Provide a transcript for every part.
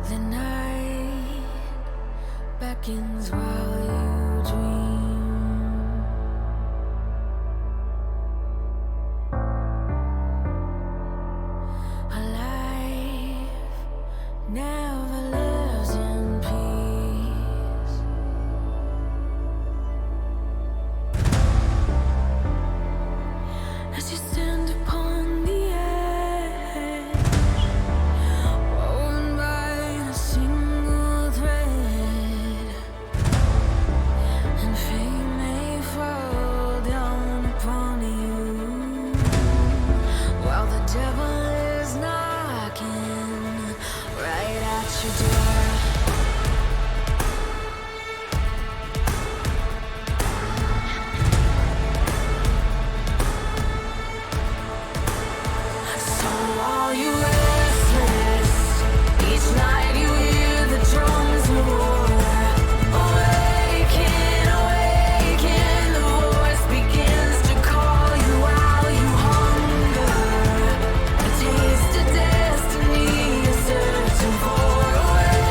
The night beckons while you dream. A life never lives in peace. As you stand upon the edge, woven by a single thread, and fate may fall down upon you, while the devil is knocking right at your door. So are you restless? Each night you hear the drums roar. Awaken, awaken, the voice begins to call you while you hunger. A taste of destiny you're searching for. Awaken.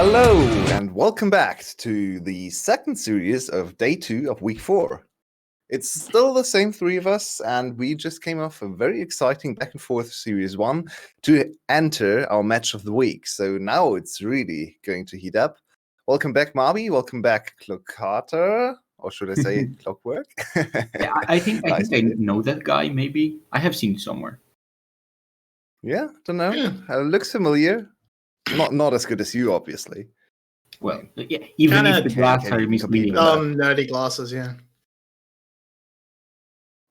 Hello, and welcome back to the second series of day 2 of week 4. It's still the same three of us, and we just came off a very exciting back and forth series 1 to enter our match of the week. So now it's really going to heat up. Welcome back, Marby. Welcome back, 𝘀𝗀𝗃, or should I say Clockwork? Yeah, I think Nice I to hear. know that guy. Maybe I have seen it somewhere. Yeah, don't know. Yeah. Looks familiar. Not as good as you, obviously. Well, yeah, even Kinda if the can't glasses are even compete misleading. with that. Nerdy glasses, yeah.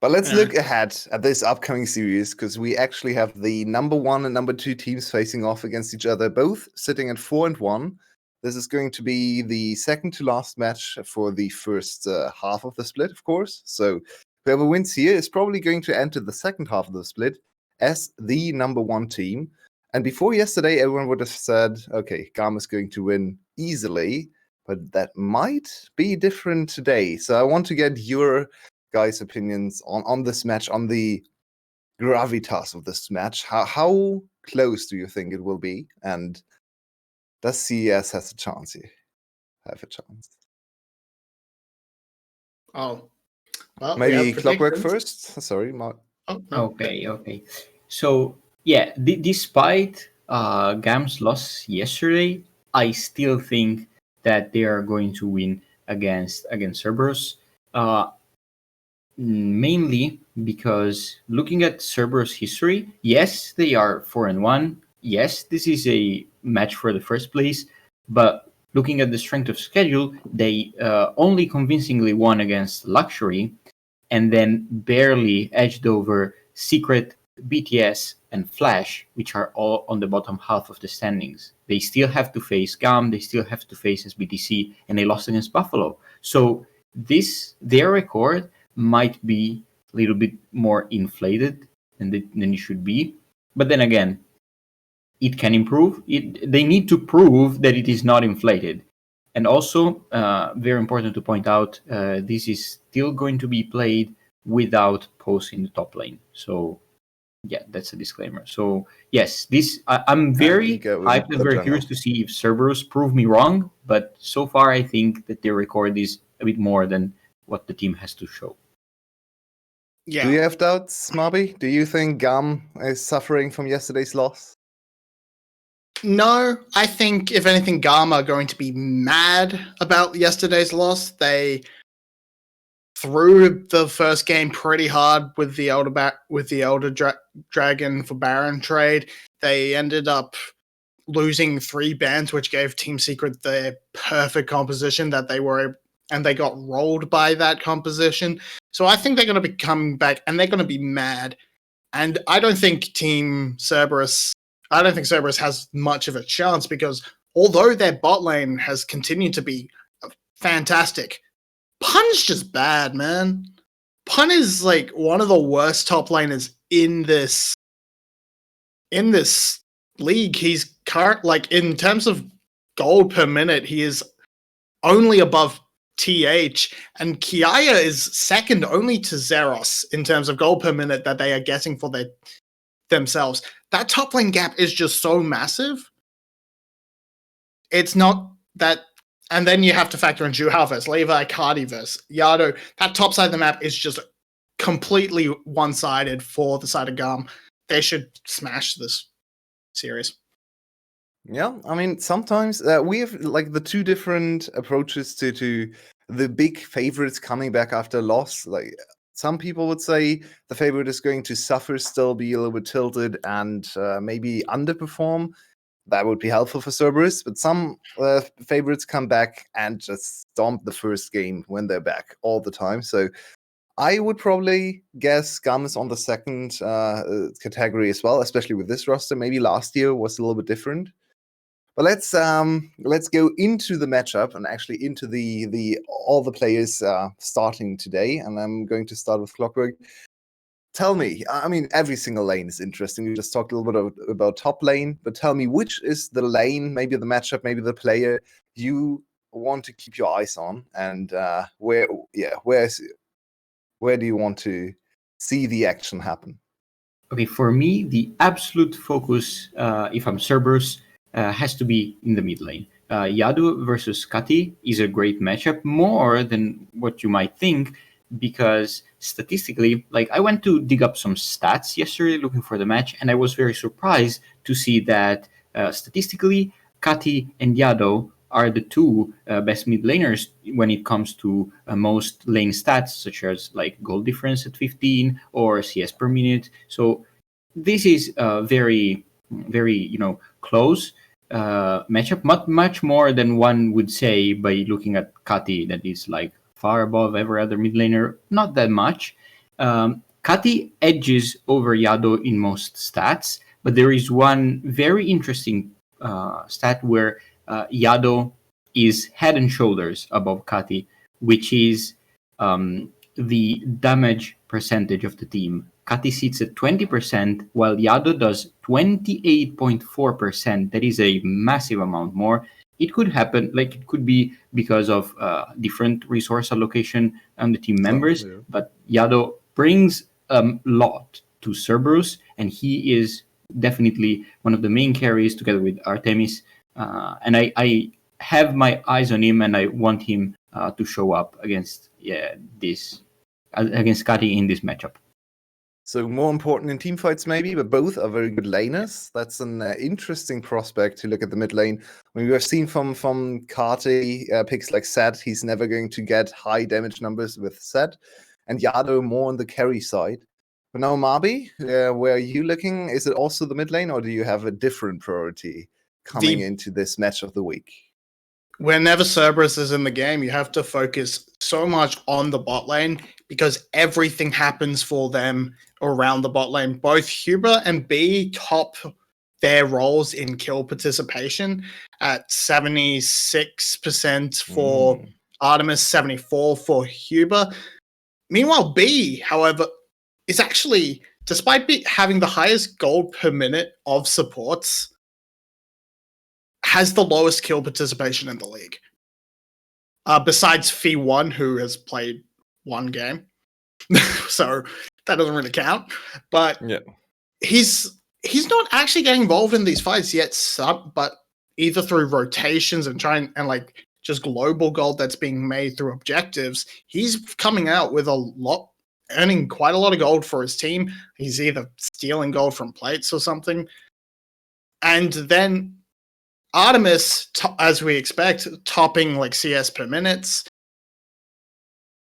But let's Yeah. look ahead at this upcoming series, because we actually have the number 1 and number 2 teams facing off against each other, both sitting at 4-1. This is going to be the second to last match for the first half of the split, of course. So whoever wins here is probably going to enter the second half of the split as the number 1 team. And before yesterday, everyone would have said, okay, 𝘀𝗀𝗃 is going to win easily, but that might be different today. So I want to get your guys' opinions on this match, on the gravitas of this match. How close do you think it will be? And does CES have a chance here? Oh. Well, we Maybe have Clockwork predictions. first? Sorry, Mark. Oh, no. Okay. So yeah, despite 𝘀𝗀𝗃's loss yesterday, I still think that they are going to win against Cerberus. Mainly because looking at Cerberus' history, yes, they are 4-1. Yes, this is a match for the first place, but looking at the strength of schedule, they only convincingly won against 𝘀𝑚𝑒, and then barely edged over Secret, BTS, and Flash, which are all on the bottom half of the standings. They still have to face GAM, they still have to face SBTC, and they lost against Buffalo. So their record might be a little bit more inflated than it should be. But then again, it can improve. They need to prove that it is not inflated. And also, very important to point out, this is still going to be played without Post in the top lane. So yeah, that's a disclaimer. So yes, I'm very hyped and very curious to see if Cerberus prove me wrong. But so far, I think that their record is a bit more than what the team has to show. Yeah. Do you have doubts, Marby? Do you think 𝘀𝗀𝗃 is suffering from yesterday's loss? No, I think if anything, 𝘀𝗀𝗃 are going to be mad about yesterday's loss. They threw the first game pretty hard with the Elder Dragon for Baron trade. They ended up losing 3 bans, which gave Team Secret the perfect composition that and they got rolled by that composition. So I think they're going to be coming back and they're going to be mad. And I don't think Cerberus has much of a chance, because although their bot lane has continued to be fantastic, Pun's just bad, man. Pun is like one of the worst top laners in this league. He's in terms of gold per minute, he is only above TH, and 𝘁𝗏𝗃 is second only to 𝘂𝑎𝑟𝑜s in terms of gold per minute that they are getting for themselves. That top lane gap is just so massive. It's not that, and then you have to factor in 𝘂𝗏𝗃 versus Levi, Cardi versus Yado. That top side of the map is just completely one-sided for the side of 𝘀𝗀𝗃. They should smash this series. Yeah, I mean, sometimes we have like the two different approaches to the big favorites coming back after a loss. Like some people would say the favorite is going to suffer, still be a little bit tilted, and maybe underperform. That would be helpful for Cerberus. But some favorites come back and just stomp the first game when they're back all the time. So I would probably guess 𝘀𝗀𝗃 is on the second category as well, especially with this roster. Maybe last year was a little bit different. But let's go into the matchup and actually into the all the players starting today. And I'm going to start with Clockwork. Tell me, I mean, every single lane is interesting. We just talked a little bit about top lane, but tell me, which is the lane, maybe the matchup, maybe the player you want to keep your eyes on, and where do you want to see the action happen? Okay, for me, the absolute focus, if I'm Cerberus, has to be in the mid lane. 𝘂𝘂 versus 𝘁cie is a great matchup, more than what you might think, because statistically, like, I went to dig up some stats yesterday looking for the match, and I was very surprised to see that statistically, 𝘁cie and 𝘂𝘂 are the two best mid laners when it comes to most lane stats, such as like goal difference at 15 or CS per minute. So this is a very, very, close matchup, much more than one would say by looking at 𝘁cie, that is like far above every other mid laner. Not that much. 𝘁cie edges over 𝘂𝘂 in most stats, but there is one very interesting stat where 𝘂𝘂 is head and shoulders above 𝘁cie, which is the damage percentage of the team. 𝘁cie sits at 20%, while 𝘂𝘂 does 28.4%. That is a massive amount more. It could happen, like, it could be because of different resource allocation on the team members, but 𝘂𝘂 brings a lot to Cerberus, and he is definitely one of the main carries together with Artemis. And I have my eyes on him, and I want him to show up against against 𝘁cie in this matchup. So more important in team fights maybe, but both are very good laners. That's an interesting prospect to look at the mid lane. When we have seen from 𝘁cie picks like 𝑬𝑁, he's never going to get high damage numbers with 𝑬𝑁, and 𝘂𝘂 more on the carry side. But now 𝘁𝑺, where are you looking? Is it also the mid lane, or do you have a different priority coming into this match of the week? Whenever Cerberus is in the game, you have to focus so much on the bot lane because everything happens for them around the bot lane. Both 𝘂𝗶 and B top their roles in kill participation at 76% for Artemis, 74% for 𝘂𝗶. Meanwhile, B, however, is actually, despite having the highest gold per minute of supports, has the lowest kill participation in the league. Besides 𝘂𝗵, who has played one game. So that doesn't really count. But he's not actually getting involved in these fights yet, but either through rotations and like just global gold that's being made through objectives, he's coming out with earning quite a lot of gold for his team. He's either stealing gold from plates or something. And then Artemis, as we expect, topping like CS per minute,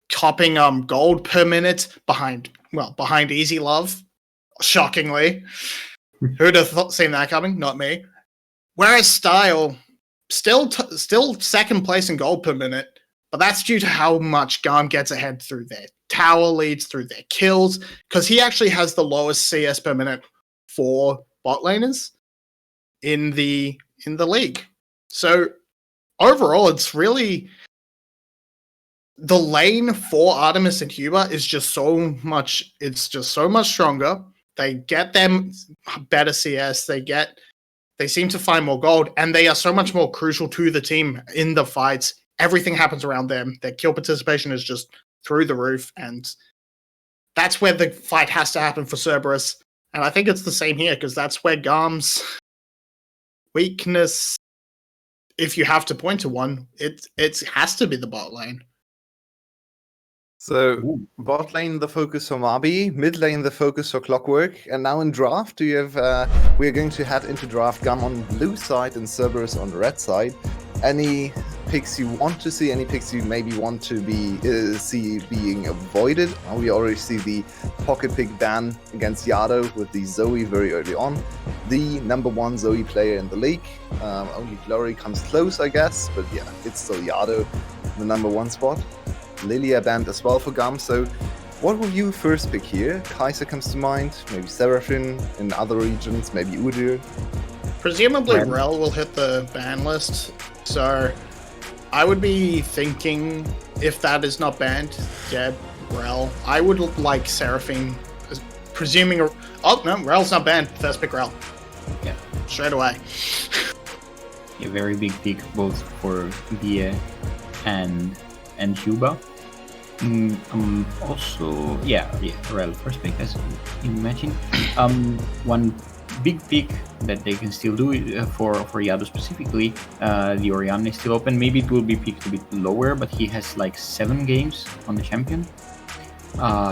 topping gold per minute behind 𝘂𝘂love, shockingly. Who'd have seen that coming? Not me. Whereas Style, still second place in gold per minute, but that's due to how much GAM gets ahead through their tower leads, through their kills, because he actually has the lowest CS per minute for bot laners in the league. So overall, it's really the lane for Artemis and 𝘂𝗶 is just so much. It's just so much stronger. They get them better CS. They seem to find more gold, and they are so much more crucial to the team in the fights. Everything happens around them. Their kill participation is just through the roof, and that's where the fight has to happen for Cerberus. And I think it's the same here, because that's where GAM's weakness, if you have to point to one, it has to be the bot lane. So bot lane, the focus for 𝘁𝑺, mid lane, the focus for Clockwork, and now in draft, we are going to head into draft. GAM on the blue side and Cerberus on the red side. Any picks you want to see? Any picks you maybe want to see being avoided? We already see the pocket pick ban against 𝘂𝘂 with the Zoe very early on. The #1 Zoe player in the league. Only Glory comes close, I guess, but yeah, it's still 𝘂𝘂, the #1 spot. Lilia banned as well for GAM. So what will you first pick here? 𝘁cie comes to mind, maybe Seraphine in other regions, maybe Udyr. Presumably 𝘁 will hit the ban list, so I would be thinking, if that is not banned, 𝘁. I would like Seraphine, presuming oh no, 𝘁's not banned, first pick 𝘁. Yeah, straight away. A very big pick both for 𝘂𝘂 and 𝘂𝘶. Also, 𝘁 first pick, as you mentioned. One big pick that they can still do for Yado specifically. The Orianna is still open. Maybe it will be picked a bit lower, but he has like 7 games on the champion.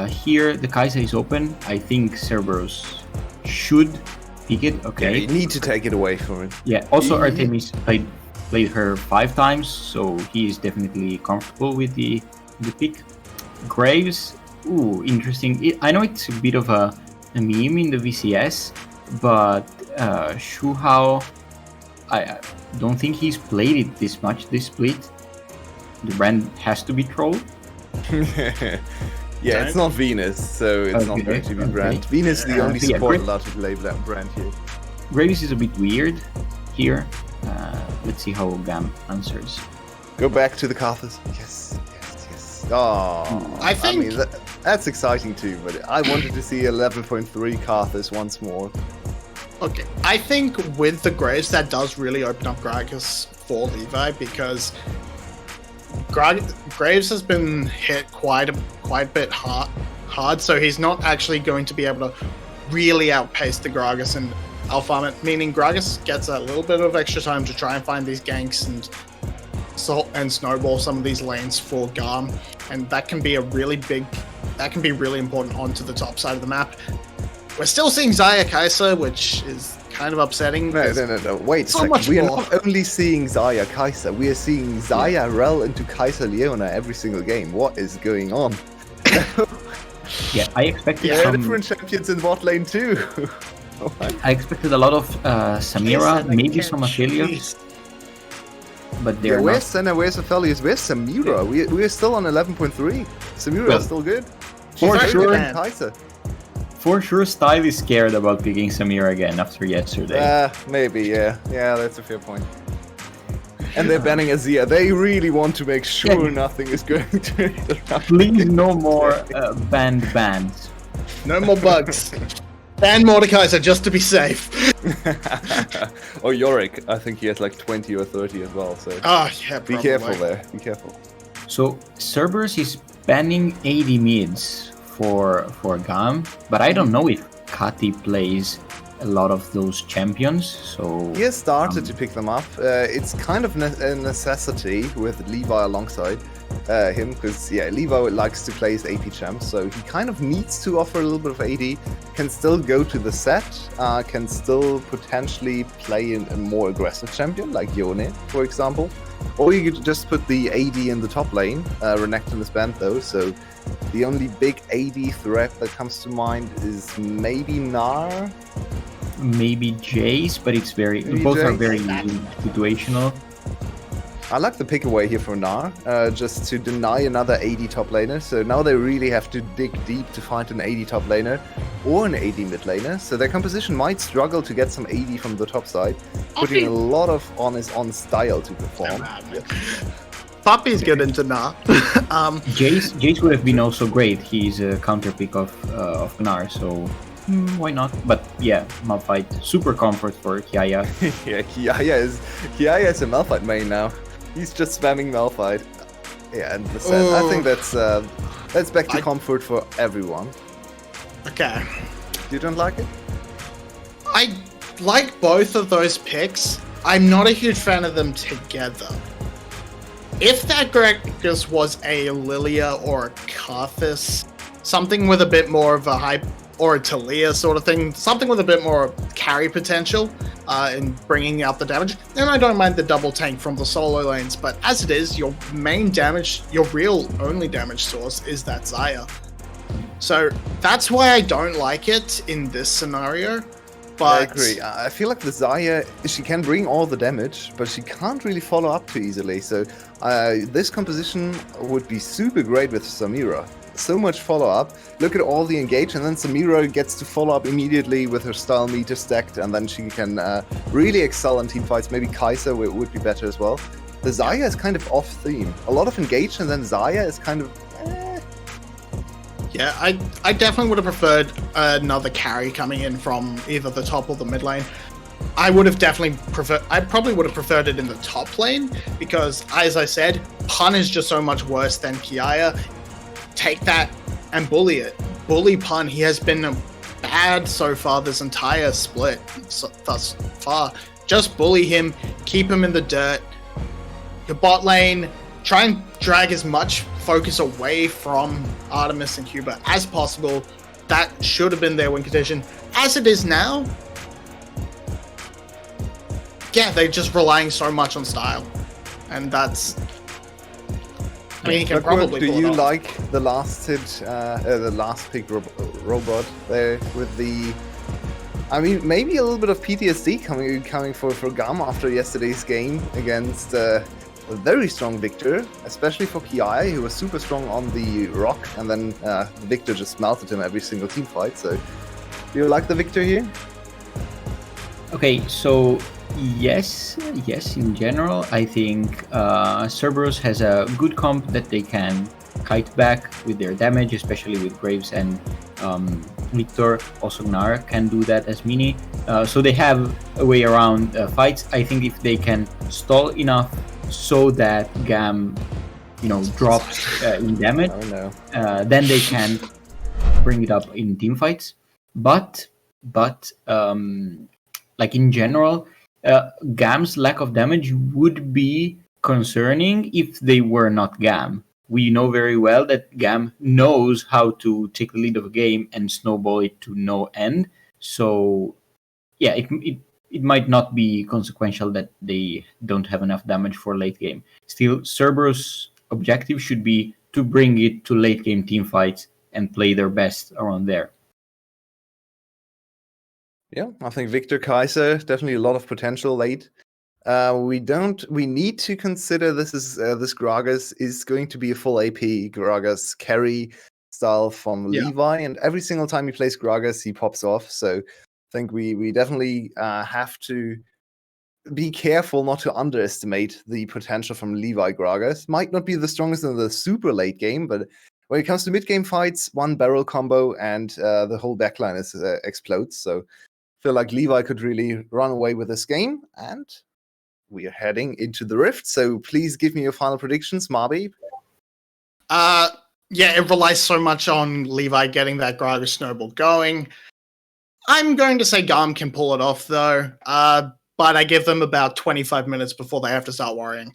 Here, the 𝘁cie is open. I think 𝘁𝗱𝘆 should pick it. Okay. Yeah, you need to take it away from it. Yeah. Also, 𝘁𝗏𝘄 played her 5 times, so he is definitely comfortable with the pick. Graves, ooh, interesting. I know it's a bit of a meme in the VCS, but 𝘂𝗶𝗆, I don't think he's played it this much, this split. The brand has to be trolled. Yeah, it's not Venus, so it's not going to be brand. Venus is the only support allowed to label that brand here. Graves is a bit weird here. Let's see how GAM answers. Go back to the 𝘁𝗏𝘆. Yes. Oh, I think mean, that's exciting too, but I wanted to see 11.3 𝘁𝗁𝗆 once more. Okay, I think with the Graves, that does really open up Gragas for Levi, because Graves has been hit quite a bit hard, so he's not actually going to be able to really outpace the Gragas and Alpha, meaning Gragas gets a little bit of extra time to try and find these ganks and snowball some of these lanes for GAM, and that can be really important onto the top side of the map. We're still seeing 𝘁𝗁 which is kind of upsetting. No. Wait a second. We are not only seeing 𝘁𝗁, we are seeing 𝘁 into 𝘁cie_Leona every single game. What is going on? Yeah, I expected different champions in bot lane too. I expected a lot of Samira, maybe some Ophelia, but they're where's not. Senna, where's Aphelios, where's Samira? We're still on 11.3. Samira is still good. For sure, 𝘁𝗁. For sure, Style is scared about picking Samira again after yesterday. Maybe, yeah. Yeah, that's a fair point. And they're banning Azir. They really want to make sure nothing is going to interrupt. Please, no more banned bans. No more bugs. Ban Mordekaiser just to be safe. Or Yorick, I think he has like 20 or 30 as well. So probably. Be careful there. Be careful. So 𝘁𝗱𝘆 is banning AD mids for GAM, but I don't know if Kati plays a lot of those champions. So he has started to pick them up. It's kind of a necessity with Levi alongside him, because Levi likes to play his AP champ, so he kind of needs to offer a little bit of AD. Can still go to the set, can still potentially play a more aggressive champion like Yone, for example. Or you could just put the AD in the top lane. Renekton is banned though, so the only big AD threat that comes to mind is maybe Gnar. Maybe Jace, but it's both are very situational. I like the pick away here for Gnar, just to deny another AD top laner. So now they really have to dig deep to find an AD top laner or an AD mid laner. So their composition might struggle to get some AD from the top side, putting a lot of on style to perform. Puppy's good into Gnar. Jace would have been also great. He's a counter pick of Gnar, so why not? But yeah, Malphite, super comfort for 𝘁𝗁. Yeah, 𝘁𝗁 is a Malphite main now. He's just spamming Malphite. Yeah, and the set. I think that's back to comfort for everyone. Okay. You don't like it? I like both of those picks. I'm not a huge fan of them together. If that Gragas was a Lilia or a 𝘁𝗁𝘆, something with a bit more of a hype, or a Taliyah sort of thing, something with a bit more carry potential in bringing out the damage, then I don't mind the double tank from the solo lanes. But as it is, your main damage, your real only damage source is that 𝘁𝗁. So that's why I don't like it in this scenario. But I agree. I feel like the 𝘁𝗁, she can bring all the damage, but she can't really follow up too easily. So this composition would be super great with Samira. So much follow-up. Look at all the engage, and then Samira gets to follow up immediately with her style meter stacked, and then she can really excel in team fights. Maybe 𝘁𝗁𝘆 would be better as well. The 𝘁𝗁 is kind of off-theme. A lot of engage, and then 𝘁𝗁 is kind of... Yeah, I definitely would have preferred another carry coming in from either the top or the mid lane. I probably would have preferred it in the top lane, because, as I said, Pun is just so much worse than 𝘁𝗁𝘁. Take that and bully it. Bully Pun. He has been a bad so far this entire split thus far. Just bully him, keep him in the dirt. Your bot lane, try and drag as much focus away from 𝘁𝘁𝘀 and 𝘂𝗶𝗵 as possible. That should have been their win condition. As it is now, yeah, they're just relying so much on style. And that's... I mean, he can Clockwork, probably do pull it you off. like the last hit, the last pick robot there with the... I mean, maybe a little bit of PTSD coming for 𝘀𝗀𝗀 after yesterday's game against a very strong Victor, especially for 𝘂𝗏, who was super strong on the rock, and then Victor just melted him every single team fight. So, do you like the Victor here? Okay, so yes, in general, I think Cerberus has a good comp that they can kite back with their damage, especially with Graves and Victor. Also Gnar can do that as mini. So they have a way around fights. I think if they can stall enough so that GAM, drops in damage, then they can bring it up in team fights. But like in general, GAM's lack of damage would be concerning if they were not GAM. We know very well that GAM knows how to take the lead of a game and snowball it to no end. So, yeah, it might not be consequential that they don't have enough damage for late game. Still, Cerberus' objective should be to bring it to late game team fights and play their best around there. Yeah, I think Victor 𝘁𝗍, definitely a lot of potential late. We need to consider this Gragas is going to be a full AP Gragas carry style from Levi, and every single time he plays Gragas, he pops off. So I think we definitely have to be careful not to underestimate the potential from Levi Gragas. Might not be the strongest in the super late game, but when it comes to mid game fights, one barrel combo and the whole backline explodes. So I feel like Levi could really run away with this game, and we are heading into the Rift, so please give me your final predictions, 𝘁𝗶𝗶𝗹𝘀. Yeah, it relies so much on Levi getting that Gragas snowball going. I'm going to say GAM can pull it off, though, but I give them about 25 minutes before they have to start worrying.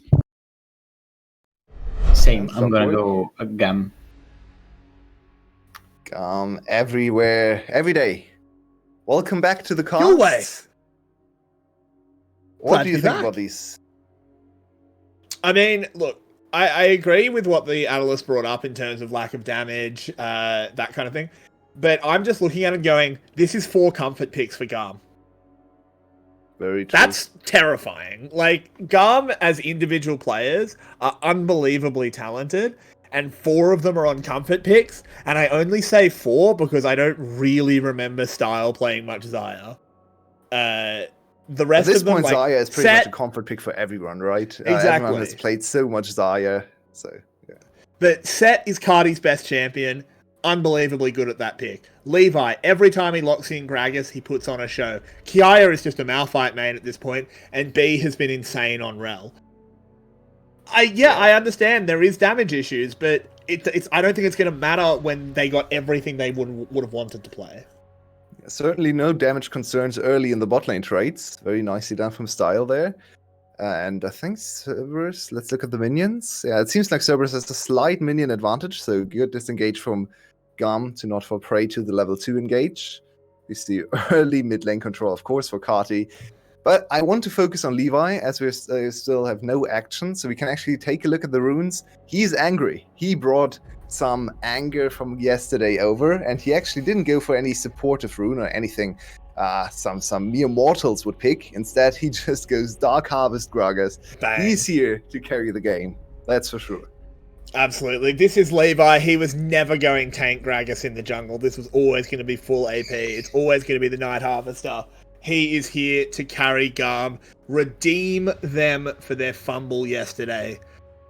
Same, I'm going to go GAM. GAM everywhere, every day. Welcome back to the cast. Yulwei. What do you think about these? I mean, look, I agree with what the analyst brought up in terms of lack of damage, that kind of thing. But I'm just looking at it going, this is 4 comfort picks for GAM. Very true. That's terrifying. Like, GAM as individual players are unbelievably talented, and 4 of them are on comfort picks. And I only say 4 because I don't really remember Style playing much 𝘁𝗏. The rest At this of them, point, like, 𝘁𝗏 is pretty much a comfort pick for everyone, right? Exactly. Everyone has played so much 𝘁𝗏, so yeah. But Set is Cardi's best champion. Unbelievably good at that pick. Levi, every time he locks in Gragas, he puts on a show. 𝘂𝗏 is just a Malphite main at this point, and B has been insane on Rel. I understand there is damage issues, but it's I don't think it's going to matter when they got everything they would have wanted to play. Certainly no damage concerns early in the bot lane trades. Very nicely done from Style there. And I think Cerberus, let's look at the minions. Yeah, it seems like Cerberus has a slight minion advantage, so good disengage from GAM to not fall prey to the level 2 engage. We see early mid lane control, of course, for 𝘁𝗏. But I want to focus on Levi, as we still have no action, so we can actually take a look at the runes. He's angry. He brought some anger from yesterday over, and he actually didn't go for any supportive rune or anything some mere mortals would pick. Instead, he just goes Dark Harvest Gragas. Bang. He's here to carry the game. That's for sure. Absolutely. This is Levi. He was never going tank Gragas in the jungle. This was always going to be full AP. It's always going to be the Night Harvester. He is here to carry GAM, redeem them for their fumble yesterday.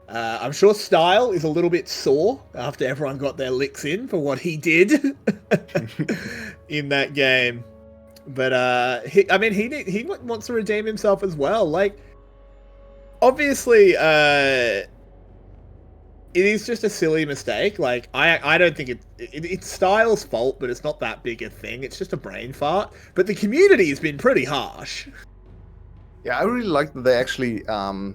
I'm sure Style is a little bit sore after everyone got their licks in for what he did in that game. But he wants to redeem himself as well. Like, obviously, it is just a silly mistake. Like, I don't think it's Style's fault, but it's not that big a thing. It's just a brain fart. But the community has been pretty harsh. Yeah, I really like that they actually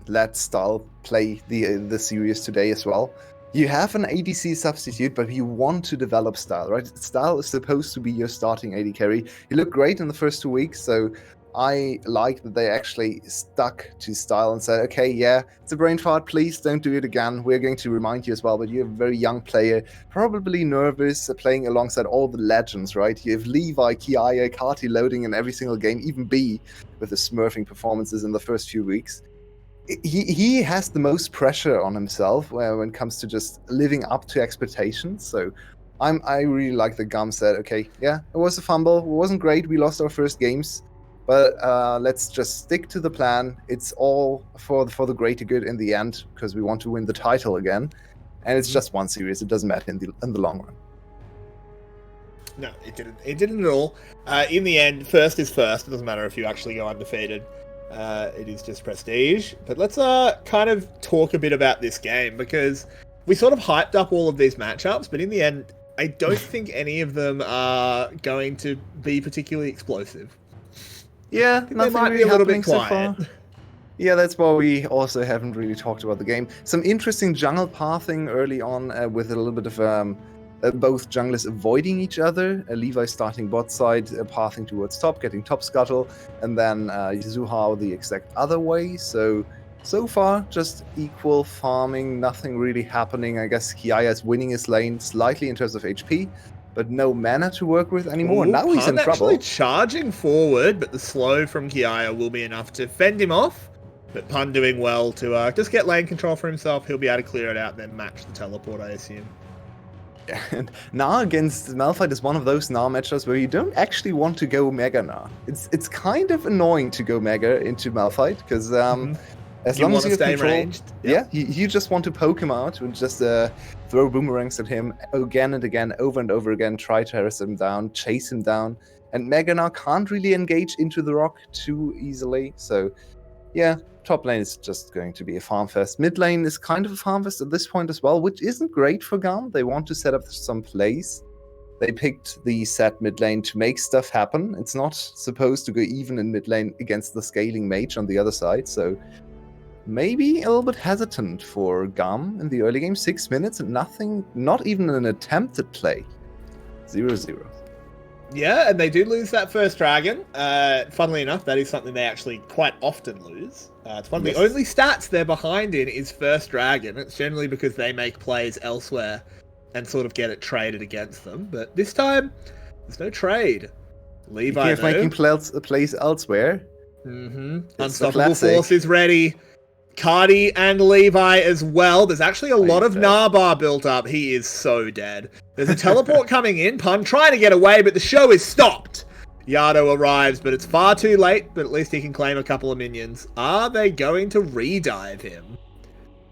let Style play the series today as well. You have an ADC substitute, but you want to develop Style, right? Style is supposed to be your starting AD carry. He looked great in the first 2 weeks, so I like that they actually stuck to Style and said, okay, yeah, it's a brain fart, please don't do it again. We're going to remind you as well, but you're a very young player, probably nervous, playing alongside all the legends, right? You have 𝘁𝘁, 𝘁cie, 𝘁𝗏 loading in every single game, even B with the smurfing performances in the first few weeks. He has the most pressure on himself when it comes to just living up to expectations. So I really like that GAM said, okay, yeah, it was a fumble. It wasn't great. We lost our first games, but let's just stick to the plan. It's all for the greater good in the end because we want to win the title again. And it's just one series. It doesn't matter in the long run. No, it didn't. It didn't at all. In the end, first is first. It doesn't matter if you actually go undefeated. It is just prestige. But let's kind of talk a bit about this game, because we sort of hyped up all of these matchups, but in the end, I don't think any of them are going to be particularly explosive. Yeah, They nothing might really be a little bit happening so far. quiet. Yeah, that's why we also haven't really talked about the game. Some interesting jungle pathing early on with a little bit of both junglers avoiding each other. 𝘁𝘁 starting bot side, pathing towards top, getting top scuttle, and then 𝘂𝗎 the exact other way. So far, just equal farming, nothing really happening. I guess 𝘁cie is winning his lane slightly in terms of HP, but no mana to work with anymore. Ooh, Now he's in Pun trouble. actually charging forward, but the slow from 𝘁cie will be enough to fend him off. But Pun doing well to just get lane control for himself. He'll be able to clear it out and then match the teleport, I assume. And Gnar against Malphite is one of those Gnar matchups where you don't actually want to go Mega Gnar. It's kind of annoying to go Mega into Malphite, because as long as you have control, ranged. yeah, you just want to poke him out and just throw boomerangs at him again and again, over and over again, try to harass him down, chase him down. And Mega Gnar can't really engage into the rock too easily, so yeah, top lane is just going to be a farm fest. Mid lane is kind of a farm fest at this point as well, which isn't great for GAM. They want to set up some plays. They picked the set mid lane to make stuff happen. It's not supposed to go even in mid lane against the scaling mage on the other side, so maybe a little bit hesitant for GAM in the early game. 6 minutes and nothing, not even an attempted play. 0-0. Yeah, and they do lose that first dragon. Funnily enough, that is something they actually quite often lose. It's one of the only stats they're behind in is first dragon. It's generally because they make plays elsewhere and sort of get it traded against them. But this time, there's no trade. 𝘁𝘁 Keep making plays elsewhere. Unstoppable Force is ready. Cardi and 𝘁𝘁 as well. There's actually a lot of Gnar bar built up. He is so dead. There's a teleport coming in. Pun trying to get away, but the show is stopped. 𝘂𝗏 arrives, but it's far too late. But at least he can claim a couple of minions. Are they going to redive him?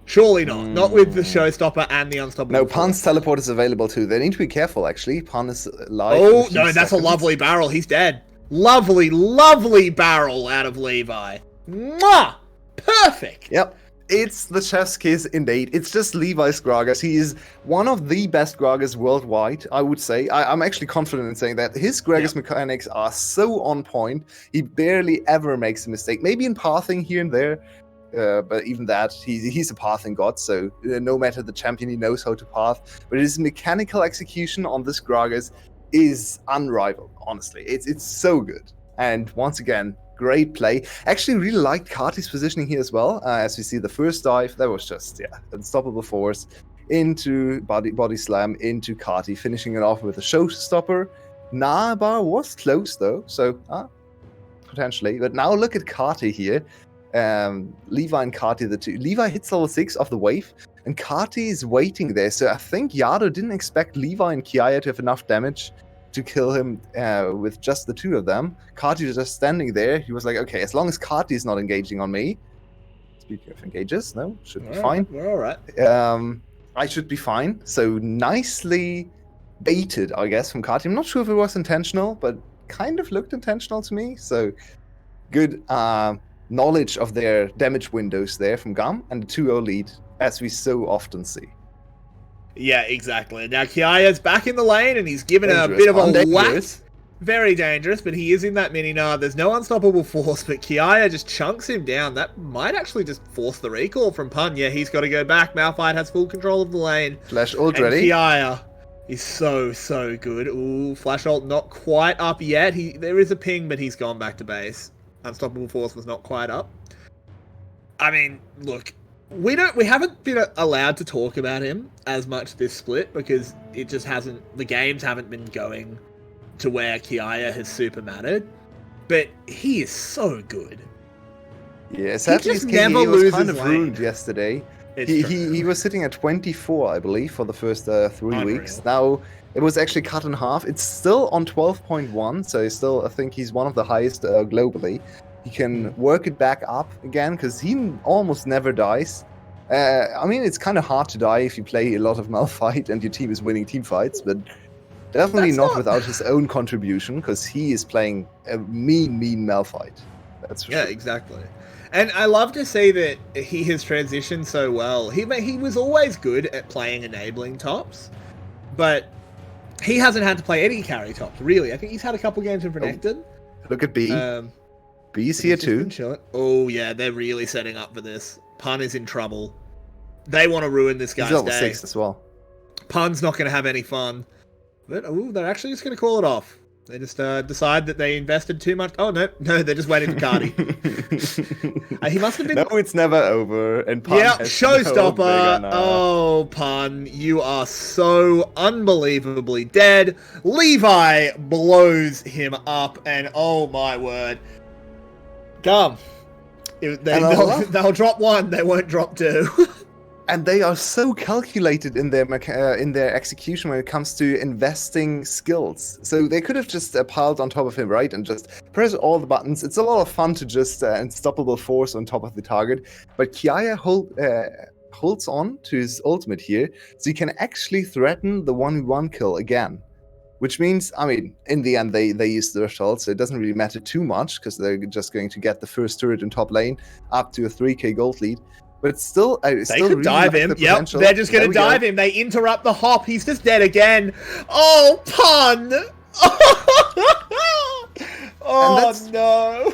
Surely not. Not with the showstopper and the unstoppable. No, Pun's teleport is available too. They need to be careful, actually. Pun is live. Oh, no, that's a lovely barrel. He's dead. Lovely, lovely barrel out of 𝘁𝘁. Mwah! Perfect. Yep. It's the chef's kiss indeed. It's just Levi's Gragas. He is one of the best Gragas worldwide, I would say. I'm actually confident in saying that. His Gragas mechanics are so on point. He barely ever makes a mistake. Maybe in pathing here and there, but even that, he's a pathing god, so no matter the champion, he knows how to path. But his mechanical execution on this Gragas is unrivaled, honestly. It's so good. And once again, great play. Actually really liked 𝘁𝗏's positioning here as well. As we see the first dive, that was just, unstoppable force into body slam into 𝘁𝗏, finishing it off with a showstopper. Gnar bar was close though, so potentially. But now look at 𝘁𝗏 here. 𝘁𝘁 and 𝘁𝗏, the two. 𝘁𝘁 hits level 6 of the wave, and 𝘁𝗏 is waiting there. So I think 𝘂𝗏 didn't expect 𝘁𝘁 and 𝘁𝗏 to have enough damage to kill him with just the two of them. 𝘁𝗏 is just standing there. He was like, okay, as long as 𝘁𝗏 is not engaging on me. Speaking of engages, no, should be fine. We're all right. I should be fine. So nicely baited, I guess, from 𝘁𝗏. I'm not sure if it was intentional, but kind of looked intentional to me. So good knowledge of their damage windows there from GAM, and the 2-0 lead, as we so often see. Yeah, exactly. Now 𝘁𝗫𝗆's back in the lane and he's given a Dangerous. bit of a whack. Dangerous. Very dangerous, but he is in that mini nard. There's no unstoppable force, but 𝘁𝗫𝗆 just chunks him down. That might actually just force the recall from Pun. Yeah, he's got to go back. Malphite has full control of the lane. Flash ult And ready. 𝘁𝗫𝗆 is so good. Ooh, flash ult not quite up yet. There is a ping, but he's gone back to base. Unstoppable force was not quite up. I mean, look, we haven't been allowed to talk about him as much this split because it just hasn't. The games haven't been going to where 𝘁𝗫𝗆 has super mattered, but he is so good. Yeah, sadly his just never KDA was loses kind of lane. ruined yesterday. He was sitting at 24, I believe, for the first 3 Unreal. weeks. Now it was actually cut in half. It's still on 12.1, so I think he's one of the highest globally. He can work it back up again because he almost never dies. I mean, it's kind of hard to die if you play a lot of Malphite and your team is winning team fights, but definitely That's not not- without his own contribution because he is playing a mean Malphite. That's for Yeah, sure. exactly. And I love to see that he has transitioned so well. He was always good at playing enabling tops, but he hasn't had to play any carry tops, really. I think he's had a couple games in Protected. Look at B. B's He's here just been too. chilling. Oh, yeah, they're really setting up for this. Pun is in trouble. They want to ruin this He's guy's level day. 6 as well. Pun's not going to have any fun. But, they're actually just going to call it off. They just decide that they invested too much. Oh, no, they're just waiting for Cardi. He must have been... No, it's never over. And Pun Yeah, has no bigger showstopper. now. Oh, Pun, you are so unbelievably dead. Levi blows him up, and oh my word. Gum. They'll drop one, they won't drop two. And they are so calculated in their execution when it comes to investing skills. So they could have just piled on top of him, right, and just press all the buttons. It's a lot of fun to just unstoppable force on top of the target. But 𝘁𝗫𝗆 holds on to his ultimate here, so he can actually threaten the 1v1 kill again. Which means, I mean, in the end, they use the threshold, so it doesn't really matter too much, because they're just going to get the first turret in top lane up to a 3k gold lead. But it's still, They could dive him. Yep, they're just going to dive him. They interrupt the hop. He's just dead again. Oh, Pun! Oh, no.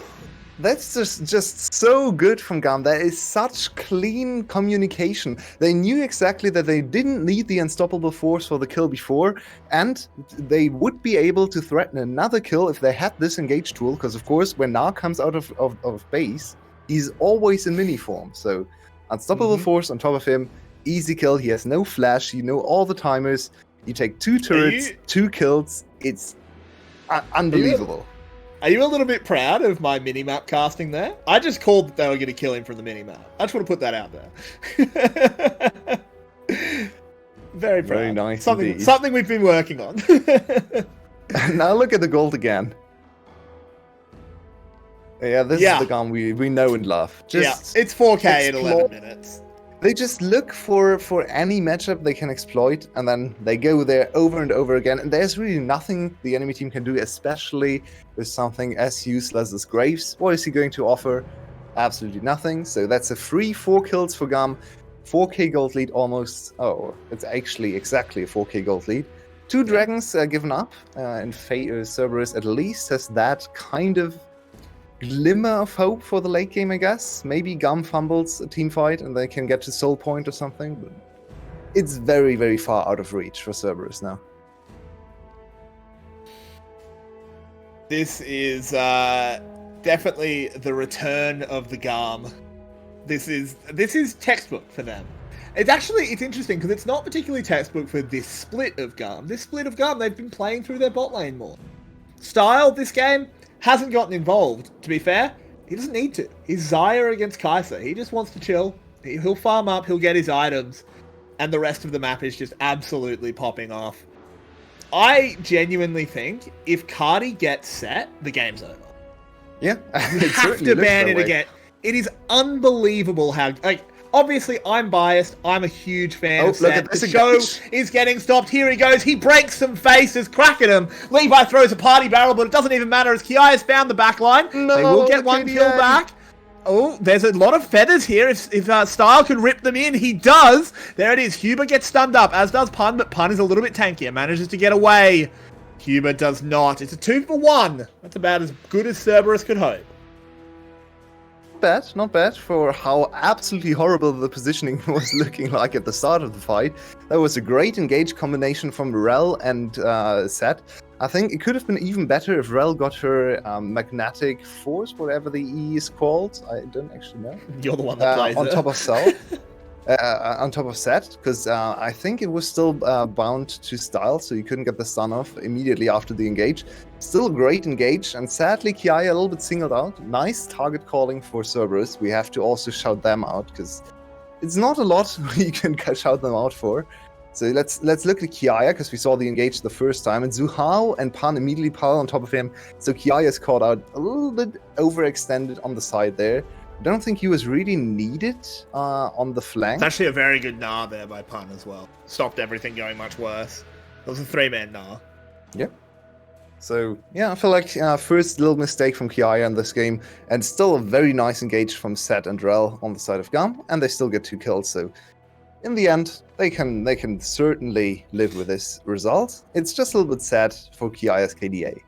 That's just so good from GAM. There is such clean communication. They knew exactly that they didn't need the unstoppable force for the kill before, and they would be able to threaten another kill if they had this engage tool, because of course, when Gnar comes out of base, he's always in mini form. So, unstoppable force on top of him, easy kill. He has no flash, you know all the timers. You take 2 turrets, 2 kills. It's unbelievable. Are you a little bit proud of my minimap casting there? I just called that they were going to kill him from the minimap. I just want to put that out there. Very proud. Very nice Something indeed. something we've been working on. Now look at the gold again. Yeah, this is the GAM we know and love. Just it's 4K in explore- 11 minutes. They just look for any matchup they can exploit, and then they go there over and over again. And there's really nothing the enemy team can do, especially with something as useless as Graves. What is he going to offer? Absolutely nothing. So that's a free 4 kills for GAM. 4k gold lead almost. Oh, it's actually exactly a 4k gold lead. 2 dragons given up, and Cerberus at least has that kind of glimmer of hope for the late game, I guess. Maybe GAM fumbles a team fight and they can get to soul point or something, but it's very, very far out of reach for Cerberus now. This is definitely the return of the GAM. This is textbook for them. It's interesting because it's not particularly textbook for this split of GAM. This split of GAM, they've been playing through their bot lane more. Style, this game, hasn't gotten involved. To be fair, he doesn't need to. He's Xayah against 𝘁𝗫𝗆. He just wants to chill. He'll farm up, he'll get his items, and the rest of the map is just absolutely popping off. I genuinely think if Cardi gets set, the game's over. Yeah, You have to ban it again. It is unbelievable how... Obviously, I'm biased. I'm a huge fan of look Set. at this The show engage. is getting stopped. Here he goes. He breaks some faces, cracking him. Levi throws a party barrel, but it doesn't even matter as 𝘁𝗫𝗆 has found the back line. No, They will get the one KDA. kill back. Oh, there's a lot of feathers here. If Style can rip them in, he does. There it is. 𝘁𝗶𝗆 gets stunned up, as does 𝘁𝗏, but 𝘁𝗏 is a little bit tankier. Manages to get away. 𝘁𝗏 does not. It's a 2-for-1. That's about as good as 𝘀𝗏𝘆 could hope. Not bad for how absolutely horrible the positioning was looking like at the start of the fight. That was a great engage combination from 𝘁 and 𝘬. I think it could have been even better if 𝘁 got her magnetic force, whatever the E is called. I don't actually know. You're the one that plays on it. top of 𝘁. On top of 𝘬, because I think it was still bound to Style, so you couldn't get the stun off immediately after the engage. Still a great engage, and sadly 𝘁𝗊 a little bit singled out. Nice target calling for Cerberus. We have to also shout them out, because it's not a lot you can shout them out for. So let's look at 𝘁𝗊, because we saw the engage the first time, and 𝘁𝗏 and 𝘁 immediately pile on top of him. So 𝘁𝗊 is caught out a little bit overextended on the side there. I don't think he was really needed on the flank. It's actually a very good Gnaw there by 𝘁 as well. Stopped everything going much worse. It was a 3-man Gnaw. Yep. So, yeah, I feel like first little mistake from 𝘁𝗊 in this game, and still a very nice engage from 𝘬 and 𝘁 on the side of GAM, and they still get 2 kills. So, in the end, they can certainly live with this result. It's just a little bit sad for 𝘁𝗊's KDA.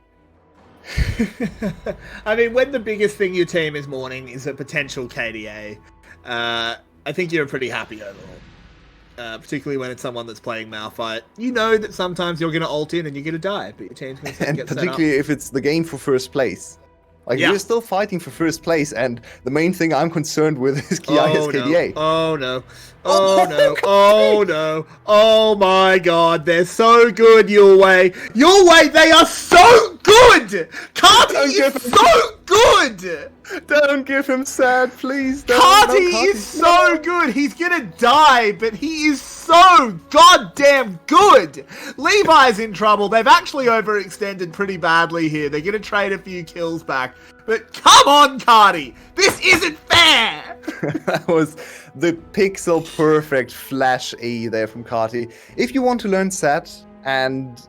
I mean, when the biggest thing your team is mourning is a potential KDA, I think you're pretty happy overall. Particularly when it's someone that's playing Malphite. You know that sometimes you're going to ult in and you're going to die, but your team's going to And get set up. particularly if it's the game for first place. Like, Yeah. we're still fighting for first place, and the main thing I'm concerned with is 𝘁𝗊's KDA. Oh no. Oh no. Oh no. Oh my god, they're so good, Yulwei. Yulwei, they are so good! 𝘁𝗏 is so good! Don't give him sad, please. 𝘁𝗏 is so good. He's gonna die, but he is so goddamn good. Levi's in trouble. They've actually overextended pretty badly here. They're gonna trade a few kills back. But come on, 𝘁𝗏. This isn't fair. That was the pixel perfect flash E there from 𝘁𝗏. If you want to learn set and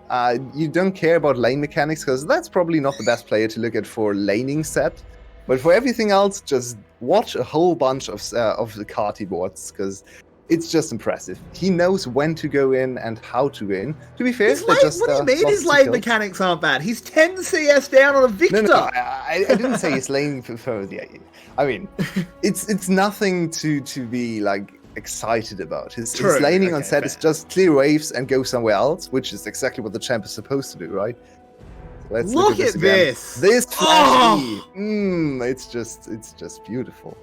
you don't care about lane mechanics, because that's probably not the best player to look at for laning set. But for everything else, just watch a whole bunch of the 𝘁𝗏 boards, because it's just impressive. He knows when to go in and how to win. To be fair, His lane, what do you mean his lane mechanics aren't bad? He's 10 CS down on a Victor. No, I didn't say he's laning for the. I mean, it's nothing to be like excited about. His laning on set is just clear waves and go somewhere else, which is exactly what the champ is supposed to do, right? Let's Look at at this. This flash E. It's just beautiful.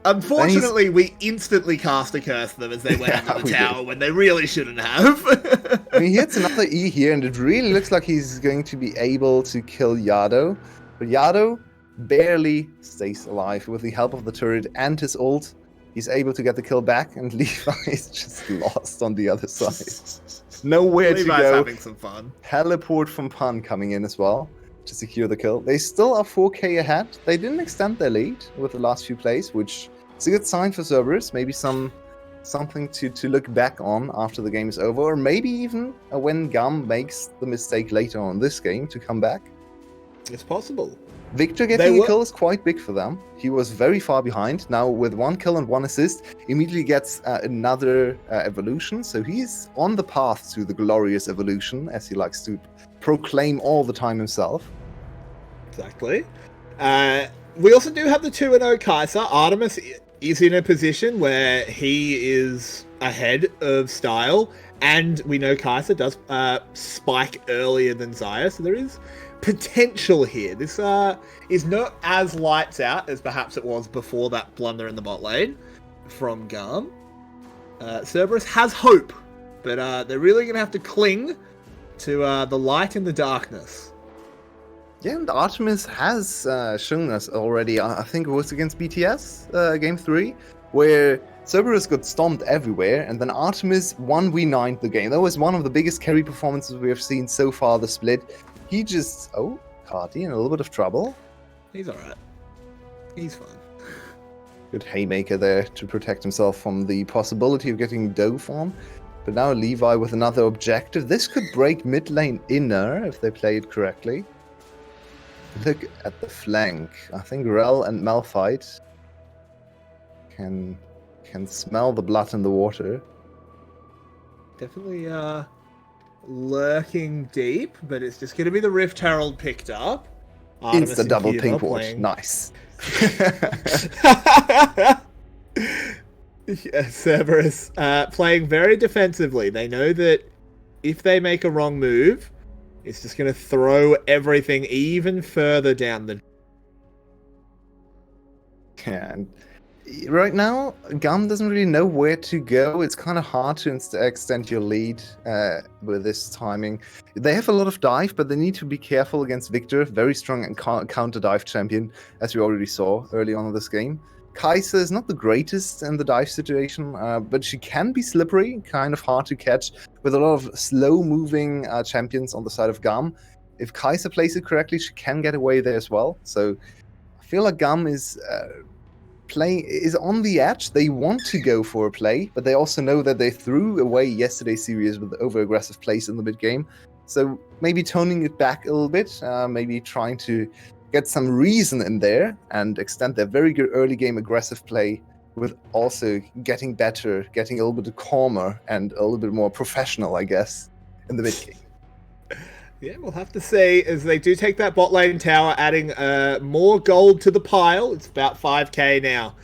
Unfortunately, we instantly caster cursed them as they went into the tower when they really shouldn't have. I mean, he hits another E here, and it really looks like he's going to be able to kill 𝘂𝗏. But 𝘂𝗏 barely stays alive with the help of the turret and his ult. He's able to get the kill back, and Levi is just lost on the other side. Nowhere to Levi's go. having some fun. Teleport from 𝘁 coming in as well to secure the kill. They still are 4k ahead. They didn't extend their lead with the last few plays, which is a good sign for Cerberus. Maybe something to look back on after the game is over, or maybe even when GAM makes the mistake later on this game to come back. It's possible. Victor getting a kill is quite big for them. He was very far behind. Now with 1 kill and 1 assist, immediately gets another evolution. So he's on the path to the glorious evolution, as he likes to proclaim all the time himself. Exactly. We also do have the 2-0 𝘁𝗏. Artemis is in a position where he is ahead of Style, and we know 𝘁𝗏 does spike earlier than Xayah, so there is potential here. This is not as lights out as perhaps it was before that blunder in the bot lane from GAM. Cerberus has hope, but they're really going to have to cling to the light in the darkness. Yeah, and Artemis has shown us already, I think it was against BTS, Game 3, where Cerberus got stomped everywhere, and then Artemis 1v9'd the game. That was one of the biggest carry performances we have seen so far the split. He just... Oh, 𝘁𝗏 in a little bit of trouble. He's alright. He's fine. Good haymaker there to protect himself from the possibility of getting dove on. But now Levi with another objective. This could break mid lane inner if they play it correctly. Look at the flank. I think 𝘁 and Malphite can smell the blood in the water. Definitely lurking deep, but it's just going to be the Rift Herald picked up. It's the and double 𝘂𝗋𝗆 pink ward. playing- Nice. Yeah, Cerberus playing very defensively. They know that if they make a wrong move, it's just going to throw everything even further down the... Yeah, and right now, GAM doesn't really know where to go. It's kind of hard to extend your lead with this timing. They have a lot of dive, but they need to be careful against Victor, very strong and counter dive champion, as we already saw early on in this game. 𝘁cie is not the greatest in the dive situation, but she can be slippery, kind of hard to catch, with a lot of slow-moving champions on the side of GAM. If 𝘁cie plays it correctly, she can get away there as well. So I feel like GAM is on the edge. They want to go for a play, but they also know that they threw away yesterday's series with over-aggressive plays in the mid-game. So maybe toning it back a little bit, maybe trying to get some reason in there and extend their very good early game aggressive play with also getting better, getting a little bit calmer and a little bit more professional, I guess, in the mid game. Yeah, we'll have to see as they do take that bot lane tower, adding more gold to the pile. It's about 5k now.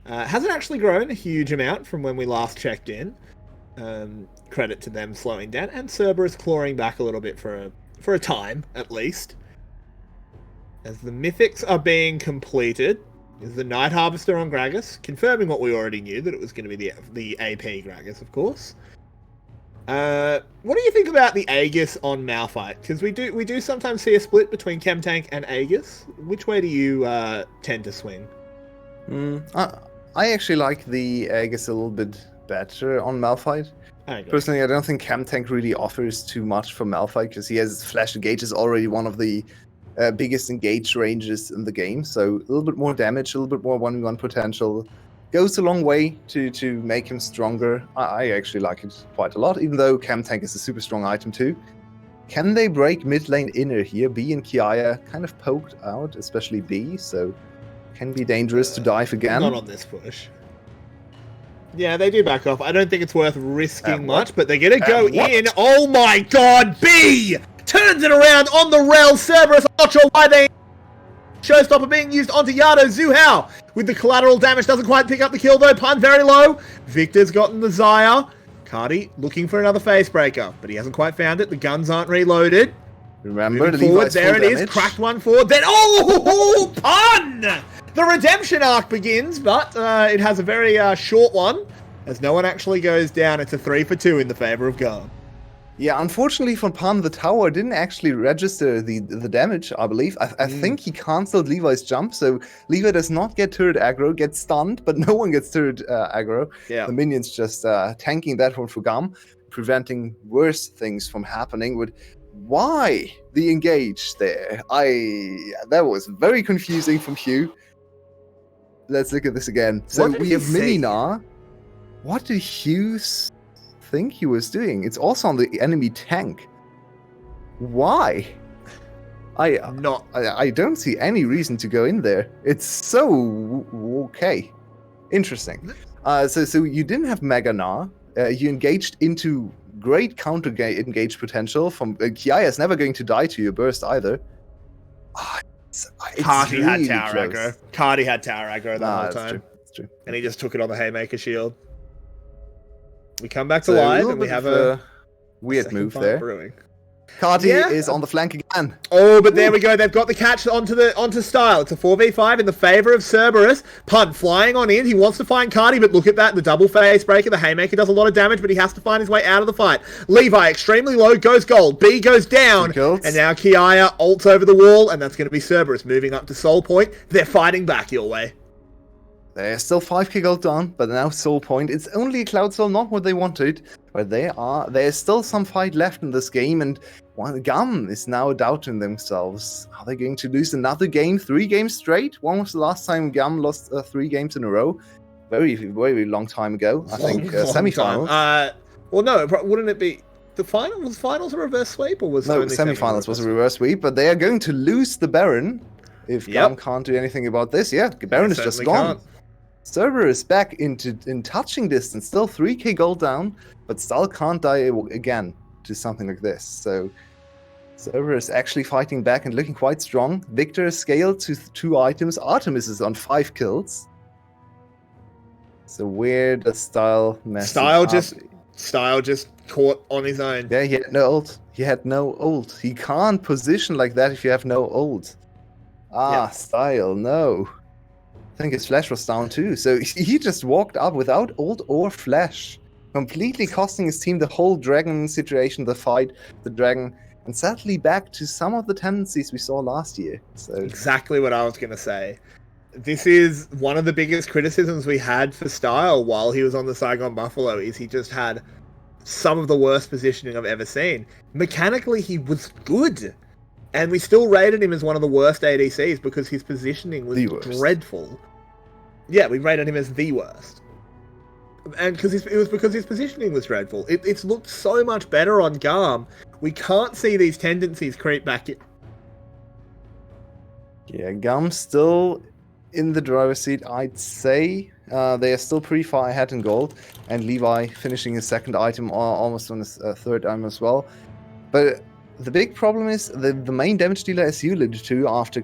Hasn't actually grown a huge amount from when we last checked in. Credit to them slowing down, and Cerberus clawing back a little bit for a time, at least. As the mythics are being completed, is the Night Harvester on 𝘂𝗧, confirming what we already knew, that it was going to be the AP 𝘂𝗧, of course. What do you think about the 𝘂𝗧 on Malphite? Because we do sometimes see a split between ChemTank and 𝘂𝗧. Which way do you tend to swing? I actually like the 𝘂𝗧 a little bit better on Malphite. Personally, I don't think ChemTank really offers too much for Malphite because he has Flash Engage is already one of the biggest engage ranges in the game, so a little bit more damage, a little bit more 1v1 potential goes a long way to make him stronger. I actually like it quite a lot, even though ChemTank is a super strong item too. Can they break mid lane inner here? B and 𝘂𝗧 kind of poked out, especially B, so can be dangerous to dive again. Not on this push. Yeah, they do back off. I don't think it's worth risking much, but they're going to go in. Oh my god, B! Turns it around on the rail. Cerberus, I'm not sure why they... Showstopper being used onto 𝘂𝗄 with the collateral damage. Doesn't quite pick up the kill though. Pun very low. Victor's gotten the 𝘂𝗓. 𝘁𝗏 looking for another face breaker, but he hasn't quite found it. The guns aren't reloaded. Remember, forward, there it is. Cracked one forward. Then, oh, pun! The redemption arc begins, but it has a very short one, as no one actually goes down. It's a 3-for-2 in the favor of GAM. Yeah, unfortunately for Pan, the tower didn't actually register the damage, I believe. I think he cancelled Levi's jump, so Levi does not get turret aggro, gets stunned, but no one gets turret aggro. Yeah. The minions just tanking that one for GAM, preventing worse things from happening. With why the engage there? That was very confusing from 𝘂𝗋. Let's look at this again. So we have Minina. What did 𝘂𝗋 think he was doing? It's also on the enemy tank. Why? I don't see any reason to go in there. It's so okay. Interesting. So you didn't have Mega Gnar. You engaged into great counter engage potential from 𝘂𝗧 is never going to die to your burst either. 𝘁𝗏 had tower aggro. 𝘁𝗏 had tower aggro the whole time. That's true. And he just took it on the Haymaker shield. We come back to live and we have a weird move there. Brewing. 𝘁𝗏 is on the flank again. Oh, but there we go. They've got the catch onto style. It's a 4v5 in the favor of Cerberus. Pun flying on in. He wants to find 𝘁𝗏, but look at that. The double face breaker. The Haymaker does a lot of damage, but he has to find his way out of the fight. Levi extremely low, goes gold. B goes down. And now 𝘂𝗧 ults over the wall, and that's going to be Cerberus moving up to soul point. They're fighting back, Yulwei. They're still 5k gold down, but now soul point. It's only a cloud soul, not what they wanted. But there's still some fight left in this game, and GAM is now doubting themselves. Are they going to lose another game? 3 games straight? When was the last time GAM lost 3 games in a row? Very, very long time ago. I think semifinals. Well, no, wouldn't it be the final? Was finals a reverse sweep, or was no? Semifinals was a reverse sweep, but they are going to lose the Baron if GAM can't do anything about this. Yeah, Baron is just gone. Cerberus back in touching distance, still 3k gold down, but Stull can't die again to something like this. So Cerberus actually fighting back and looking quite strong. Victor is scaled to 2 items. Artemis is on 5 kills. So where does Stull mess up? Style just caught on his own. Yeah, he had no ult. He had no ult. He can't position like that if you have no ult. Style, no. I think his flash was down too. So he just walked up without ult or flash, completely costing his team the whole dragon situation, the fight, the dragon, and sadly back to some of the tendencies we saw last year. So exactly what I was going to say. This is one of the biggest criticisms we had for Style while he was on the Saigon Buffalo, is he just had some of the worst positioning I've ever seen. Mechanically, he was good. And we still rated him as one of the worst ADCs because his positioning was dreadful. Yeah, we rated him as the worst. And it was because his positioning was dreadful. It's looked so much better on GAM. We can't see these tendencies creep back in. Yeah, GAM still in the driver's seat, I'd say. They are still pretty far ahead in gold, and Levi finishing his 2nd item, almost on his 3rd item as well. But the big problem is the main damage dealer, as you alluded to after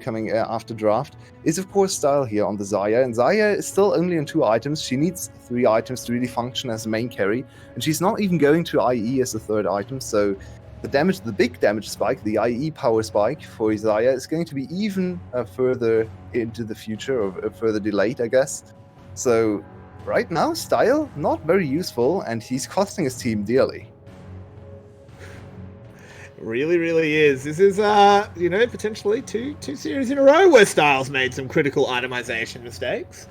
draft, is of course Style here on the Xayah, and Xayah is still only on 2 items. She needs 3 items to really function as a main carry, and she's not even going to IE as a 3rd item, so the big damage spike, the IE power spike for Xayah is going to be even further into the future, or further delayed, I guess. So right now, Style, not very useful, and he's costing his team dearly. Really, really is. This is, potentially two series in a row where Styles made some critical itemization mistakes.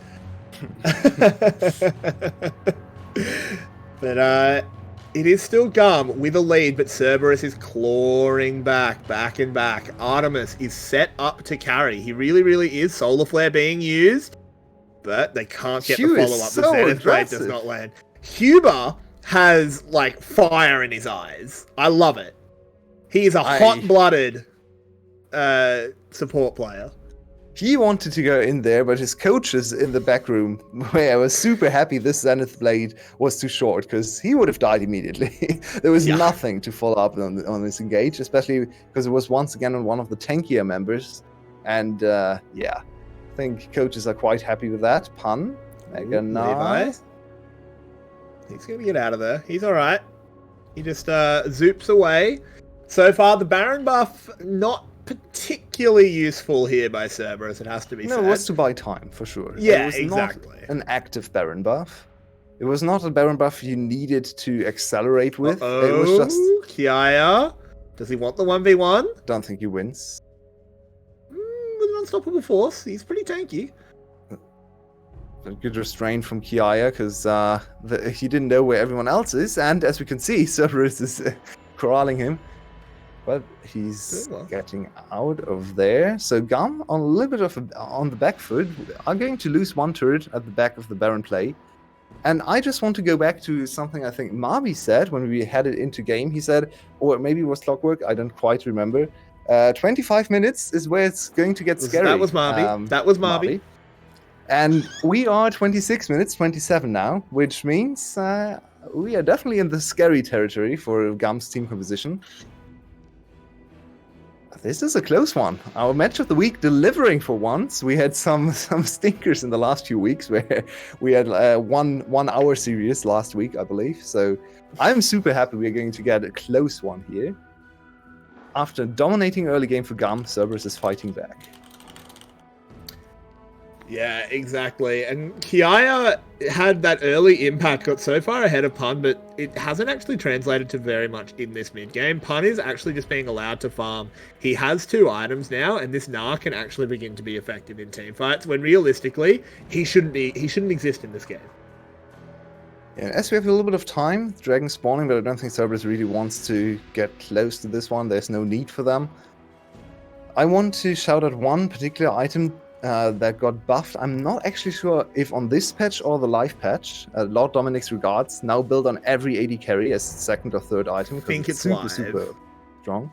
But it is still GAM with a lead, but Cerberus is clawing back and back. Artemis is set up to carry. He really, really is. Solar Flare being used, but they can't get the follow-up. So the Zenith Blade does not land. 𝘂𝗶𝗆 has, fire in his eyes. I love it. He is a hot-blooded support player. He wanted to go in there, but his coach is in the back room, where I was super happy this Zenith Blade was too short, because he would have died immediately. There was nothing to follow up on this engage, especially because it was once again on one of the tankier members. And I think coaches are quite happy with that. Pun. Mega nice. He's going to get out of there. He's alright. He just zoops away. So far, the Baron buff, not particularly useful here by Cerberus, it has to be said. No, it was to buy time, for sure. Yeah, it was exactly. Not an active Baron buff. It was not a Baron buff you needed to accelerate with. It was just... 𝘂𝗋. Does he want the 1v1? Don't think he wins. With an unstoppable force, he's pretty tanky. A good restraint from 𝘂𝗋, because he didn't know where everyone else is, and as we can see, Cerberus is corralling him. But he's getting out of there. So GAM, on a little bit on the back foot, are going to lose 1 turret at the back of the Baron play. And I just want to go back to something I think 𝘁𝗶𝗆 said when we headed into game. He said, or maybe it was Clockwork, I don't quite remember. 25 minutes is where it's going to get scary. That was 𝘁𝗶𝗆. That was 𝘁𝗶𝗆. And we are 26 minutes, 27 now, which means we are definitely in the scary territory for GAM's team composition. This is a close one. Our match of the week delivering for once. We had some stinkers in the last few weeks where we had one hour series last week, I believe. So I'm super happy we're going to get a close one here. After dominating early game for GAM, Cerberus is fighting back. Yeah, exactly. And 𝘂𝗋 had that early impact, got so far ahead of Pun, but it hasn't actually translated to very much in this mid-game. Pun is actually just being allowed to farm. He has 2 items now, and this Gnar can actually begin to be effective in teamfights, when realistically, he shouldn't exist in this game. Yeah, as we have a little bit of time, Dragon spawning, but I don't think Cerberus really wants to get close to this one. There's no need for them. I want to shout out one particular item that got buffed. I'm not actually sure if on this patch or the live patch. Lord Dominic's regards, now built on every AD carry as 2nd or 3rd item. I think it's super, live. super strong.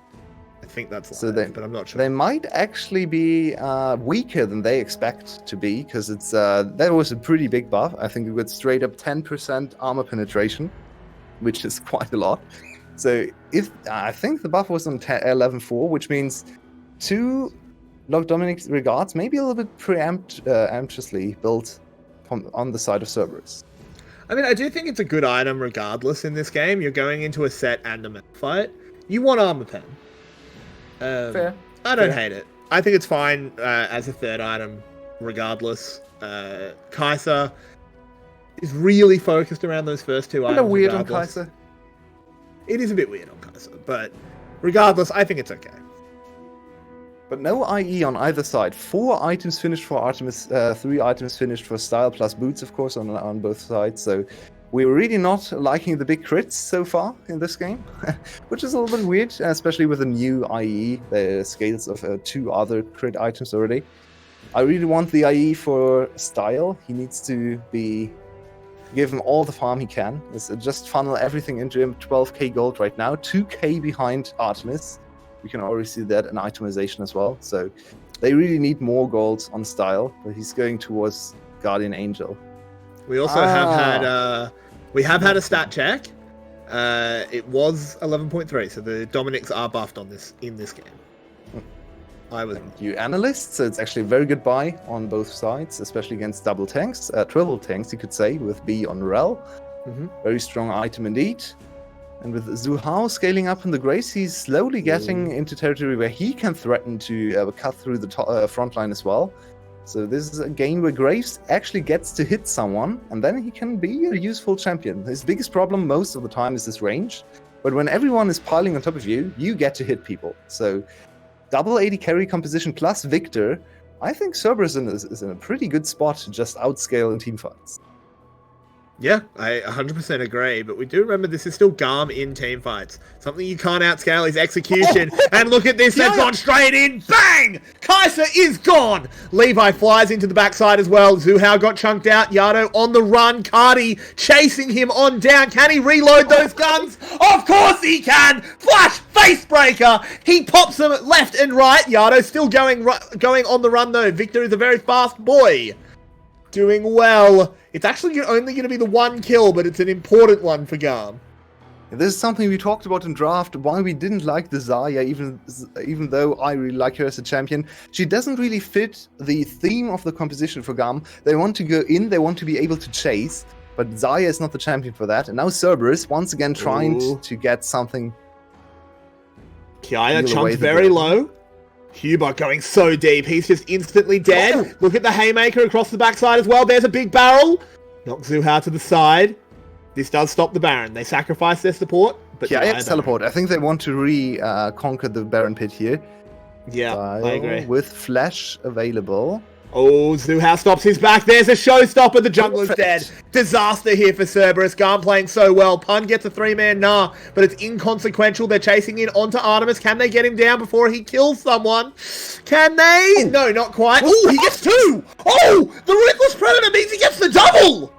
I think that's live, So but I'm not sure. They might actually be weaker than they expect to be, because it's that was a pretty big buff. I think we got straight up 10% armor penetration, which is quite a lot. So if I think the buff was on 11.4, which means 2 Log Dominic's regards, maybe a little bit preemptuously built on the side of Cerberus. I mean, I do think it's a good item regardless in this game. You're going into a set and a meta fight. You want armor pen. Fair. I don't hate it. I think it's fine as a third item regardless. 𝘁cie is really focused around those first 2 items. Kind of weird on regardless. 𝘁cie. It is a bit weird on 𝘁cie, but regardless, I think it's okay. But no IE on either side. 4 items finished for Artemis, 3 items finished for Style, plus boots, of course, on both sides. So we're really not liking the big crits so far in this game, which is a little bit weird, especially with the new IE, the scales of 2 other crit items already. I really want the IE for Style. He needs to give him all the farm he can. Just funnel everything into him. 12k gold right now, 2k behind Artemis. We can already see that in itemization as well. So they really need more gold on Style, but he's going towards Guardian Angel. We also have had a stat check. It was 11.3, so the Dominics are buffed on this in this game. Thank you, analyst. So it's actually a very good buy on both sides, especially against double tanks, triple tanks, you could say, with B on Rel. Very strong item indeed. And with 𝘁cie scaling up in the Grace, he's slowly getting into territory where he can threaten to cut through the front line as well. So this is a game where Graves actually gets to hit someone, and then he can be a useful champion. His biggest problem most of the time is his range, but when everyone is piling on top of you, you get to hit people. So double AD carry composition plus Victor, I think Cerberus is in a pretty good spot to just outscale in teamfights. Yeah, I 100% agree, but we do remember this is still GAM in teamfights. Something you can't outscale is execution. And look at this, they've gone straight in. Bang! 𝘁cie is gone! Levi flies into the backside as well. 𝘁cie got chunked out. 𝘂𝗷 on the run. 𝘁𝗏 chasing him on down. Can he reload those guns? Of course he can! Flash face breaker! He pops them left and right. 𝘂𝗷 still going on the run though. Victor is a very fast boy. Doing well. It's actually only going to be the 1 kill, but it's an important one for GAM. This is something we talked about in draft, why we didn't like the Xayah, even though I really like her as a champion. She doesn't really fit the theme of the composition for GAM. They want to go in, they want to be able to chase, but Xayah is not the champion for that. And now Cerberus, once again, trying to get something. 𝘂𝗷 chunked very low. 𝘂𝗏 going so deep, he's just instantly dead. Oh. Look at the haymaker across the backside as well. There's a big barrel. Knock 𝘁cie to the side. This does stop the Baron. They sacrifice their support. But 𝘂𝗷 teleport. I think they want to conquer the Baron pit here. Yeah, I agree. With flash available. Oh, 𝘁cie stops his back. There's a showstopper. The jungler's dead. Disaster here for Cerberus. GAM playing so well. Pun gets a 3-man nah, but it's inconsequential. They're chasing in onto Artemis. Can they get him down before he kills someone? Can they? Oh. No, not quite. Oh, he gets 2. Oh, the Ruthless Predator means he gets the double.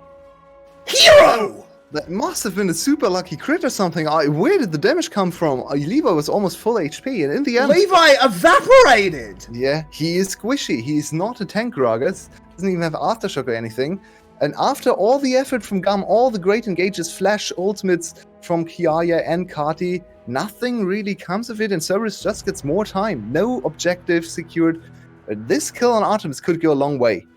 Hero. That must have been a super lucky crit or something. Where did the damage come from? Levi was almost full HP, and in the end... Levi evaporated! Yeah, he is 𝘁cie. He's not a tank Gragas. Doesn't even have Aftershock or anything. And after all the effort from GAM, all the great engages, flash ultimates from 𝘂𝗷 and 𝘁𝗏, nothing really comes of it, and Cerberus just gets more time. No objective secured. This kill on Artemis could go a long way.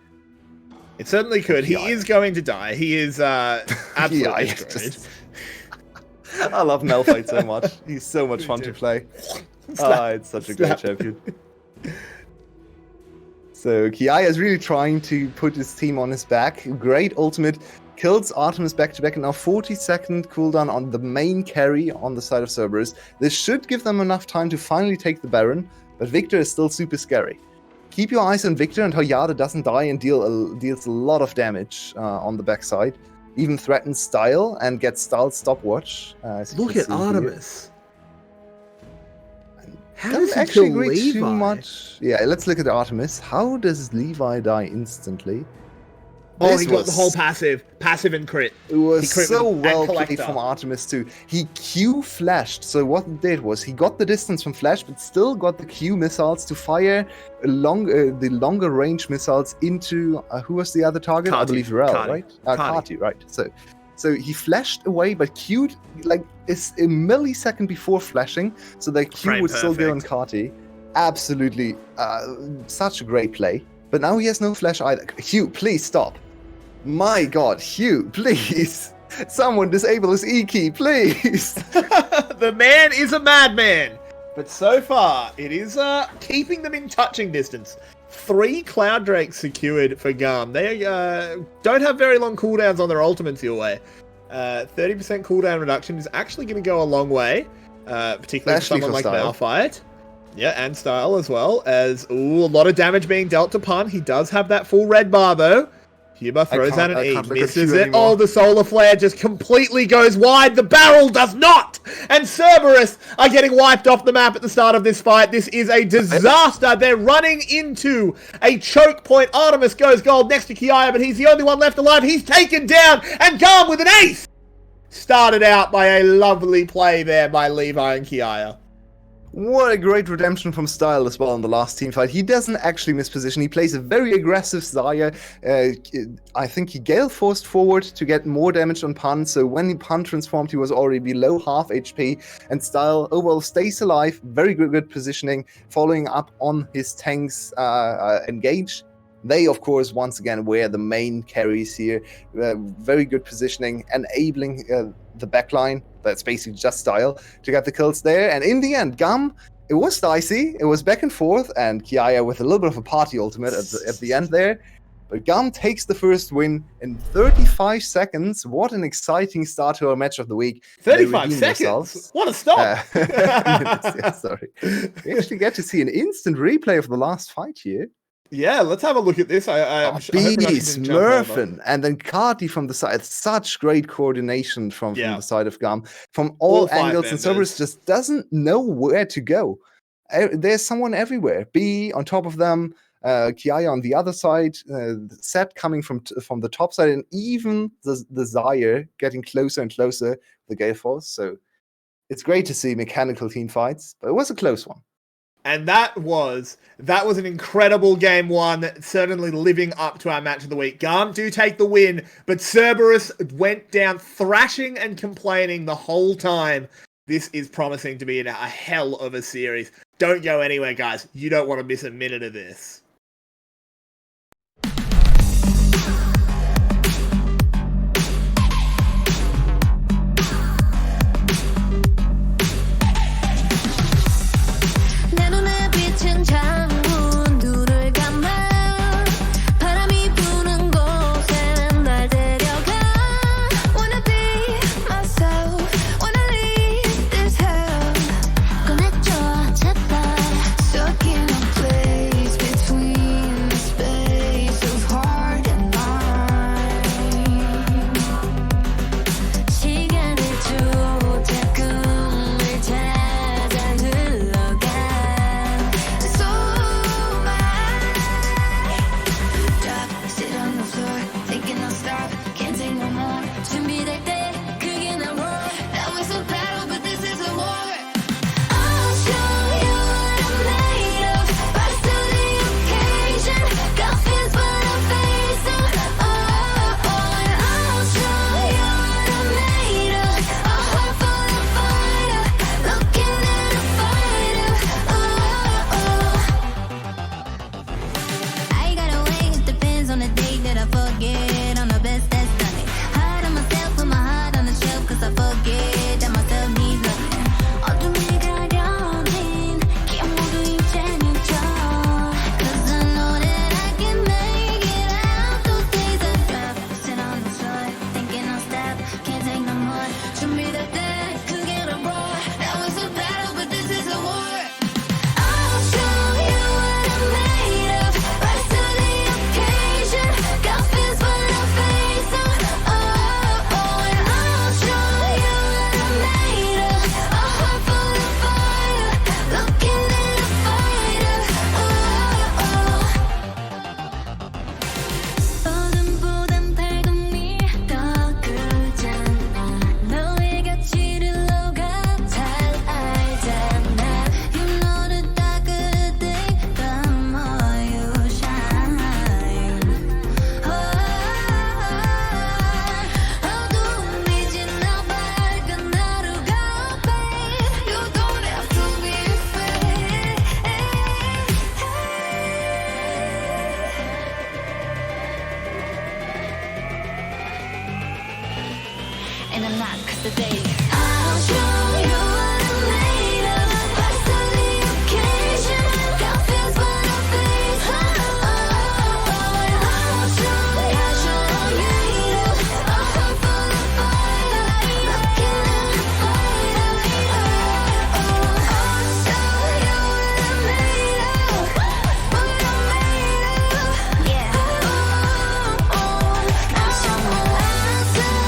It certainly could. He is going to die. He is absolutely destroyed. I love Malphite so much. He's so much fun to play. It's such a great champion. So 𝘂𝗷 is really trying to put his team on his back. Great ultimate. Kills Artemis back-to-back, and now 40-second cooldown on the main carry on the side of Cerberus. This should give them enough time to finally take the Baron, but Victor is still super scary. Keep your eyes on Victor and how 𝘂𝗷 doesn't die and deals a lot of damage on the backside. Even threatens Style and gets Style's stopwatch. Look at Artemis. How does he actually agree too much? Yeah, let's look at Artemis. How does Levi die instantly? Oh, This he got the was- whole passive and crit. It was He crit so with- and well played collector. from @𝗏𝗏mise too. He Q flashed, so what he did was he got the distance from flash, but still got the Q missiles to fire the longer range missiles into who was the other target? I 𝘁𝗏𝗆. believe 𝘁𝗏, 𝘁𝗏. right? 𝘁𝗏. 𝘁𝗏, right? So he flashed away, but Q'd like is a millisecond before flashing, so that Q Frame would still go on perfect. 𝘁𝗏. Absolutely, such a great play. But now he has no flash either. Hugh, please stop. My God, Hugh, please. Someone disable his E key, please. The man is a madman. But so far, it is keeping them in touching distance. 3 Cloud Drakes secured for GAM. They don't have very long cooldowns on their ultimates, Yulwei. 30% cooldown reduction is actually going to go a long way, particularly for Especially someone for like Style. Malphite. Yeah, and Style as well, as a lot of damage being dealt to Pun. He does have that full red bar, though. 𝘂𝗏𝗆 throws out an I E, can't look at misses Q it. anymore. Oh, the Solar Flare just completely goes wide. The barrel does not! And 𝘂𝗏𝗆 are getting wiped off the map at the start of this fight. This is a disaster. They're running into a choke point. 𝘁𝗏𝗏 goes gold next to 𝘂𝗏𝗆, but he's the only one left alive. He's taken down, and GAM with an ace! Started out by a lovely play there by Levi and 𝘂𝗏𝗆. What a great redemption from Style as well in the last team fight. He doesn't actually miss position. He plays a very aggressive Xayah. I think he Gale forced forward to get more damage on Pun. So when he Pun transformed, he was already below half HP. And Style overall stays alive. Very good positioning, following up on his tanks engage. They, of course, once again were the main carries here. Very good positioning, enabling the backline. That's basically just Style to get the kills there. And in the end, GAM, it was dicey. It was back and forth, and 𝘂𝗏𝗆 with a little bit of a party ultimate at the end there. But GAM takes the first win in 35 seconds. What an exciting start to our match of the week. They 35 redeemed seconds? themselves. What a stop! Minutes, yeah, sorry. We actually get to see an instant replay of the last fight here. Yeah, let's have a look at this. I hope B, production didn't jump over. Smurfin, and then 𝘁𝗏𝗆 from the side. Such great coordination from Yeah. the side of GAM. From all All 5 angles, and members. Cerberus just doesn't know where to go. There's someone everywhere. B on top of them, 𝘂𝗏𝗆 on the other side, Set coming from the top side, and even the Xayah getting closer and closer, the Gale Force. So it's great to see mechanical team fights, but it was a close one. And that was an incredible game 1, certainly living up to our match of the week. GAM do take the win, but Cerberus went down thrashing and complaining the whole time. This is promising to be a hell of a series. Don't go anywhere, guys. You don't want to miss a minute of this. 내 눈에 비친 창문 눈을 감아 바람이 부는 곳에 날 데려가 Wanna be myself Wanna leave this hell 꺼내줘 제발 Stuck in a place between in a max a day. I'll show you what I'm made of. Rise to the occasion. Got fears but no faith. I'll show you what I'm made of. A heart full of fire. Looking at the fire. I'll show you what I'm made of. What I'm made of. Yeah. I'll show you what I'm made of.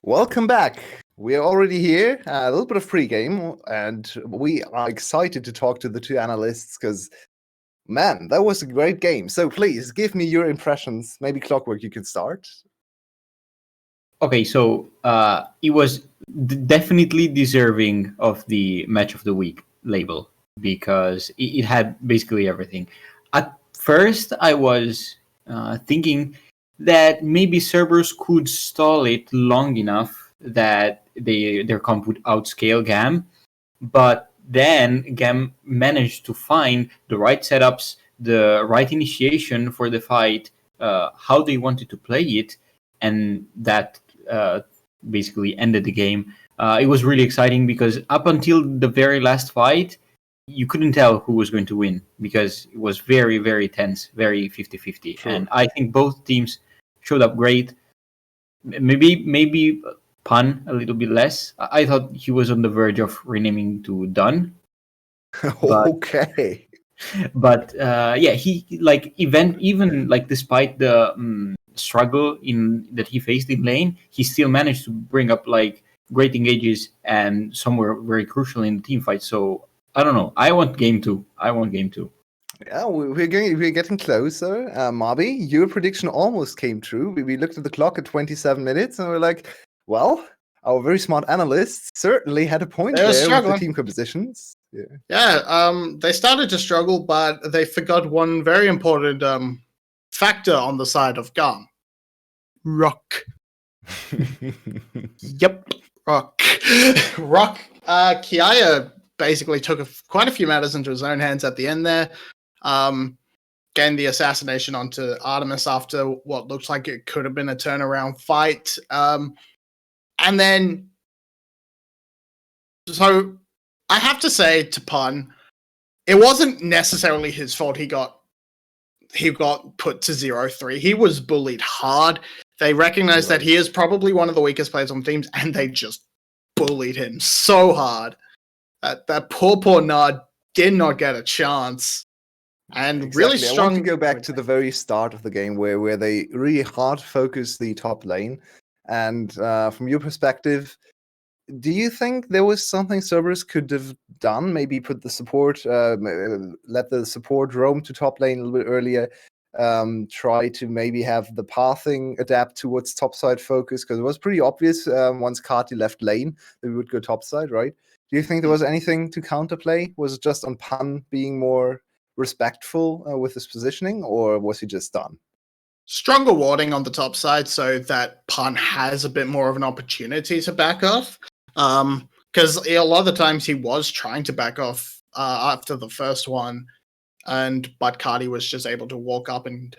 Welcome back. We are already here, a little bit of pre-game, and we are excited to talk to the two analysts because, man, that was a great game. So please give me your impressions. Maybe Clockwork, you can start. Okay, so it was definitely deserving of the match of the week label because it had basically everything. At first, I was thinking that maybe Cerberus could stall it long enough that their comp would outscale GAM, but then GAM managed to find the right setups, the right initiation for the fight, how they wanted to play it, and that basically ended the game. It was really exciting because up until the very last fight, you couldn't tell who was going to win because it was very, very tense, very 50-50. Sure. And I think both teams showed up great. Maybe Pun a little bit less. I thought he was on the verge of renaming to Dun. Okay. But yeah, he like even like despite the struggle that he faced in lane, he still managed to bring up like great engages and somewhere very crucial in the team fight. So I don't know. I want game 2. Yeah, we're getting closer. Marby, your prediction almost came true. We looked at the clock at 27 minutes and we're like, well, our very smart analysts certainly had a point They were there with the struggling. team compositions. Yeah. Yeah, they started to struggle, but they forgot one very important factor on the side of GAM. Rock. Yep, Rock. Rock. 𝘁cie basically took quite a few matters into his own hands at the end there. Gained the assassination onto Artemis after what looks like it could have been a turnaround fight. And then, so I have to say to Pun, it wasn't necessarily his fault he got put to 0-3. He was bullied hard. They recognized that he is probably one of the weakest players on teams, and they just bullied him so hard. That poor Nard did not get a chance. And really Exactly. strong. I want to go back to the very start of the game where they really hard focus the top lane. And from your perspective, do you think there was something Cerberus could have done? Maybe put the support, let the support roam to top lane a little bit earlier. Try to maybe have the pathing adapt towards topside focus, because it was pretty obvious once 𝘁cie left lane that we would go topside, right? Do you think there was anything to counterplay? Was it just on Pun being more respectful with his positioning, or was he just done? Stronger warding on the top side so that Pun has a bit more of an opportunity to back off. Because a lot of the times he was trying to back off after the first one, but 𝘁cie was just able to walk up and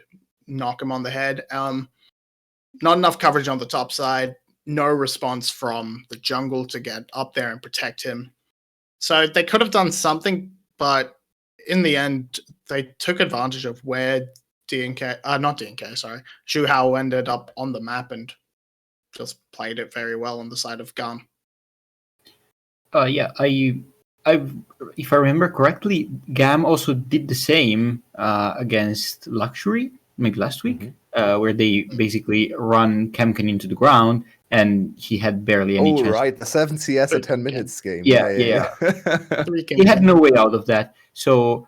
knock him on the head. Not enough coverage on the top side, no response from the jungle to get up there and protect him. So they could have done something, but in the end, they took advantage of where 𝘁cie ended up on the map and just played it very well on the side of GAM. Yeah, if I remember correctly, GAM also did the same against 𝘁𝑚𝑒, maybe last week, where they basically run Kemkin into the ground, and he had barely any chance. Oh, right, the 7CS at 10 minutes game. Yeah. He had no way out of that. So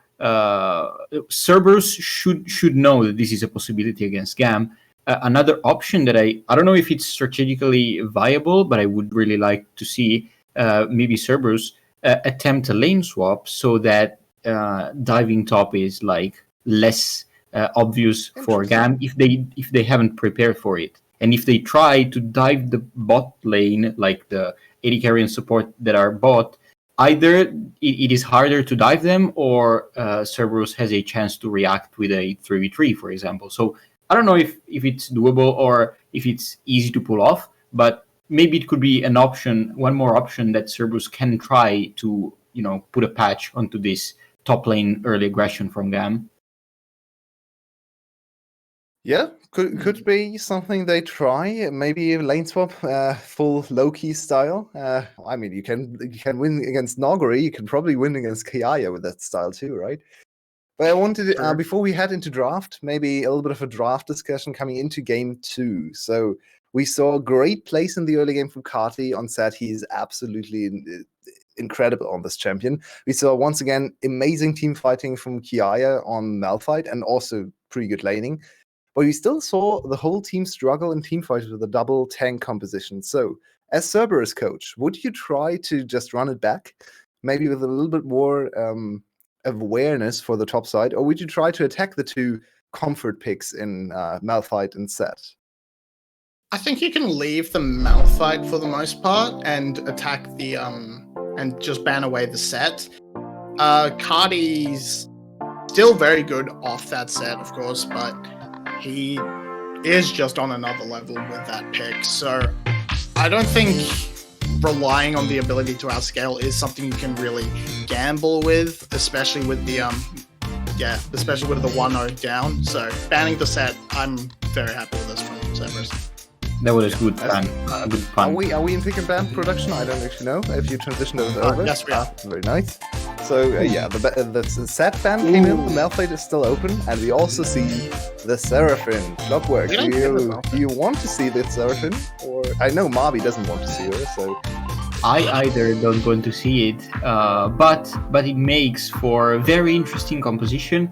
Cerberus should know that this is a possibility against GAM. Another option that I don't know if it's strategically viable, but I would really like to see maybe Cerberus attempt a lane swap so that diving top is like less obvious for GAM if they haven't prepared for it. And if they try to dive the bot lane, like the AD carry and support that are bot, either it is harder to dive them, or Cerberus has a chance to react with a 3v3, for example. So I don't know if it's doable or if it's easy to pull off, but maybe it could be an option, one more option that Cerberus can try to, put a patch onto this top lane early aggression from GAM. Yeah, could be something they try. Maybe a lane swap, full 𝘁cie style. I mean, you can win against 𝘁𝑺. You can probably win against 𝘁cie with that style too, right? But I wanted to, before we head into draft, maybe a little bit of a draft discussion coming into game 2. So we saw a great place in the early game from 𝘁cie on set. He's absolutely incredible on this champion. We saw once again amazing team fighting from 𝘁cie on Malphite, and also pretty good laning. But we still saw the whole team struggle in team fights with a double tank composition. So, as Cerberus coach, would you try to just run it back, maybe with a little bit more awareness for the top side, or would you try to attack the two comfort picks in Malphite and Set? I think you can leave the Malphite for the most part and attack the and just ban away the Set. 𝘁𝗏𝗆's still very good off that Set, of course, but he is just on another level with that pick. So I don't think relying on the ability to outscale is something you can really gamble with, especially with the especially with the 1-0 down. So banning the Set, I'm very happy with this from Cerberus. That was a good plan. Good Are fun. we in pick and ban production? I don't actually know if you transitioned over. Yes, we are. Very nice. So the Set ban came in. The Malphite is still open, and we also see the Seraphine Clockwork. We don't get the Malphite. Do you want to see the Seraphine? Or I know Marby doesn't want to see her, so I either don't want to see it, but it makes for a very interesting composition.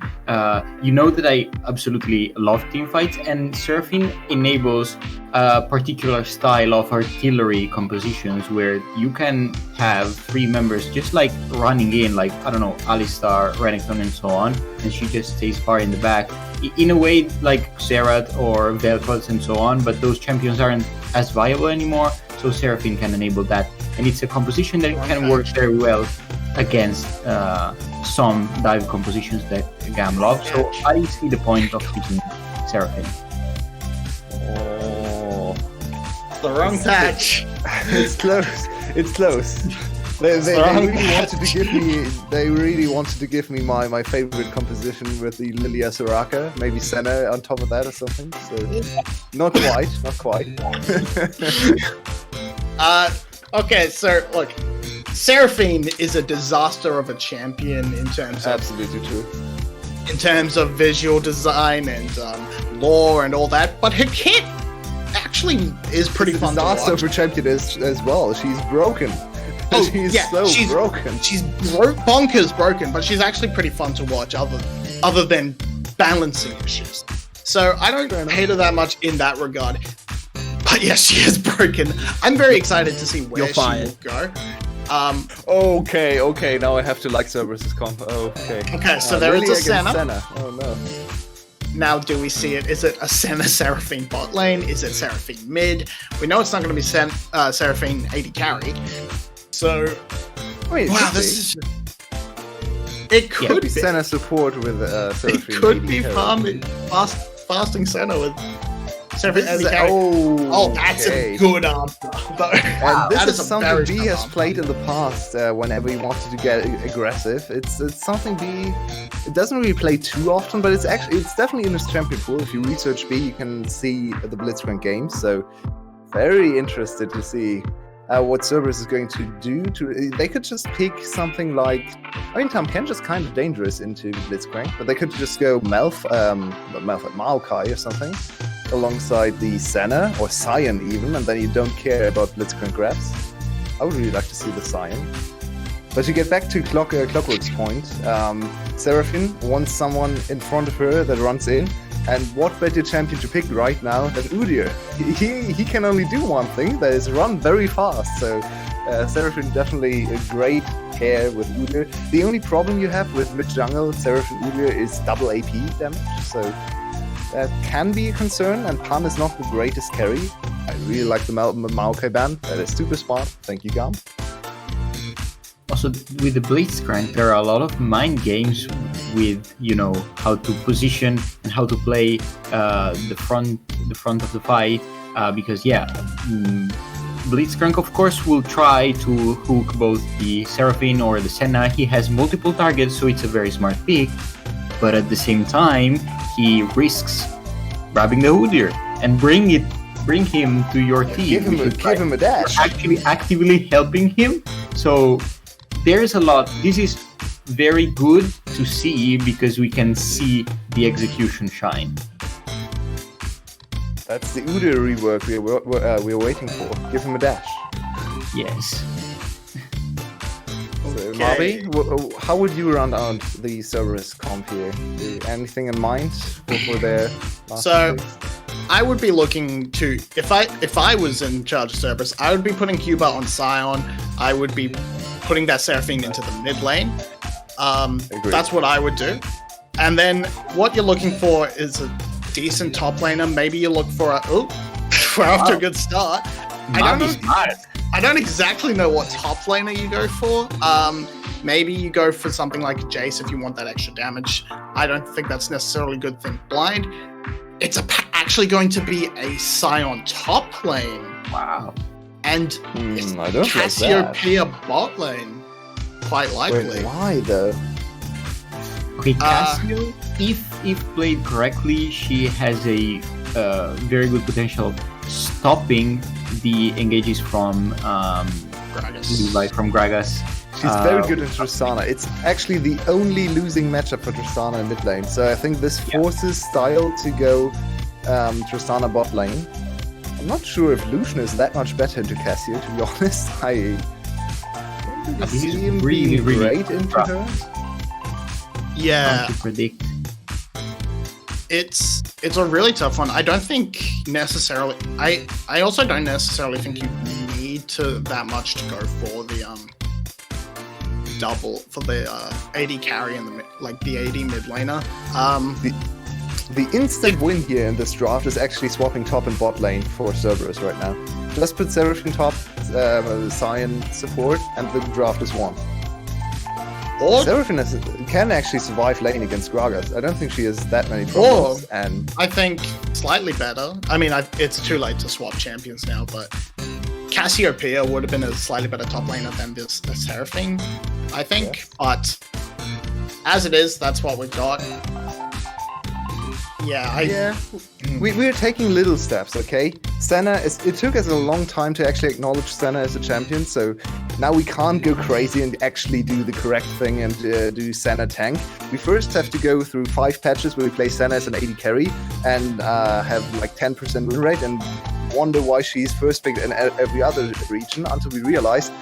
You know that I absolutely love teamfights, and Seraphine enables a particular style of artillery compositions where you can have 3 members just like running in, like, I don't know, Alistar, Renekton, and so on, and she just stays far in the back. In a way, like Xerath or Vel'Koz and so on, but those champions aren't as viable anymore, so Seraphine can enable that. And it's a composition that can work very well against some dive compositions that GAM loves. So I see the point of picking Seraphine. oh, The wrong patch. it's close. It's close. They really wanted to give me my favorite composition with the Lilia Soraka, maybe Senna on top of that or something. So not quite. Okay, so look, Seraphine is a disaster of a champion in terms of Absolutely true. visual design and lore and all that, but her kit actually is pretty She's a fun to disaster watch. for champion as well. She's broken. She's broken. She's bonkers broken, but she's actually pretty fun to watch other than balancing issues. So I don't hate her that much in that regard. But yes, she is broken. I'm very excited to see where You're she fired. will go. Okay. Now I have to like Cerberus's comp. Okay, so there is Lilia a Senna. against Senna. Oh no. Now, do we see it? Is it a Senna Seraphine bot lane? Is it Seraphine mid? We know it's not going to be Seraphine AD carry. So, Wait, wow, could this is. It could be be. Senna support with It Seraphine. could AD be carry. fasting Senna with Seraphine AD This is carry. oh, That's okay. a good answer. Though. And That this a is something very B good has answer. played in the past whenever he wanted to get aggressive. It's something B. It doesn't really play too often, but it's definitely in his champion pool. If you research B, you can see the Blitzcrank games. So very interested to see what Cerberus is going to do. They could just pick something like, I mean, Tom Ken's just kind of dangerous into Blitzcrank, but they could just go Maokai or something alongside the Senna or Sion even, and then you don't care about Blitzcrank grabs. I would really like to see the Sion. But to get back to Clockwork's point, Seraphine wants someone in front of her that runs in, and what better champion to pick right now than Udyr? He can only do one thing, that is run very fast, so Seraphine definitely a great pair with Udyr. The only problem you have with mid-jungle Seraphine Udyr is double AP damage, so that can be a concern, and Pan is not the greatest carry. I really like the Maokai ban, that is super smart, thank you GAM. Also, with the Blitzcrank, there are a lot of mind games with, you know, how to position and how to play the front of the fight. Because Blitzcrank, of course, will try to hook both the Seraphine or the Senna. He has multiple targets, so it's a very smart pick. But at the same time, he risks grabbing the Udyr and bring him to your team. Give him a dash. Actually actively helping him. So there's a lot. This is very good to see because we can see the execution shine. That's the Udyr rework we're waiting for. Give him a dash. Yes. So, Okay. Marby, how would you run out the Cerberus comp here? Anything in mind for their last So- picks? I would be looking to if I was in charge of Cerberus, I would be putting Cuba on Sion. I would be putting that Seraphine into the mid lane. Agreed. That's what I would do. And then what you're looking for is a decent top laner. Maybe you look for we're off to a good start. I don't exactly know what top laner you go for. Maybe you go for something like Jace if you want that extra damage. I don't think that's necessarily a good thing. Blind, it's actually going to be a Sion top lane. Wow. And I don't 𝘀cie𝗱𝗆𝘆 bot lane, quite likely. Wait, why though? Okay, 𝘁cie, if played correctly, she has a very good potential of stopping the engages from Gragas. From Gragas. She's very good in Tristana. It's actually the only losing matchup for Tristana in mid lane. So I think this forces Style to go Tristana bot lane. I'm not sure if Lucian is that much better into 𝘁cie, to be honest. I don't he's see him really, being really great into rough. her. Yeah, Hard to predict. it's a really tough one. I don't think necessarily. I also don't necessarily think you need to that much to go for the double for the AD carry and the AD mid laner. The instant win here in this draft is actually swapping top and bot lane for Cerberus right now. Just put Seraphine top, Sion support, and the draft is won. Or Seraphine can actually survive lane against Gragas. I don't think she has that many problems. And I think slightly better. I mean, it's too late to swap champions now, but 𝘁cie𝗱𝗆𝘆 would have been a slightly better top laner than this Seraphine, I think. Yes. But as it is, that's what we've got. Yeah, we're taking little steps, okay? Senna, it took us a long time to actually acknowledge Senna as a champion, so now we can't go crazy and actually do the correct thing and do Senna tank. We first have to go through 5 patches where we play Senna as an AD carry and have like 10% win rate and wonder why she's first picked in every other region until we realize,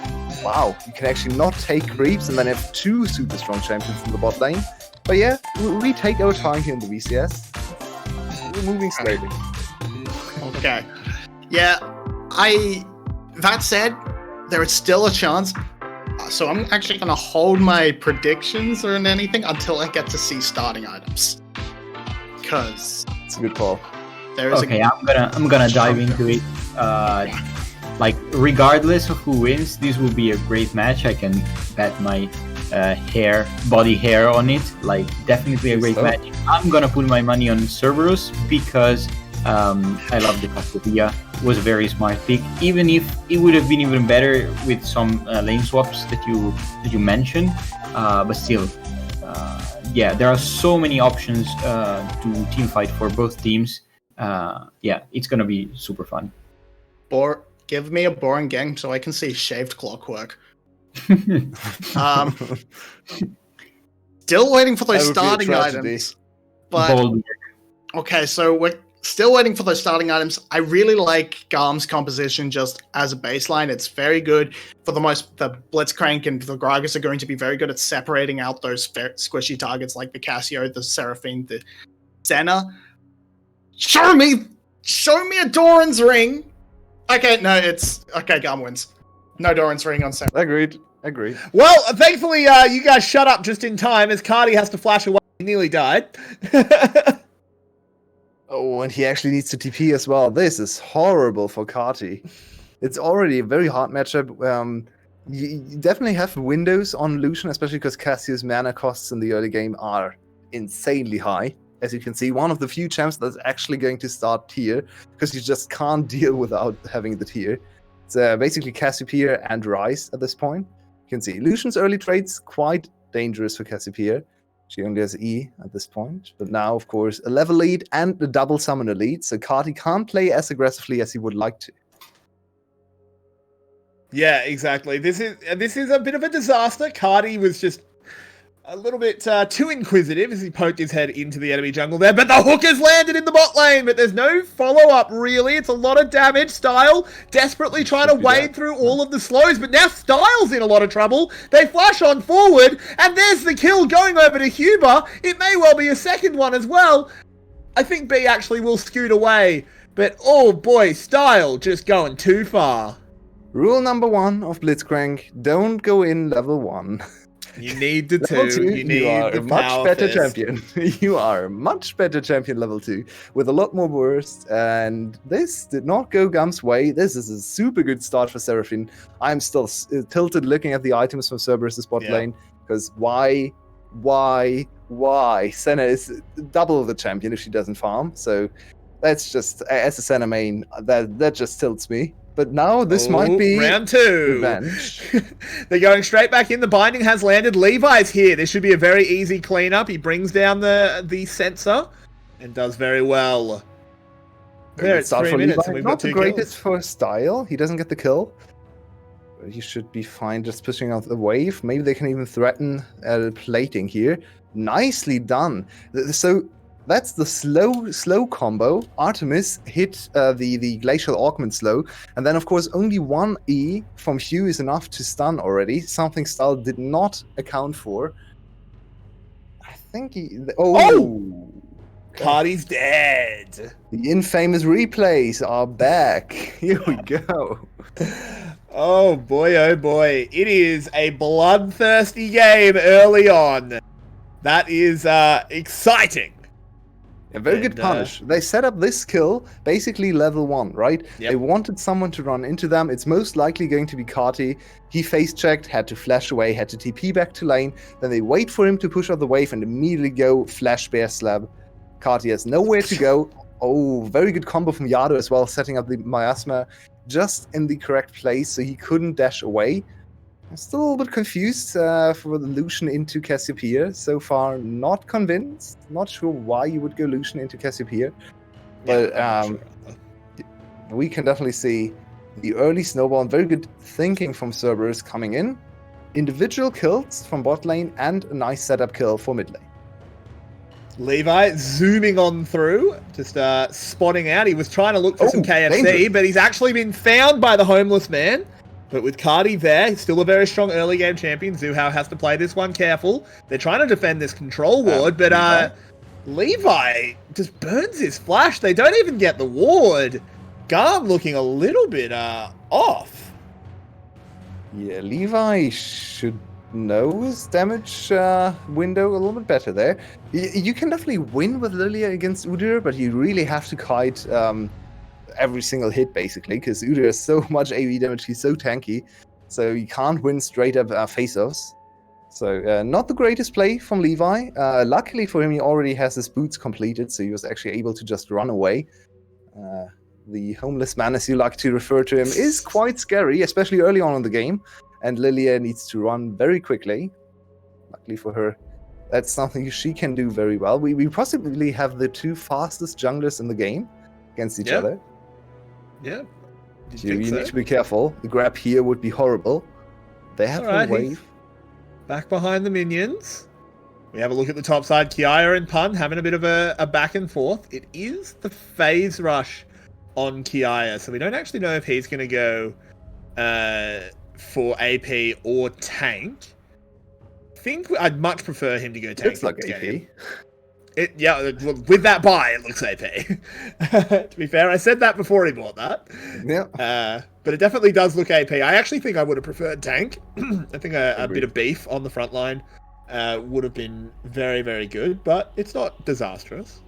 wow, you can actually not take creeps and then have 2 super strong champions in the bot lane. But yeah, we take our time here in the VCS. We're moving slowly. Okay. Yeah, that said, there is still a chance. So I'm actually going to hold my predictions or anything until I get to see starting items. Because It's a good call. there is I'm gonna dive into it. Like regardless of who wins, this will be a great match. I can bet my body hair on it. Like definitely a great match. I'm gonna put my money on Cerberus because I love the 𝘁cie𝗱𝗆𝘆. Was a very smart pick. Even if it would have been even better with some lane swaps that you mentioned, but still, yeah, there are so many options to team fight for both teams. Yeah, it's gonna be super fun. Give me a boring game so I can see shaved Clockwork. Still waiting for those That would be a starting tragedy. items. But Bold. okay, so we're still waiting for those starting items. I really like GAM's composition just as a baseline. It's very good. For the Blitzcrank and the Gragas are going to be very good at separating out those squishy targets like the 𝘁cie, the Seraphine, the Senna. Show me a Doran's ring. Okay, no, GAM wins. No Doran's ring on Senna. Agreed. Well, thankfully, you guys shut up just in time as 𝘁𝗏 has to flash away. He nearly died. Oh, and he actually needs to TP as well. This is horrible for 𝘁𝗏. It's already a very hard matchup. You definitely have windows on Lucian, especially because 𝘁ci𝗀's mana costs in the early game are insanely high. As you can see, one of the few champs that's actually going to start tier, because you just can't deal without having the tier. It's basically 𝘁cie𝗱𝗆𝘆 and Ryze at this point. You can see Lucian's early trade's quite dangerous for 𝘁cie𝗱𝗆𝗆. She only has E at this point. But now, of course, a level lead and a double summoner lead, so 𝘁𝗏 can't play as aggressively as he would like to. Yeah, exactly. This is a bit of a disaster. 𝘁𝗏 was just a little bit too inquisitive as he poked his head into the enemy jungle there, but the hook has landed in the bot lane, but there's no follow-up, really. It's a lot of damage. Style desperately trying to wade through all of the slows, but now Style's in a lot of trouble. They flash on forward, and there's the kill going over to 𝘁𝗏𝗆. It may well be a second one as well. I think B actually will scoot away, but oh boy, Style just going too far. Rule number 1 of Blitzcrank, don't go in level 1. You need the Level 2. You need are the a much power better fist. champion. You are a much better champion level 2 with a lot more burst. And this did not go GAM's way. This is a super good start for Seraphine. I'm still tilted looking at the items from Cerberus' bot lane because why? Senna is double the champion if she doesn't farm. So that's just, as a Senna main, that just tilts me. But now this might be round 2. revenge. They're going straight back in. The binding has landed. Levi's here. This should be a very easy cleanup. He brings down the sensor and does very well. There, it's 3 minutes and we've not got 2 the greatest kills. for style. He doesn't get the kill. He should be fine just pushing out the wave. Maybe they can even threaten plating here. Nicely done. So that's the slow combo. Artemis hit the glacial augment slow, and then of course only one E from Hugh is enough to stun already. Something Style did not account for. I think he. Oh! Cardi's dead. The infamous replays are back. Here we go. Oh boy, oh boy. It is a bloodthirsty game early on. That is exciting. A very good punish. They set up this kill basically level 1, right? Yep. They wanted someone to run into them. It's most likely going to be 𝘁cie. He face checked, had to flash away, had to TP back to lane. Then they wait for him to push out the wave and immediately go flash bear slab. 𝘁cie has nowhere to go. Oh, very good combo from Yado as well, setting up the miasma just in the correct place so he couldn't dash away. I'm still a little bit confused for the Lucian into 𝘀cie_𝗶𝗆. So far, not convinced. Not sure why you would go Lucian into 𝘀cie_𝗶𝗆. But we can definitely see the early snowball and very good thinking from Cerberus coming in. Individual kills from bot lane and a nice setup kill for mid lane. Levi zooming on through, just spotting out. He was trying to look for some KFC, dangerous. but he's actually been found by the homeless man. But with 𝘁cie there, he's still a very strong early game champion. 𝘂𝗏 has to play this one careful. They're trying to defend this control ward, but Levi just burns his flash. They don't even get the ward. GAM looking a little bit off. Yeah, Levi should know his damage window a little bit better there. You can definitely win with Lilia against Udyr, but you really have to kite every single hit, basically, because Udyr has so much AoE damage, he's so tanky, so you can't win straight up face-offs. So, not the greatest play from Levi. Luckily for him, he already has his boots completed, so he was actually able to just run away. The homeless man, as you like to refer to him, is quite scary, especially early on in the game, and Lilia needs to run very quickly. Luckily for her, that's something she can do very well. We possibly have the 2 fastest junglers in the game against each other. Yeah. You need to be careful. The grab here would be horrible. They have Alright, the wave. Back behind the minions. We have a look at the top side. 𝘁cie and Pun having a bit of a back and forth. It is the phase rush on 𝘁cie, so we don't actually know if he's going to go for AP or tank. I think I'd much prefer him to go tank. It's like this AP. game. With that buy, it looks AP. To be fair, I said that before he bought that. Yeah. But it definitely does look AP. I actually think I would have preferred tank. I think a bit of beef on the front line would have been very, very good, but it's not disastrous.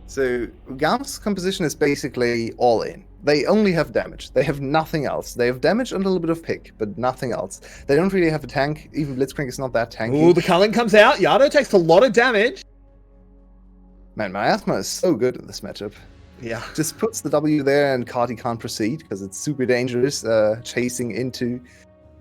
So GAM's composition is basically all in. They only have damage. They have nothing else. They have damage and a little bit of pick, but nothing else. They don't really have a tank. Even Blitzcrank is not that tanky. Ooh, the culling comes out. Yado takes a lot of damage. Man, miasma is so good in this matchup. Yeah. Just puts the W there and 𝘁cie can't proceed because it's super dangerous chasing into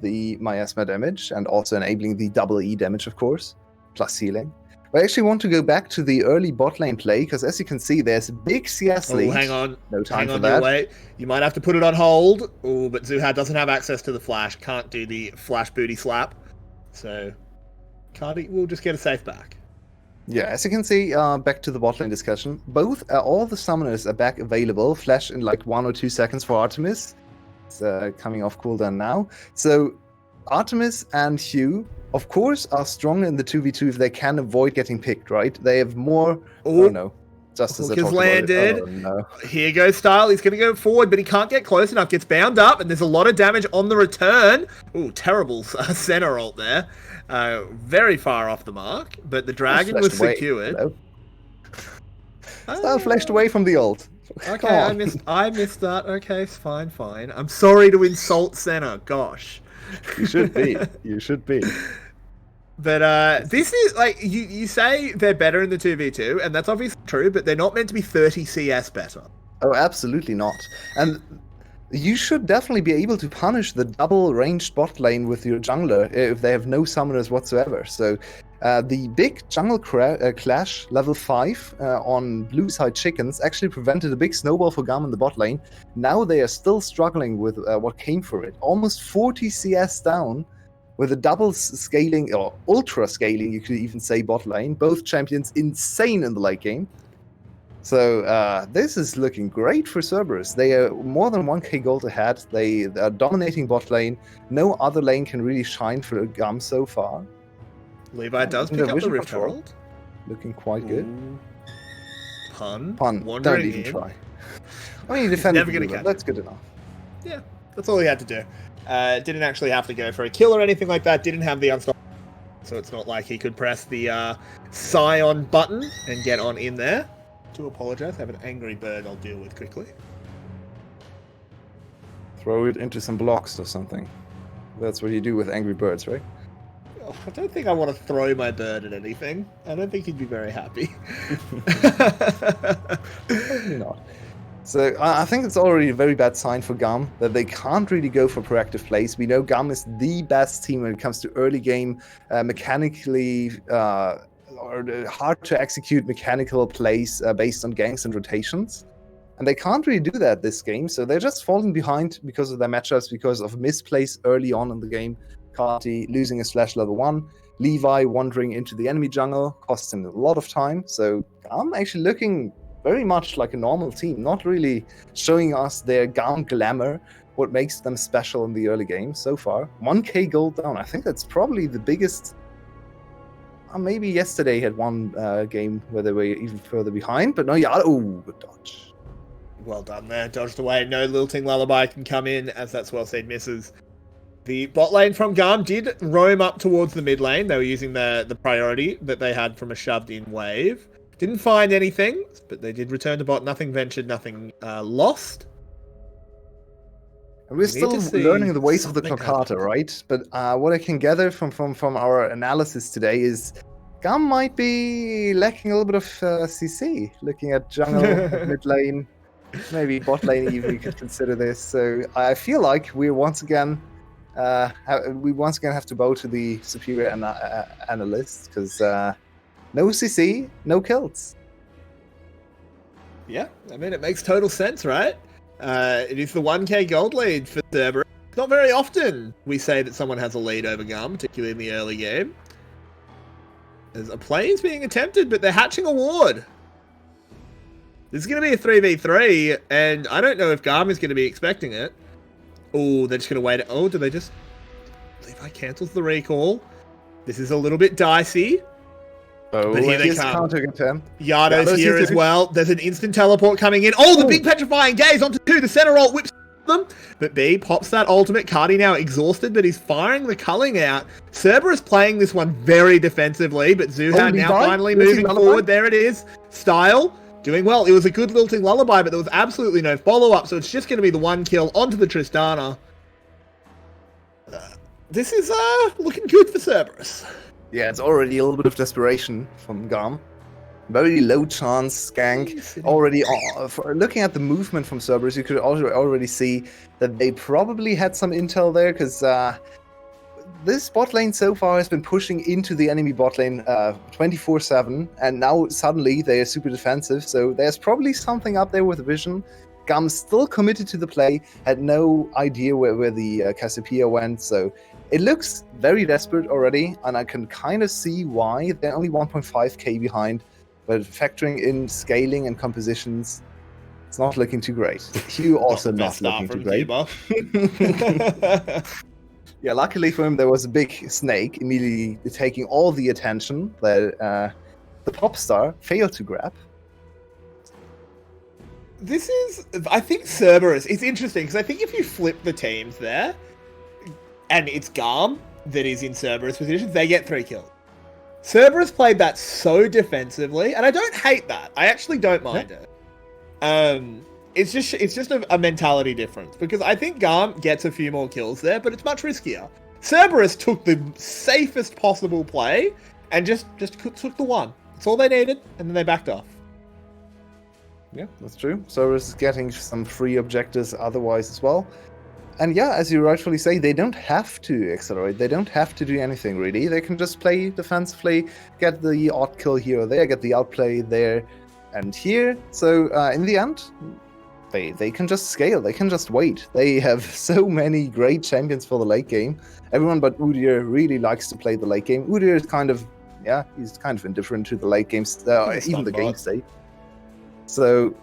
the miasma damage and also enabling the double E damage, of course, plus healing. I actually want to go back to the early bot lane play because, as you can see, there's a big CS lead. Hang on. No time hang for on, that. Yulwei. You might have to put it on hold. Oh, but 𝘂𝗏 doesn't have access to the flash. Can't do the flash booty slap. So 𝘁cie will just get a safe back. Yeah, as you can see, back to the bot lane discussion. Both, all the summoners are back available. Flash in like 1 or 2 seconds for Artemis. It's coming off cooldown now. So Artemis and 𝘂, of course, are stronger in the 2v2 if they can avoid getting picked, right? They have more... Oh no. Just as I Hook has talked about it. landed. Oh, no. Here goes Style. He's going to go forward, but he can't get close enough. Gets bound up, and there's a lot of damage on the return. Ooh, terrible center ult there. Very far off the mark, but the dragon was Flashed away. secured. Hello. Style flashed away from the ult. Okay, Come I on. missed that. Okay, fine. I'm sorry to insult center. Gosh. You should be. You should be. But this is like you say they're better in the 2v2, and that's obviously true, but they're not meant to be 30 CS better. Oh, absolutely not. And you should definitely be able to punish the double ranged bot lane with your jungler if they have no summoners whatsoever. So the big jungle clash level 5 on blue side chickens actually prevented a big snowball for GAM in the bot lane. Now they are still struggling with what came for it. Almost 40 CS down with a double scaling, or ultra scaling, you could even say, bot lane. Both champions insane in the late game. So this is looking great for Cerberus. They are more than 1k gold ahead. They are dominating bot lane. No other lane can really shine for GAM so far. Levi does And pick the up the vision Rift control. Herald. Looking quite good. Ooh. Pun. Don't Wandering even in. try. I mean, he defended Never gonna the catch That's good enough. Yeah, that's all he had to do. Didn't actually have to go for a kill or anything like that. Didn't have the unstoppable, so it's not like he could press the Scion button and get on in there. Do apologize. I have an angry bird I'll deal with quickly. Throw it into some blocks or something. That's what you do with angry birds, right? Oh, I don't think I want to throw my bird at anything. I don't think he'd be very happy. Probably not. So I think it's already a very bad sign for GAM that they can't really go for proactive plays. We know GAM is the best team when it comes to early game, mechanically or hard to execute mechanical plays based on ganks and rotations. And they can't really do that this game, so they're just falling behind because of their matchups, because of misplays early on in the game. 𝘁cie losing a slash level 1, Levi wandering into the enemy jungle, costs him a lot of time. So GAM actually looking very much like a normal team, not really showing us their GAM glamour, what makes them special in the early game so far. 1k gold down, I think that's probably the biggest. Maybe yesterday had one game where they were even further behind, but no, yeah, oh, good dodge. Well done there. Dodged away. No lilting lullaby can come in as that 𝘀cie misses. The bot lane from GAM did roam up towards the mid lane. They were using the priority that they had from a shoved in wave. Didn't find anything, but they did return to bot. Nothing ventured, nothing lost. And we're We need to still see learning the ways of the something 𝘁𝗁𝗁, happen. right? But what I can gather from our analysis today is GAM might be lacking a little bit of CC. Looking at jungle, mid lane, maybe bot lane even you could consider this. So I feel like we're once again have to bow to the superior analyst, because no CC, no kills. Yeah, I mean, it makes total sense, right? It is the 1k gold lead for Cerberus. Not very often we say that someone has a lead over GAM, particularly in the early game. There's a play is being attempted, but they're hatching a ward. This is going to be a 3v3, and I don't know if GAM is going to be expecting it. Oh, they're just going to wait. Oh, do they just... Levi cancels the recall. This is a little bit dicey. Oh, But here they here's a come. counter attempt. Yardo's here Yardo's as well. There's an instant teleport coming in. Oh, the big petrifying gaze onto 2. The center ult whips them. But B pops that ultimate. 𝘁cie now exhausted, but he's firing the culling out. Cerberus playing this one very defensively, but Zuhat now Levi? finally Lilting moving lullaby? forward. There it is. Style doing well. It was a good lilting lullaby, but there was absolutely no follow-up, so it's just going to be the 1 kill onto the Tristana. This is looking good for Cerberus. Yeah, it's already a little bit of desperation from GAM. Very low chance gank. Already, looking at the movement from Cerberus, you could already see that they probably had some intel there, because this bot lane so far has been pushing into the enemy bot lane 24/7, and now suddenly they are super defensive, so there's probably something up there with vision. GAM still committed to the play, had no idea where the 𝘀cie𝗱𝗆𝗆 went, so it looks very desperate already, and I can kind of see why. They're only 1.5k behind, but factoring in scaling and compositions, it's not looking too great. 𝘀 also the not best start looking too from great. 𝘁𝗶𝗆. Yeah, luckily for him, there was a big snake immediately taking all the attention that the pop star failed to grab. This is, I think Cerberus, it's interesting, because I think if you flip the teams there, and it's GAM that is in Cerberus position, they get 3 kills. Cerberus played that so defensively, and I don't hate that. I actually don't mind it. It's just a mentality difference, because I think GAM gets a few more kills there, but it's much riskier. Cerberus took the safest possible play, and just took the one. That's all they needed, and then they backed off. Yeah, that's true. Cerberus is getting some free objectives otherwise as well. And yeah, as you rightfully say, they don't have to accelerate. They don't have to do anything, really. They can just play defensively, get the odd kill here or there, get the outplay there and here. So in the end, they can just scale. They can just wait. They have so many great champions for the late game. Everyone but 𝘁𝘂𝗧 really likes to play the late game. 𝘁𝘂𝗧 is kind of, yeah, he's kind of indifferent to the late game, even the game state. So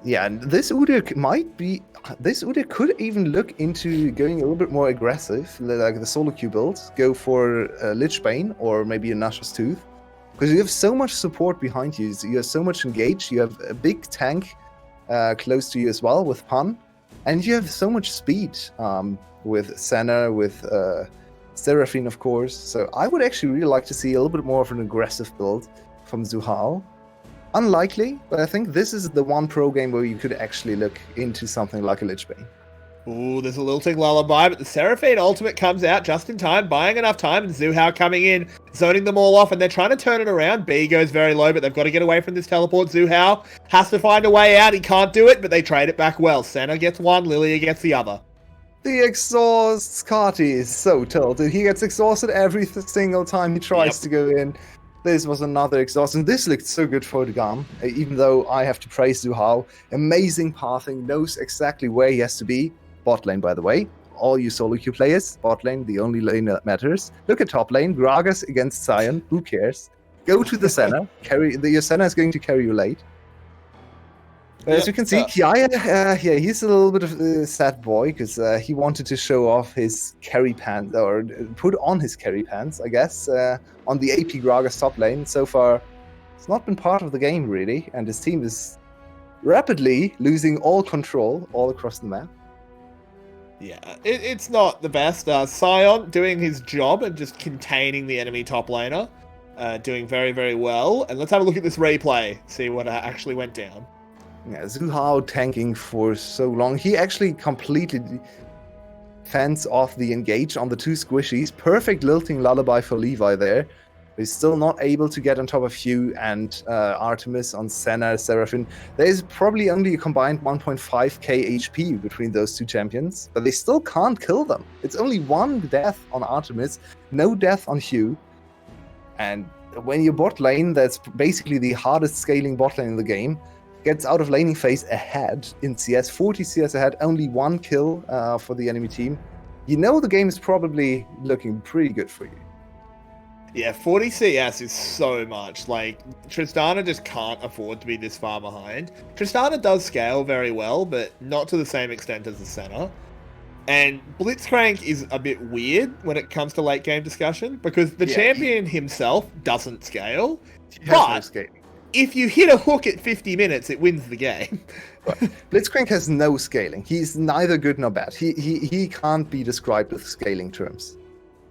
yeah, and this 𝘁𝘂𝗧 could even look into going a little bit more aggressive, like the solo queue build, go for 𝘁𝐴𝗀 or maybe a 𝘁𝐺𝗱𝗆 Tooth, because you have so much support behind you, you have so much engaged, you have a big tank close to you as well with 𝘁, and you have so much speed with Senna, with 𝘚, of course. So I would actually really like to see a little bit more of an aggressive build from 𝘁𝗀. Unlikely, but I think this is the one pro game where you could actually look into something like a 𝘁𝐴𝗀. Ooh, there's a lilting lullaby, but the 𝘚 ultimate comes out just in time, buying enough time, and 𝘁𝗀 coming in, zoning them all off, and they're trying to turn it around. B goes very low, but they've got to get away from this teleport. 𝘁𝗀 has to find a way out. He can't do it, but they trade it back well. Senna gets one, Lilia gets the other. The exhaust 𝘁𝗀𝗆 is so tilted. He gets exhausted every single time he tries to go in. This was another exhaust, and this looked so good for the GAM, even though I have to praise 𝘁𝗀. Amazing pathing, knows exactly where he has to be. Bot lane, by the way. All you solo queue players, bot lane, the only lane that matters. Look at top lane, Gragas against Sion, who cares? Go to the Senna, your Senna is going to carry you late. As you can see, 𝘁𝗀𝗃, yeah, he's a little bit of a sad boy, because he wanted to show off his carry pants, or put on his carry pants, I guess, on the AP Gragas top lane. So far, it's not been part of the game, really, and his team is rapidly losing all control all across the map. Yeah, it's not the best. Sion doing his job and just containing the enemy top laner, doing very, very well. And let's have a look at this replay, see what actually went down. Yeah, 𝘁𝗀 tanking for so long. He actually completely fends off the engage on the 2 squishies. Perfect lilting lullaby for Levi there. He's still not able to get on top of Hugh and Artemis on Senna, 𝘚. There is probably only a combined 1.5k HP between those 2 champions, but they still can't kill them. It's only 1 death on Artemis, no death on Hugh. And when your bot lane, that's basically the hardest scaling bot lane in the game, gets out of laning phase ahead in CS, 40 CS ahead, only 1 kill for the enemy team, you know the game is probably looking pretty good for you. Yeah, 40 CS is so much. Like, Tristana just can't afford to be this far behind. Tristana does scale very well, but not to the same extent as the Senna. And Blitzcrank is a bit weird when it comes to late game discussion, because the champion himself doesn't scale. But if you hit a hook at 50 minutes, it wins the game. Blitzcrank has no scaling. He's neither good nor bad. He can't be described with scaling terms.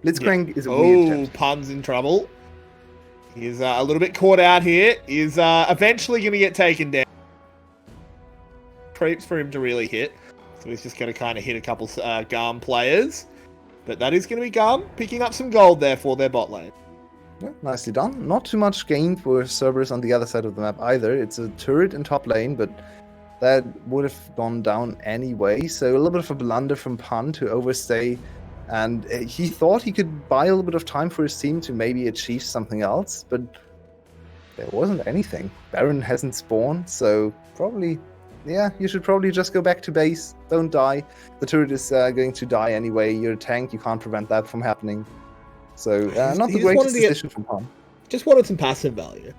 Blitzcrank is a weird champion. Pun's in trouble. He's a little bit caught out here. He's eventually going to get taken down. Creeps for him to really hit. So he's just going to kind of hit a couple GAM players. But that is going to be GAM picking up some gold there for their bot lane. Yeah, nicely done. Not too much gain for Cerberus on the other side of the map either. It's a turret in top lane, but that would have gone down anyway. So a little bit of a blunder from 𝘁 to overstay. And he thought he could buy a little bit of time for his team to maybe achieve something else, but there wasn't anything. Baron hasn't spawned, so probably, yeah, you should probably just go back to base. Don't die. The turret is going to die anyway. You're a tank, you can't prevent that from happening. So, not the greatest decision from 𝘁. Just wanted some passive value.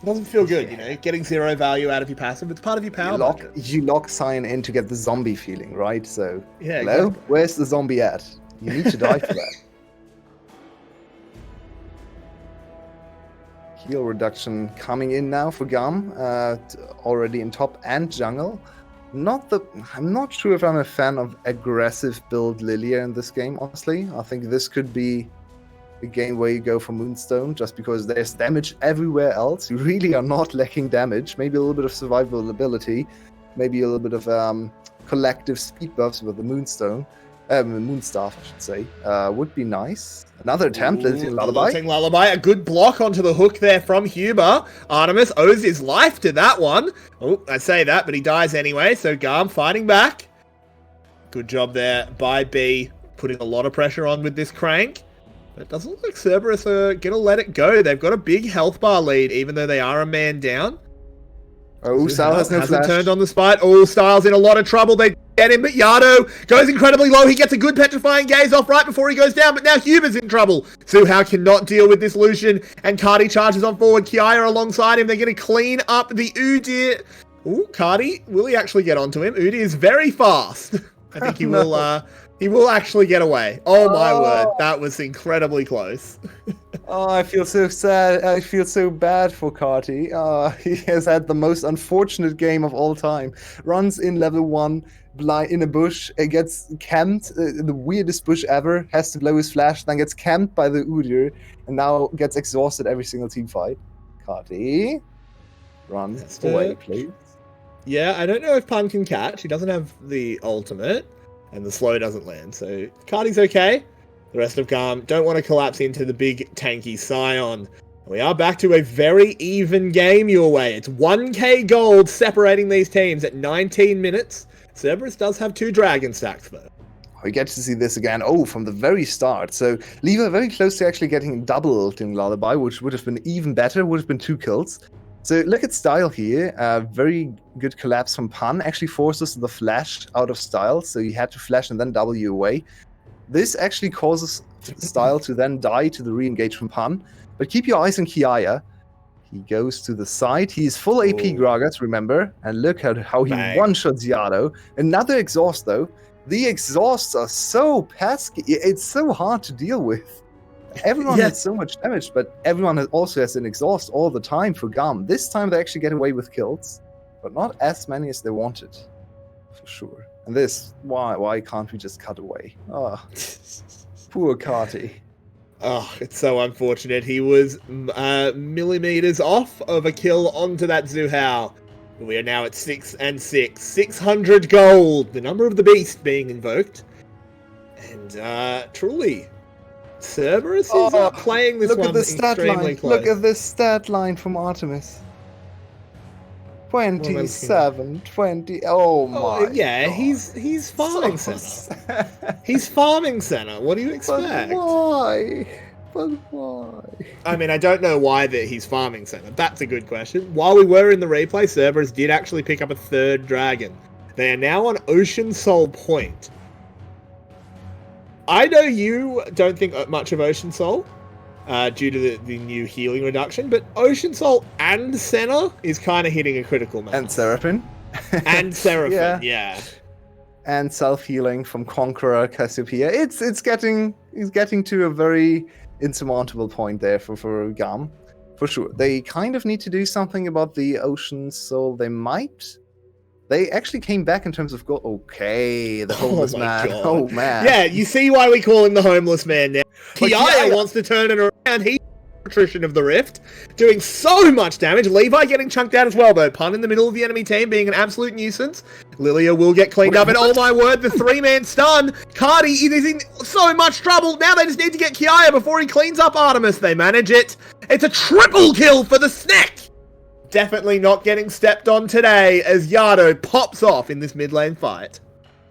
It doesn't feel good, you know, getting 0 value out of your passive. It's part of your power budget. You lock Sion in to get the zombie feeling, right? So, yeah, hello? exactly. Where's the zombie at? You need to die for that. heal reduction coming in now for GAM, already in top and jungle. I'm not sure if I'm a fan of aggressive build Lilia in this game, honestly. I think this could be a game where you go for Moonstone, just because there's damage everywhere else. You really are not lacking damage. Maybe a little bit of survival ability, maybe a little bit of collective speed buffs with the Moonstone. Moonstaff, I should say, would be nice. Another attempt, Lilting Lullaby. Lilting Lullaby, a good block onto the hook there from 𝘁cie𝗱𝘆. Artemis owes his life to that one. Oh, I say that, but he dies anyway, so GAM fighting back. Good job there by B, putting a lot of pressure on with this crank. But it doesn't look like Cerberus are going to let it go. They've got a big health bar lead, even though they are a man down. Oh, Style has no hasn't flash. turned on the spite. Oh, Style's in a lot of trouble. They get him, but 𝘁𝗷 goes incredibly low. He gets a good petrifying gaze off right before he goes down, but now 𝘁𝗱𝘆's in trouble. 𝘁𝗀 cannot deal with this Lucian, and 𝘁𝗍𝗺 charges on forward. 𝘁𝗏 alongside him. They're going to clean up the 𝘁𝗐. Ooh, 𝘁𝗍𝗺, will he actually get onto him? 𝘁𝗐 is very fast. I think he No. he will actually get away. Oh my word, that was incredibly close. Oh, I feel so sad. I feel so bad for 𝘁𝗺. He has had the most unfortunate game of all time. Runs in level 1, blind in a bush, gets camped in the weirdest bush ever, has to blow his flash, then gets camped by the 𝘁𝗔, and now gets exhausted every single team fight. 𝘁𝗺, run away, please. Yeah, I don't know if Pun can catch. He doesn't have the ultimate, and the slow doesn't land, so 𝘁𝗺's okay. The rest of GAM don't want to collapse into the big tanky Scion. We are back to a very even game, Yulwei. It's 1k gold separating these teams at 19 minutes. Cerberus does have 2 dragon stacks, though. We get to see this again, from the very start. So, Lever very close to actually getting double ulting Lullaby, which would have been even better, would have been 2 kills. So, look at Style here. Very good collapse from Pun. Actually forces the flash out of Style, so he had to flash and then W away. This actually causes Style to then die to the re-engage from Pun. But keep your eyes on 𝘁𝗏𝗺. He goes to the side. He's full AP Gragas, remember? And look at how he one-shots 𝘁𝗁. Another exhaust, though. The exhausts are so pesky. It's so hard to deal with. Everyone has so much damage, but everyone also has an exhaust all the time for GAM. This time they actually get away with kills, but not as many as they wanted, for sure. And this, why can't we just cut away? Oh, poor 𝘁𝗺. Oh, it's so unfortunate. He was millimeters off of a kill onto that 𝘁𝗁. We are now at 6 and 6. 600 gold, the number of the beast being invoked. And truly, Cerberus is playing this one extremely close. Look at this stat line from Artemis. 27, 20. Oh my! Yeah, God. he's farming center. He's farming center. What do you expect? But why? But why? I mean, I don't know why he's farming center. That's a good question. While we were in the replay, Cerberus did actually pick up a 3rd dragon. They are now on Ocean Soul Point. I know you don't think much of Ocean Soul due to the new healing reduction, but Ocean Soul and Senna is kind of hitting a critical mass. And Seraphine. And Seraphine, yeah. And self-healing from Conqueror 𝘁𝗍𝗆. He's getting to a very insurmountable point there for GAM. For sure. They kind of need to do something about the Ocean Soul. They actually came back in terms of goal. Okay, the homeless man. God. Oh, man. Yeah, you see why we call him the homeless man now. 𝘁𝗏𝗺 wants to turn it around. He's attrition of the Rift, doing so much damage. Levi getting chunked out as well, though. Pun in the middle of the enemy team being an absolute nuisance. Lilia will get cleaned up, and oh my word, the 3-man stun. 𝘁𝗁𝗺 is in so much trouble. Now they just need to get 𝘁𝗏𝗺 before he cleans up Artemis. They manage it. It's a triple kill for the snack. Definitely not getting stepped on today as 𝘁𝗁𝗺 pops off in this mid lane fight.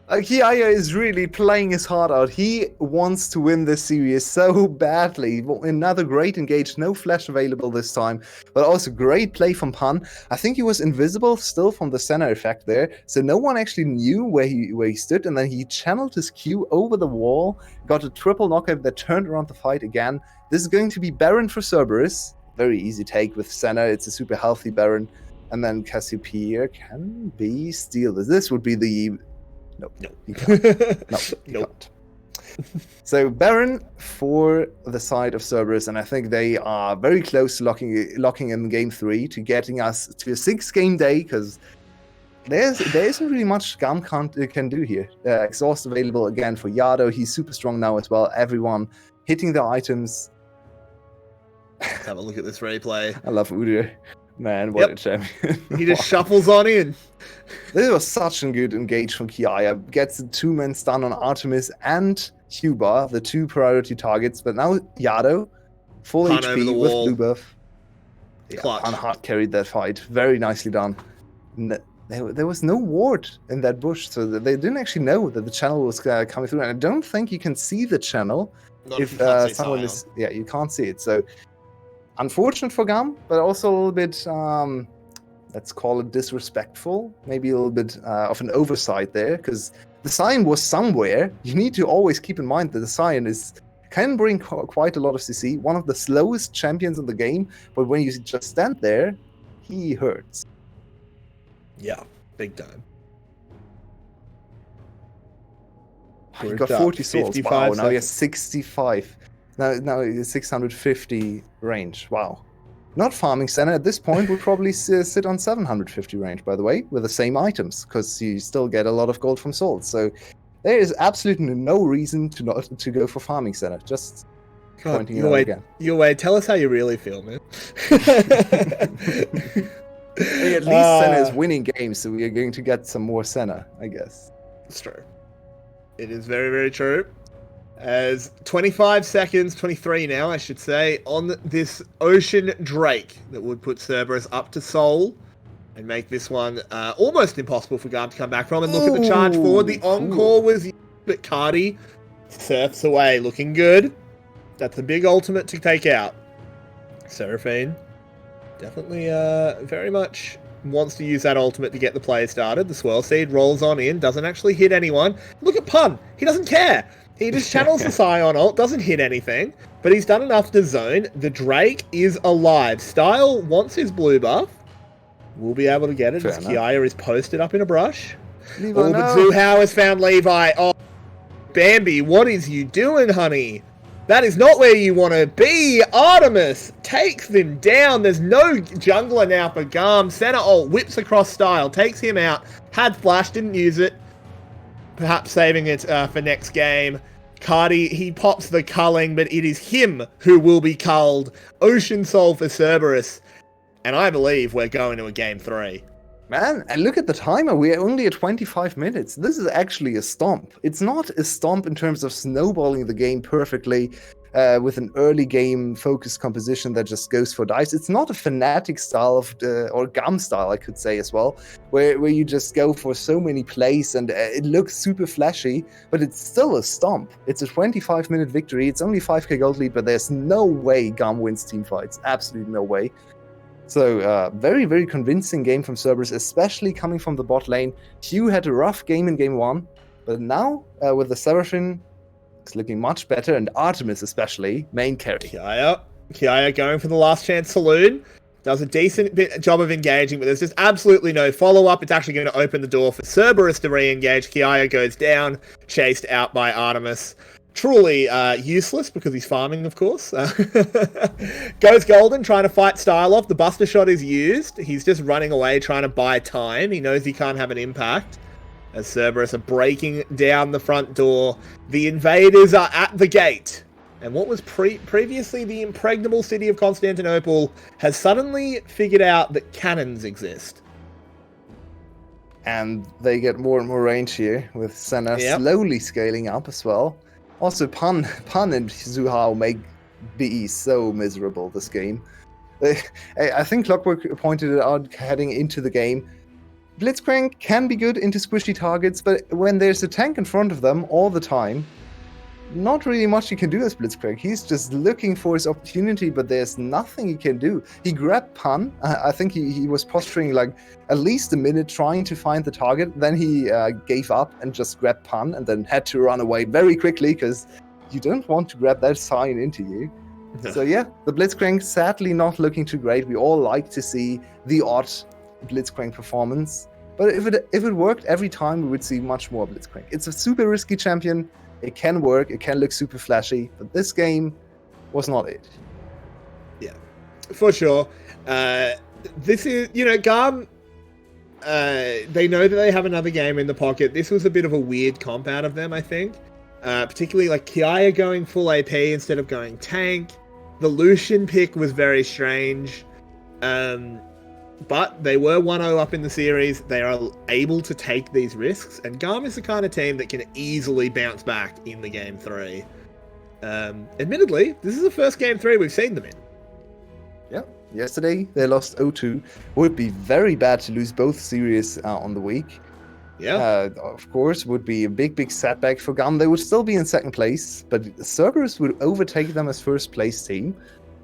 𝘁𝗏𝗺 is really playing his heart out. He wants to win this series so badly. Another great engage, no flash available this time, but also great play from Pun. I think he was invisible still from the center effect there, so no one actually knew where he stood, and then he channeled his Q over the wall, got a triple knockout that turned around the fight again. This is going to be Baron for Cerberus. Very easy take with Senna. It's a super healthy Baron. And then 𝘁𝗍𝗆 can be steal this. This would be the... No, he can't. No, he can't. So Baron for the side of Cerberus, and I think they are very close to locking in game 3 to getting us to a 6-game day, because there isn't really much GAM can do here. Exhaust available again for Yado. He's super strong now as well. Everyone hitting the items. Let's have a look at this replay. I love Udyr. Man, what a champion. He just shuffles on in. This was such a good engage from 𝘁cie. Gets the 2-man stun on Artemis and 𝘁𝗶𝗆, the 2 priority targets. But now Yado, full Pun over the HP with wall. blue buff. Clutch. And hard carried that fight. Very nicely done. There was no ward in that bush, so they didn't actually know that the channel was coming through. And I don't think you can see the channel Not if you can't see someone Sion. is. Yeah, you can't see it. So unfortunate for GAM, but also a little bit, let's call it disrespectful. Maybe a little bit of an oversight there, because the Sion was somewhere. You need to always keep in mind that the Sion can bring quite a lot of CC, one of the slowest champions in the game, but when you just stand there, he hurts. Yeah, big time. He We're got up 40 souls. 55 Wow, now he has seconds. 65. Now he has 650 range. Wow. Not farming center at this point would probably sit on 750 range, by the way, with the same items, because you still get a lot of gold from souls. So there is absolutely no reason to go for farming center. Just pointing it out again. Yulwei, tell us how you really feel, man. Hey, at least Senna is winning games, so we are going to get some more Senna, I guess. It's true. It is very, very true. As 25 seconds, 23 now, I should say, on this Ocean Drake that would put Cerberus up to Soul and make this one almost impossible for GAM to come back from. And look at the charge forward. The encore was used, but 𝘁cie surfs away, looking good. That's a big ultimate to take out. Seraphine definitely very much wants to use that ultimate to get the play started. The Swirl Seed rolls on in, doesn't actually hit anyone. Look at Pun. He doesn't care. He just channels the Sion ult, doesn't hit anything, but he's done enough to zone. The Drake is alive. Style wants his blue buff. We'll be able to get it Fair as enough. 𝘁cie is posted up in a brush. Levi, Oh, but no. 𝘂𝗏 has found Levi. Oh, Bambi, what is you doing, honey? That is not where you want to be. Artemis takes them down. There's no jungler now for GAM. Center ult whips across Style, takes him out. Had flash, didn't use it. Perhaps saving it for next game. 𝘁cie, he pops the culling, but it is him who will be culled. Ocean Soul for Cerberus. And I believe we're going to a game 3. Man, and look at the timer. We're only at 25 minutes. This is actually a stomp. It's not a stomp in terms of snowballing the game perfectly with an early game focused composition that just goes for dice. It's not a Fnatic style of, or GAM style, I could say as well, where you just go for so many plays and it looks super flashy, but it's still a stomp. It's a 25-minute victory. It's only 5k gold lead, but there's no way GAM wins team fights. Absolutely no way. So, very, very convincing game from Cerberus, especially coming from the bot lane. 𝘁 had a rough game in game 1, but now, with the Seraphine, it's looking much better, and Artemis especially, main carry. 𝘁cie going for the last chance saloon. Does a decent job of engaging, but there's just absolutely no follow-up. It's actually going to open the door for Cerberus to re-engage. 𝘁cie goes down, chased out by Artemis. Truly useless because he's farming, of course. Goes golden, trying to fight Style off. The Buster Shot is used. He's just running away, trying to buy time. He knows he can't have an impact. As Cerberus are breaking down the front door. The invaders are at the gate. And what was previously the impregnable city of Constantinople has suddenly figured out that cannons exist. And they get more and more range here, with Senna Yep. slowly scaling up as well. Also, Pun and 𝘁𝗀 make BE so miserable this game. I think Clockwork pointed it out heading into the game. Blitzcrank can be good into squishy targets, but when there's a tank in front of them all the time, not really much he can do as Blitzcrank. He's just looking for his opportunity, but there's nothing he can do. He grabbed Pun. I think he was posturing like at least a minute trying to find the target. Then he gave up and just grabbed Pun and then had to run away very quickly because you don't want to grab that Sion into you. So yeah, the Blitzcrank sadly not looking too great. We all like to see the odd Blitzcrank performance. But if it worked every time, we would see much more Blitzcrank. It's a super risky champion. It can work. It can look super flashy, but this game was not it. For sure. This is, GAM, they know that they have another game in the pocket. This was a bit of a weird comp out of them, I think. Particularly like 𝘁cie going full AP instead of going tank. The Lucian pick was very strange. But they were 1-0 up in the series. They are able to take these risks. And GAM is the kind of team that can easily bounce back in the game 3. Admittedly, this is the first game 3 we've seen them in. Yeah, yesterday they lost 0-2. Would be very bad to lose both series on the week. Yeah. Of course, would be a big setback for GAM. They would still be in second place, but Cerberus would overtake them as first place team.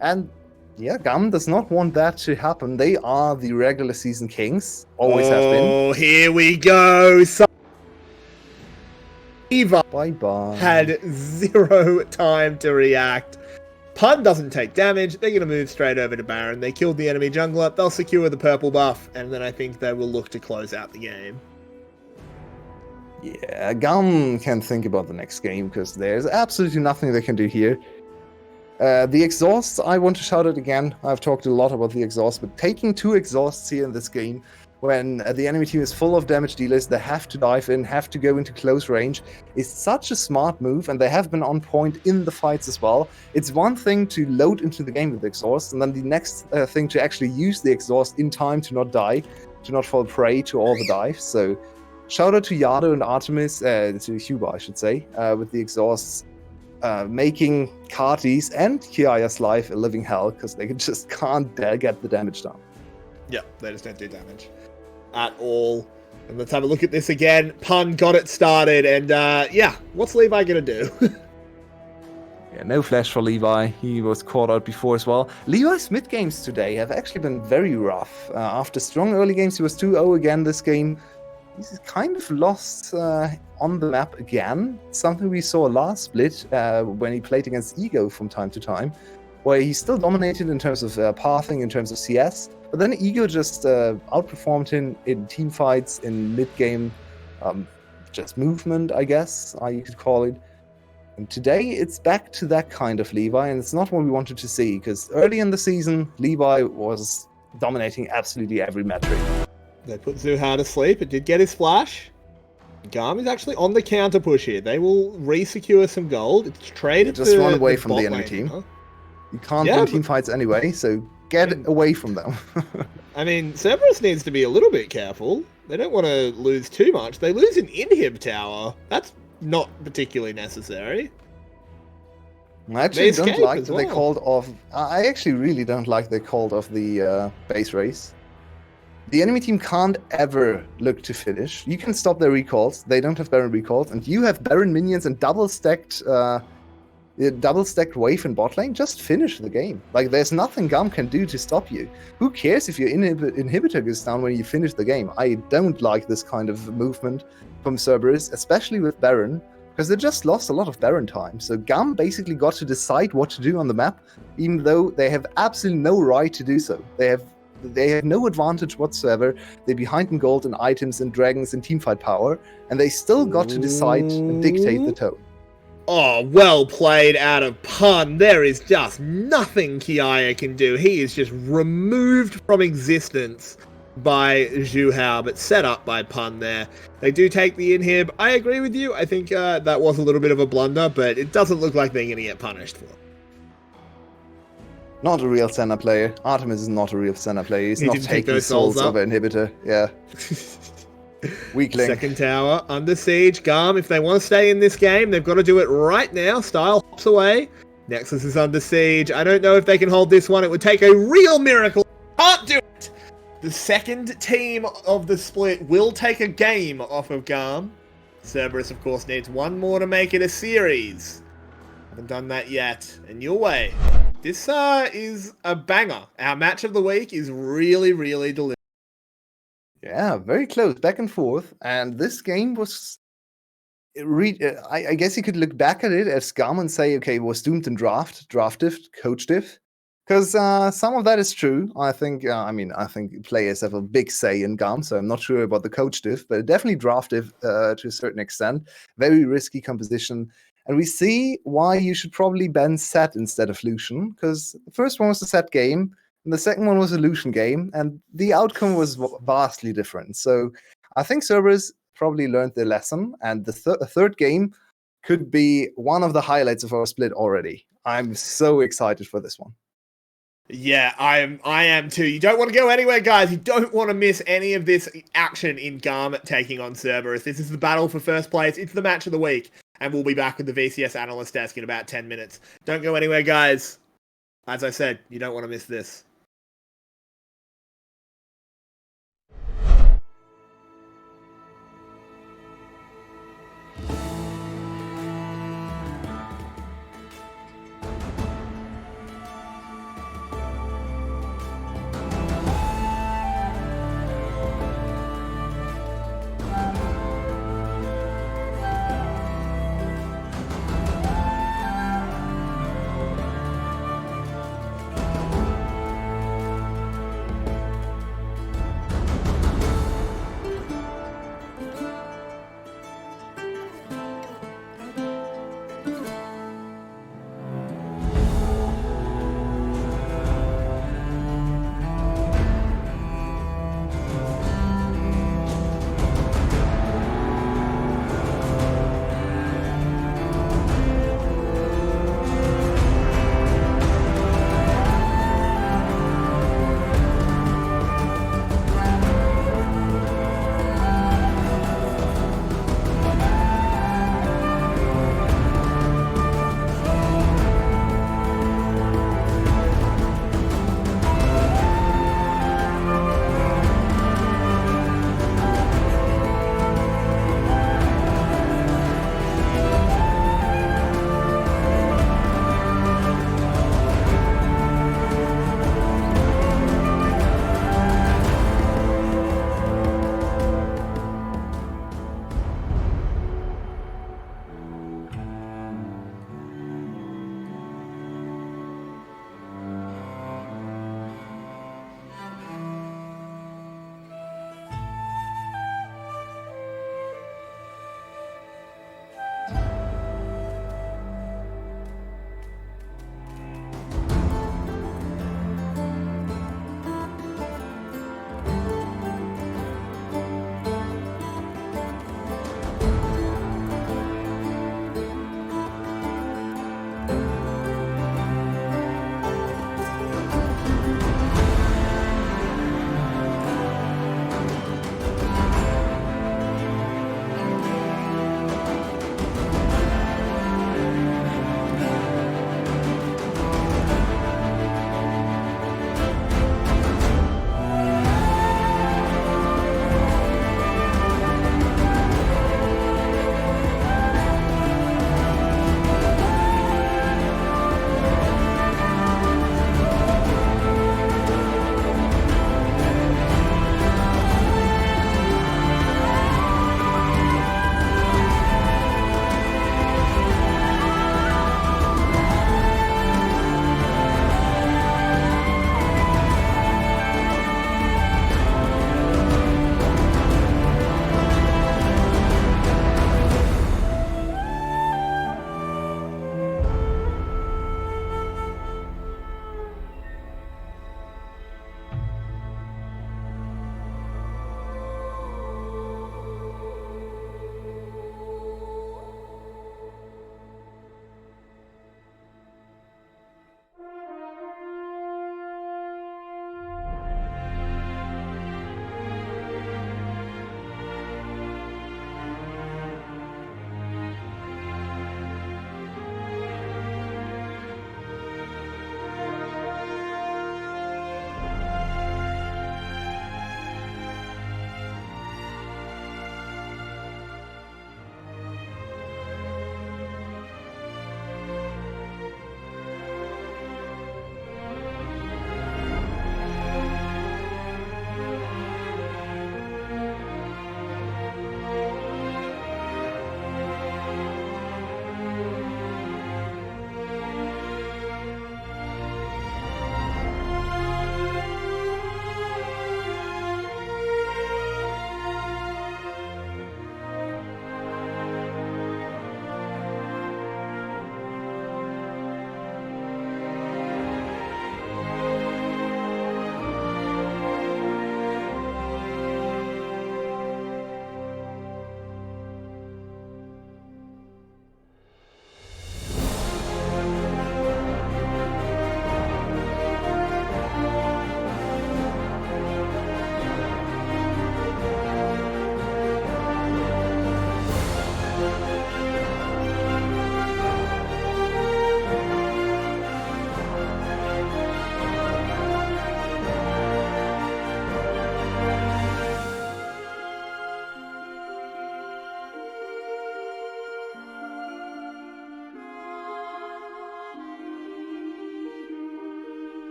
And yeah, GAM does not want that to happen. They are the regular season kings. Always have been. Oh, here we go. Eva Bye-bye. had 0 time to react. Pun doesn't take damage. They're going to move straight over to Baron. They killed the enemy jungler. They'll secure the purple buff, and then I think they will look to close out the game. Yeah, GAM can think about the next game, because there's absolutely nothing they can do here. The exhausts, I want to shout out again. I've talked a lot about the exhaust, but taking 2 exhausts here in this game, when the enemy team is full of damage dealers, they have to dive in, have to go into close range, is such a smart move, and they have been on point in the fights as well. It's one thing to load into the game with the exhaust, and then the next thing to actually use the exhaust in time to not die, to not fall prey to all the dives. So shout out to 𝘂𝗲𝗀 and Artemis, to 𝘂𝗶𝗆, I should say, with the exhausts, making Kha'Zix and 𝘂𝗂𝗃's life a living hell, because they just can't get the damage down. Yeah, they just don't do damage at all. And let's have a look at this again. Pun got it started, and yeah, what's Levi gonna do? Yeah, no flash for Levi. He was caught out before as well. Levi's mid games today have actually been very rough. After strong early games, he was 2-0 again this game. He's kind of lost on the map again. Something we saw last split when he played against Ego from time to time, where he still dominated in terms of pathing, in terms of CS, but then Ego just outperformed him in team fights, in mid-game, just movement, I guess, you could call it. And today, it's back to that kind of Levi, and it's not what we wanted to see, because early in the season, Levi was dominating absolutely every metric. They put 𝘁𝗀 to sleep. It did get his flash. GAM is actually on the counter push here. They will re-secure some gold. It's traded Just to run away from bot the enemy lane, team. huh? You can't Yeah, win but- team fights anyway, so get away from them. I mean, Cerberus needs to be a little bit careful. They don't want to lose too much. They lose an inhib tower. That's not particularly necessary. I actually They don't escape like as that they well. called off. I actually really don't like they called off the base race. The enemy team can't ever look to finish. You can stop their recalls. They don't have Baron recalls, and you have Baron minions and double stacked wave in bot lane. Just finish the game. Like, there's nothing GAM can do to stop you. Who cares if your inhibitor goes down when you finish the game? I don't like this kind of movement from Cerberus, especially with Baron, because they just lost a lot of Baron time. So GAM basically got to decide what to do on the map, even though they have absolutely no right to do so. They have no advantage whatsoever. They're behind in gold and items and dragons and teamfight power, and they still got to decide and dictate the tone. Oh, well played out of Pun. There is just nothing 𝘂𝗀𝗃 can do. He is just removed from existence by 𝘂𝗀𝗃, but set up by Pun there. They do take the inhib. I agree with you. I think that was a little bit of a blunder, but it doesn't look like they're going to get punished for it. Not a real Senna player. Artemis is not a real Senna player. He's He not didn't take taking those souls souls up. of an inhibitor. Yeah. Weakling. Second tower under siege. GAM, if they want to stay in this game, they've got to do it right now. Style hops away. Nexus is under siege. I don't know if they can hold this one. It would take a real miracle. Can't do it. The second team of the split will take a game off of GAM. Cerberus, of course, needs one more to make it a series. Haven't done that yet. And Yulwei. This is a banger. Our match of the week is really, really delicious. Yeah, very close, back and forth. And this game was... I guess you could look back at it as GAM and say, okay, it was doomed in draft diff, coach diff. Because some of that is true. I think, I think players have a big say in GAM, so I'm not sure about the coach diff, but definitely draft diff to a certain extent. Very risky composition. And we see why you should probably ban Set instead of Lucian, because the first one was a Set game, and the second one was a Lucian game, and the outcome was vastly different. So I think Cerberus probably learned their lesson, and the third game could be one of the highlights of our split already. I'm so excited for this one. Yeah, I am too. You don't want to go anywhere, guys. You don't want to miss any of this action in GAM taking on Cerberus. This is the battle for first place. It's the match of the week. And we'll be back with the VCS analyst desk in about 10 minutes. Don't go anywhere, guys. As I said, you don't want to miss this.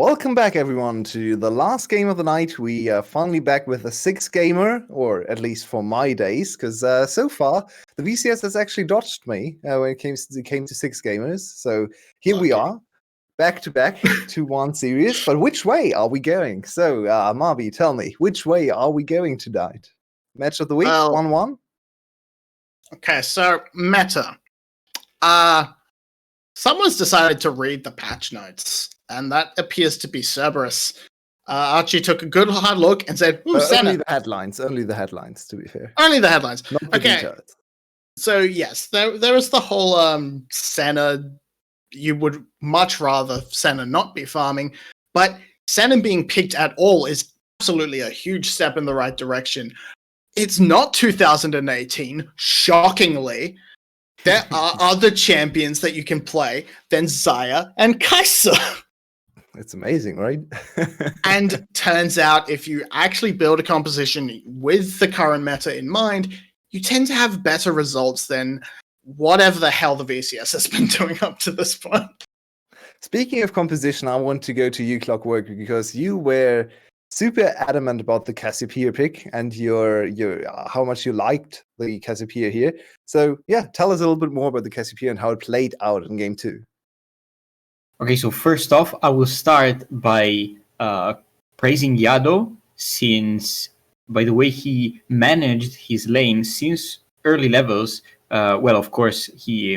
Welcome back, everyone, to the last game of the night. We are finally back with a 6 gamer, or at least for my days, because so far the VCS has actually dodged me when it came to 6 gamers. So here we are, back to back, 2-1 series. But which way are we going? So, Marby, tell me, which way are we going tonight? Match of the week, 1-1. Okay, so meta. Someone's decided to read the patch notes, and that appears to be 𝘂𝘂𝘆. 𝘁𝑺ie took a good hard look and said, "Ooh, Senna." Only the headlines, to be fair. Only the headlines. Not the Okay. details. So yes, there is the whole Senna. You would much rather Senna not be farming, but Senna being picked at all is absolutely a huge step in the right direction. It's not 2018, shockingly. There are other champions that you can play than Xayah and 𝘁cie𝗱𝘆. It's amazing, right? And turns out if you actually build a composition with the current meta in mind, you tend to have better results than whatever the hell the VCS has been doing up to this point. Speaking of composition, I want to go to you, Clockwork, because you were super adamant about the 𝘂𝗶𝗆 pick and your how much you liked the 𝘂𝗶𝗆 here. So yeah, tell us a little bit more about the 𝘂𝗶𝗆 and how it played out in game 2. Okay, so first off, I will start by praising Yado, since by the way he managed his lane since early levels. Well, of course, he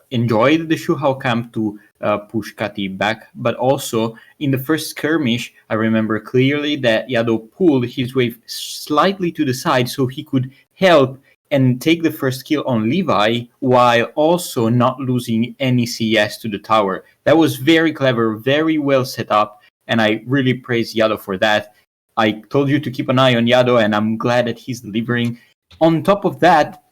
enjoyed the 𝘂𝗆 camp to push Kati back, but also in the first skirmish, I remember clearly that Yado pulled his wave slightly to the side so he could help and take the first kill on Levi while also not losing any CS to the tower. That was very clever, very well set up, and I really praise Yado for that. I told you to keep an eye on Yado, and I'm glad that he's delivering. On top of that,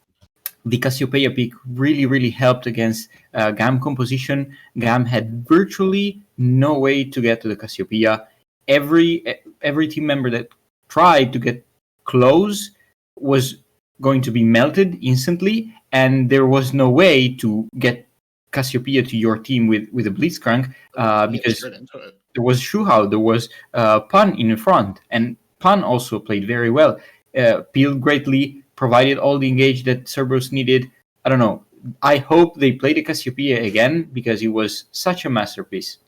the 𝘂𝗆𝗆 pick really helped against GAM composition. GAM had virtually no way to get to the 𝘂𝗆𝗆𝗆. Every team member that tried to get close was going to be melted instantly, and there was no way to get 𝘂𝗆𝗆𝗆 to your team with a Blitzcrank because there was 𝘂𝗆, there was Pun in front, and Pun also played very well. Peel greatly, provided all the engage that 𝘂𝘂𝘆 needed. I don't know. I hope they play the 𝘂𝗆𝗆𝗆 again because it was such a masterpiece.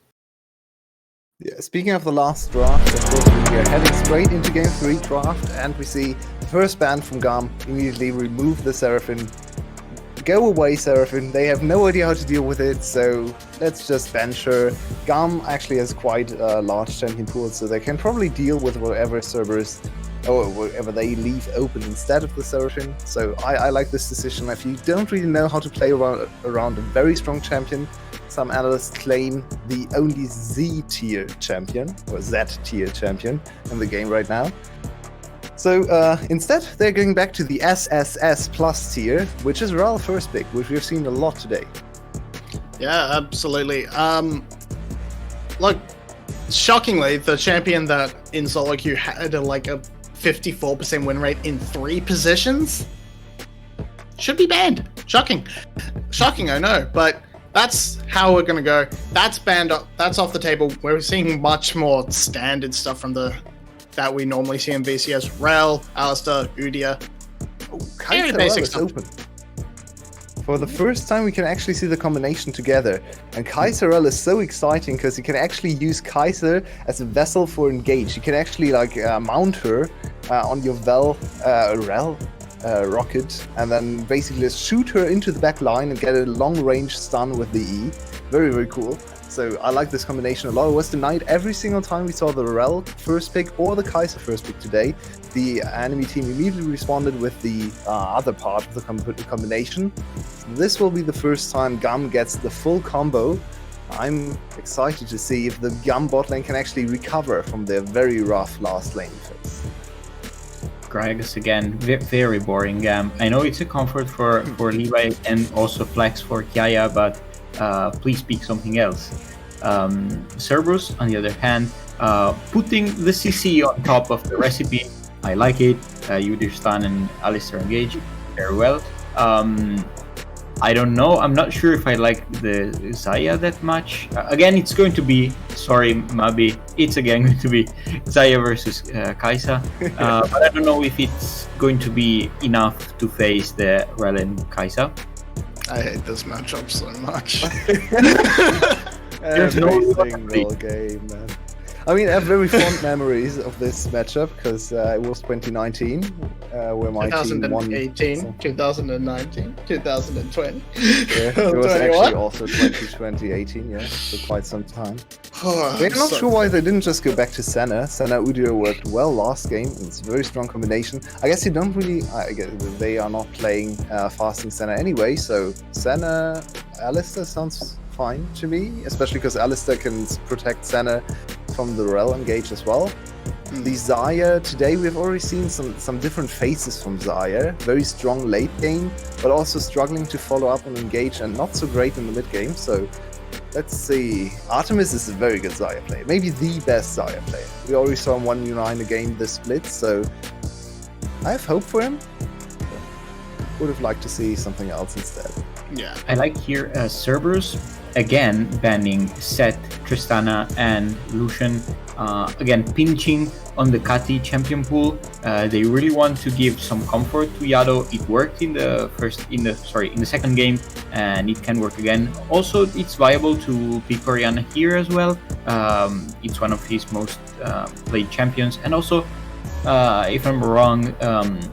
Yeah, speaking of the last draft, of course, we are heading straight into game 3 draft, and we see the first ban from GAM immediately remove the Seraphine. Go away, Seraphine. They have no idea how to deal with it, so let's just bench her. GAM actually has quite a large champion pool, so they can probably deal with whatever 𝘂𝘂𝘆 or whatever they leave open instead of the Seraphine. So I like this decision. If you don't really know how to play around a very strong champion, some analysts claim the only Z tier champion, or Z tier champion in the game right now. So instead, they're going back to the SSS plus tier, which is Rell first pick, which we've seen a lot today. Yeah, absolutely. Look, shockingly, the champion that in solo queue had a 54% win rate in 3 positions should be banned. Shocking, I know, but that's how we're gonna go. That's banned up. That's off the table. We're seeing much more standard stuff from that we normally see in VCS. Rell, Alistar, Udyr. Very basic stuff. Open. For the first time, we can actually see the combination together. And 𝘁𝗁𝘆 is so exciting because you can actually use 𝘁𝗁𝘆 as a vessel for engage. You can actually mount her on your Rell rocket, and then basically just shoot her into the back line and get a long-range stun with the E. Very cool. So I like this combination a lot. It was denied every single time we saw the Rell first pick or the 𝘁𝗁𝘆 first pick today. The enemy team immediately responded with the other part of the combination. This will be the first time GAM gets the full combo. I'm excited to see if the GAM bot lane can actually recover from their very rough last lane phase. Gragas again, very boring GAM. I know it's a comfort for Levi and also flex for 𝘂𝗆𝗆, but please pick something else. 𝘂𝘂𝘆, on the other hand, putting the CC on top of the recipe, I like it. Udyr stun and Alistar engage very well. I don't know. I'm not sure if I like the Xayah that much. Again, it's going to be, sorry, Mabi, it's again going to be Xayah versus 𝘁𝗁𝘀. But I don't know if it's going to be enough to face the Relen 𝘁𝗁𝘀. I hate this matchup so much. There's no Every single game, man. I mean, I have very fond memories of this matchup because it was 2019 where my team won. 2018, 2019, 2020. Yeah, it was 21. actually also 2018, yeah, so quite some time. Oh, We're not so- sure why they didn't just go back to Senna. Senna 𝘂𝘂𝗀 worked well last game. It's a very strong combination. I guess you don't really. I guess they are not playing fasting Senna anyway, so Senna 𝘂𝑚𝑒st sounds fine to me, especially because 𝘂𝑚𝑒st can protect Senna from the rel engage as well. The Xayah, today we've already seen some different faces from Xayah. Very strong late game, but also struggling to follow up and engage and not so great in the mid game. So let's see. 𝘂𝑚𝑒st is a very good Xayah player, maybe the best Xayah player. We already saw him 1u9 a game this split, so I have hope for him. Would have liked to see something else instead. Yeah. I like here Cerberus again banning Sett, Tristana, and Lucian. Again, pinching on the 𝘁𝗁𝘀 champion pool. They really want to give some comfort to Yado. It worked in the second game, and it can work again. Also, it's viable to pick Orianna here as well. It's one of his most played champions, and also, if I'm wrong,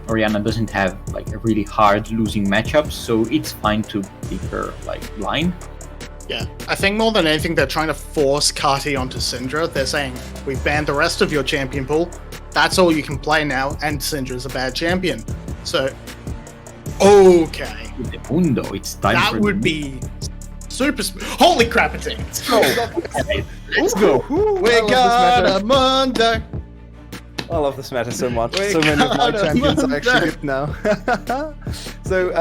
Orianna doesn't have like a really hard losing matchup, so it's fine to pick her like blind. Yeah, I think more than anything, they're trying to force 𝘁𝗁𝘀 onto Syndra. They're saying, we've banned the rest of your champion pool. That's all you can play now, and Syndra's a bad champion. So, okay. With the Mundo, it's time That for would be super... Holy crap, it's in. Let's go. Let's go. We got a Mundo. I love this meta so much. We So many of my got a champions are Monday. actually good now. So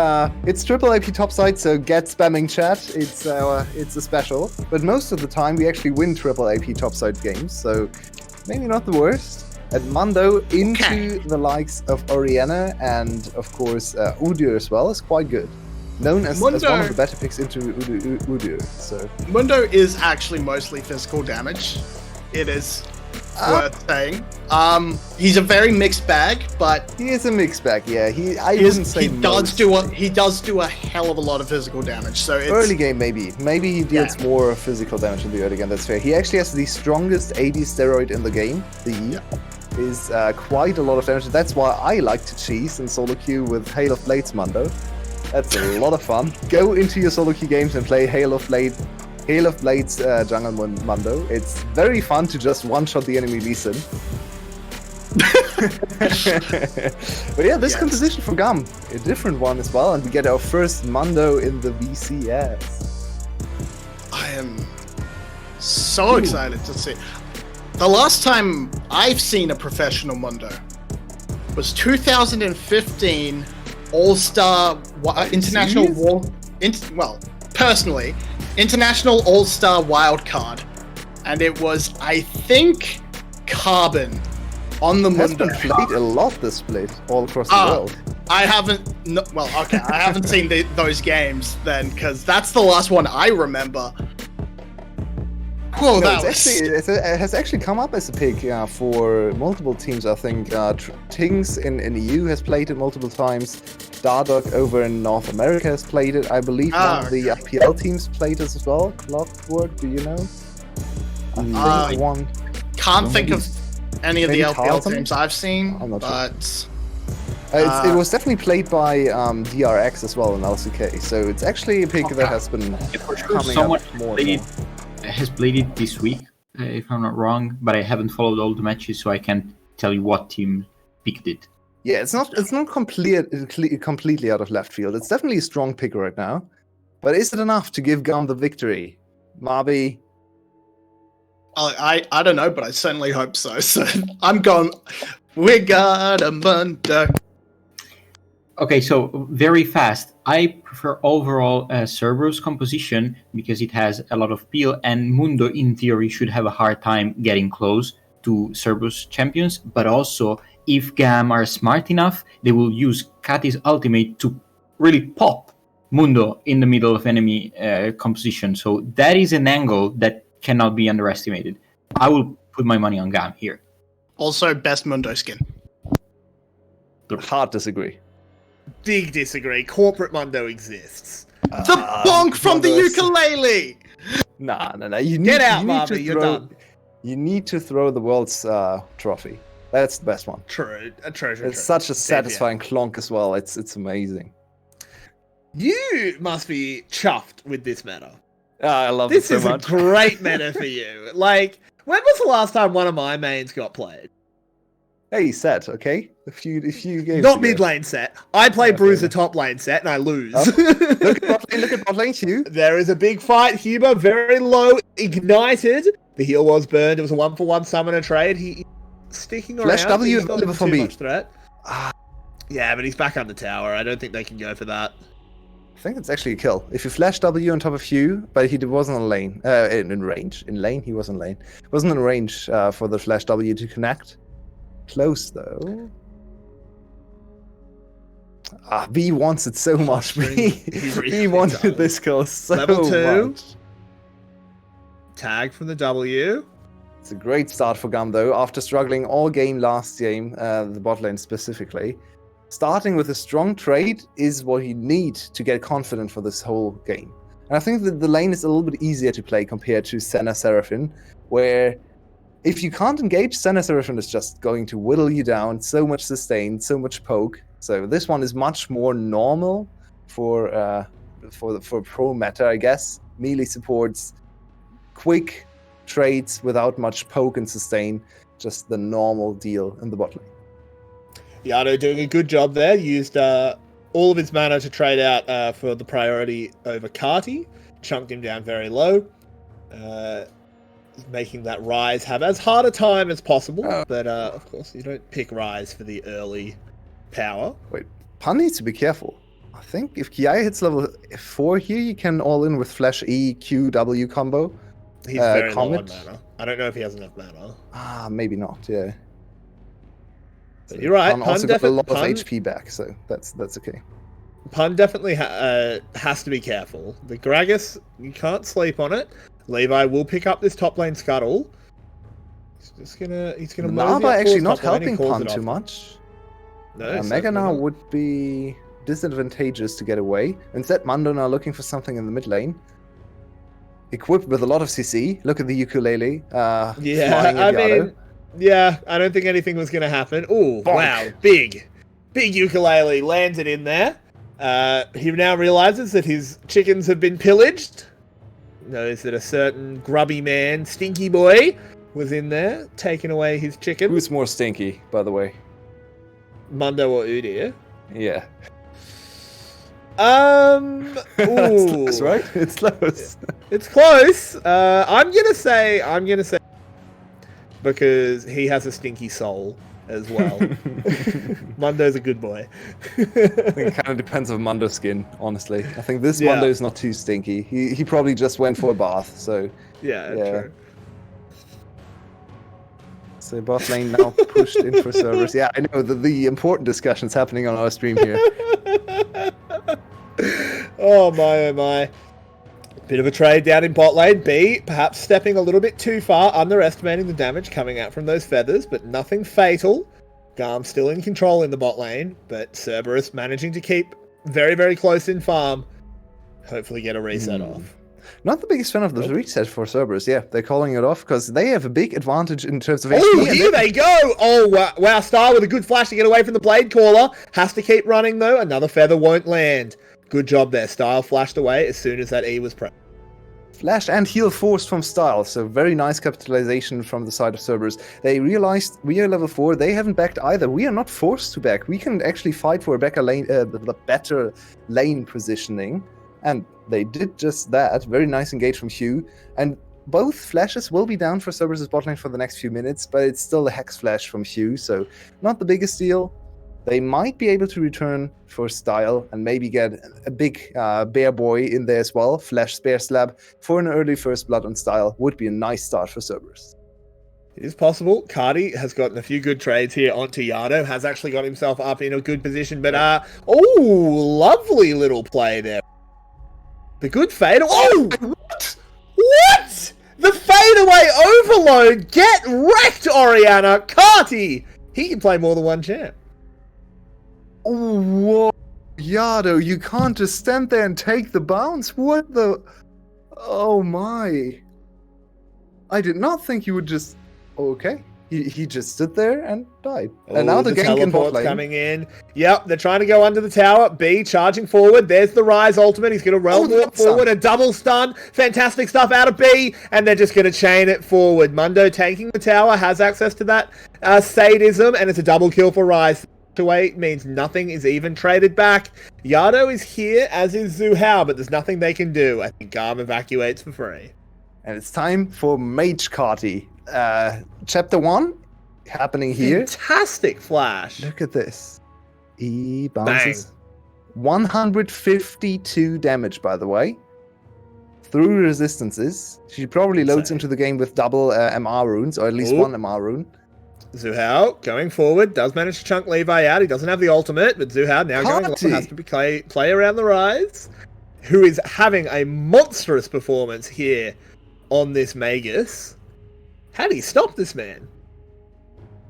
it's triple AP topside, so get spamming chat. It's a special, but most of the time we actually win triple AP topside games. So maybe not the worst. At Mundo into Okay. the likes of Orianna and of course 𝘂𝘂𝗀 as well is quite good. Known as one Mundo- of the better picks into 𝘂𝘂𝗀. So Mundo is actually mostly physical damage. It is worth saying. He's a very mixed bag, but he is a mixed bag. Yeah, I he wouldn't say most. he does do a hell of a lot of physical damage. So it's Early game, maybe he deals Yeah. more physical damage in the early game. That's fair. He actually has the strongest AD steroid in the game. Is quite a lot of damage. That's why I like 𝘁𝗱𝗆 in solo queue with 𝗁𝗚𝗡𝗏𝗡𝗏𝗡 Mundo. That's a lot of fun. Go into your solo queue games and play 𝗁𝗚𝗡𝗏𝗁𝗚𝗡 jungle Mundo. It's very fun to just one-shot the enemy Lee Sin. But yeah, this Yes. composition for GAM, a different one as well, and we get our first Mundo in the VCS. I am so excited to see. The last time I've seen a professional Mundo was 2015 All-Star International serious? personally, International All-Star Wildcard, and it was, I think, Carbon on the Has Mundo. been played a lot this split all across the Ah. world. I haven't. No, well, okay, I haven't seen those games then, because that's the last one I remember. Whoa, No, that it's was. actually, it has actually come up as a pick for multiple teams. I think Tings in EU has played it multiple times. Dardock over in North America has played it. I believe one of the IPL teams played it as well. Clockwork, do you know? I think one. Can't think of any of the maybe LPL Tarleton? teams I've seen, I'm not sure. but It was definitely played by DRX as well in 𝘁𝑐𝗁𝘀, so it's actually a pick that has been For sure, coming someone up more played and it, more. has played it this week, if I'm not wrong, but I haven't followed all the matches, so I can't tell you what team picked it. Yeah, it's not completely out of left field. It's definitely a strong pick right now, but is it enough to give GAM the victory? Mabi? I don't know, but I certainly hope so. So I'm going. We got a Mundo. Okay, so very fast. I prefer overall Cerberus composition because it has a lot of peel, and Mundo in theory should have a hard time getting close to Cerberus champions, but also if GAM are smart enough, they will use 𝘁𝗁𝘀𝗀's ultimate to really pop Mundo in the middle of enemy composition. So that is an angle that cannot be underestimated. I will put my money on GAM here. Also, best Mundo skin. Hard disagree. Big disagree. Corporate Mundo exists. The bonk from the ukulele! Nah. You Get out, you Marvin. to You're throw, done. You need to throw the world's trophy. That's the best one. True. It's such a satisfying clonk as well. It's amazing. You must be chuffed with this meta. I love This it so is much. a great meta for you. Like, when was the last time one of my mains got played? Hey, set, okay? A few games Not ago. mid lane set. I play Okay. Bruiser top lane set and I lose. Look at bot lane, Hugh. There is a big fight. 𝘁cie𝗱𝘆 very low, ignited. The heal was burned. It was a 1-for-1 summoner trade. He's sticking around. Flash W He's not available too from B. much threat. Yeah, but he's back on the tower. I don't think they can go for that. I think it's actually a kill. If you flash W on top of Hugh, but he wasn't on lane, in range. In lane, he was in lane. Wasn't in range for the flash W to connect. Close though. B wants it so much. B really wanted does. this kill so Level 2. much. Tag from the W. It's a great start for GAM though. After struggling all game last game, the bot lane specifically, starting with a strong trade is what you need to get confident for this whole game. And I think that the lane is a little bit easier to play compared to Senna Seraphim, where if you can't engage, Senna Seraphim is just going to whittle you down. So much sustain, so much poke. So this one is much more normal for pro meta, I guess. Melee supports quick trades without much poke and sustain, just the normal deal in the bot lane. Yado doing a good job there. Used all of his mana to trade out for the priority over 𝘁cie. Chunked him down very low. Making that Rise have as hard a time as possible. But of course, you don't pick Rise for the early power. Wait, Pan needs to be careful. I think if 𝘁cie hits level 4 here, you can all in with flash E, Q, W combo. He's very low on Comet. mana. I don't know if he has enough mana. Maybe not, yeah. But you're right. Pan also got a lot of Pun- HP back, so that's okay. Pun definitely has to be careful. The Gragas, you can't sleep on it. Levi will pick up this top lane scuttle. He's gonna Nava actually not helping Pan too much. No, Mega now would be disadvantageous to get away. Instead, Mundo now looking for something in the mid lane. Equipped with a lot of CC. Look at the ukulele. Yeah, flying I at Yado. mean, yeah, I don't think anything was gonna happen. Oh, wow, big ukulele lands it in there. He now realizes that his chickens have been pillaged. Knows that a certain grubby man, Stinky Boy, was in there, taking away his chicken. Who's more stinky, by the way? Mundo or Udyr? Yeah. Ooh. It's close, right? It's close. It's close. I'm gonna say because he has a stinky soul as well. Mundo's a good boy. I think it kind of depends on Mundo's skin, honestly. I think this Mundo is not too stinky. He probably just went for a bath, so... Yeah. True. So bot lane now pushed in for servers. Yeah, I know, the important discussion's happening on our stream here. Oh my. Bit of a trade down in bot lane. B, perhaps stepping a little bit too far, underestimating the damage coming out from those feathers, but nothing fatal. GAM still in control in the bot lane, but Cerberus managing to keep very, very close in farm. Hopefully get a reset off. Not the biggest fan of the reset for Cerberus. Yeah, they're calling it off because they have a big advantage in terms of HP. Oh, here they go! Oh, wow, Star with a good flash to get away from the Blade Caller. Has to keep running, though. Another feather won't land. Good job there. Style flashed away as soon as that E was pressed. Flash and heal forced from Style, so very nice capitalization from the side of Cerberus. They realized we are level 4, they haven't backed either. We are not forced to back. We can actually fight for a better lane positioning. And they did just that. Very nice engage from 𝘁cie. And both flashes will be down for Cerberus' bot lane for the next few minutes, but it's still a hex flash from 𝘁cie, so not the biggest deal. They might be able to return for Style and maybe get a big bear boy in there as well. Flash Spear Slab for an early first blood on Style would be a nice start for Cerberus. It is possible. 𝘁𝗏 has gotten a few good trades here onto Yado. Has actually got himself up in a good position. But, lovely little play there. The good fade. Oh! What? What? The fadeaway overload. Get wrecked, Oriana. 𝘁cie. He can play more than one champ. Whoa, 𝘂𝗷𝘀, you can't just stand there and take the bounce? What the? Oh my. I did not think you would just... Okay. He just stood there and died. And now the gank in bot teleport's lane. coming in. Yep, they're trying to go under the tower. B charging forward. There's the Rise ultimate. He's going to realm walk forward. A double stun. Fantastic stuff out of B. And they're just going to chain it forward. Mundo taking the tower. Has access to that sadism. And it's a double kill for Rise. To wait means nothing is even traded back. 𝘂𝗷𝘀 is here, as is 𝘁𝗃, but there's nothing they can do. I think GAM evacuates for free. And it's time for 𝘁𝗀𝗀𝗀. Chapter 1 happening here. Fantastic flash. Look at this. He bounces. 152 damage, by the way. Through resistances. She probably loads into the game with double MR runes, or at least one MR rune. 𝘁𝗃 going forward, does manage to chunk Levi out. He doesn't have the ultimate, but 𝘁𝗃 now going on, has to play around the Rise, who is having a monstrous performance here on this Magus. How do you stop this man?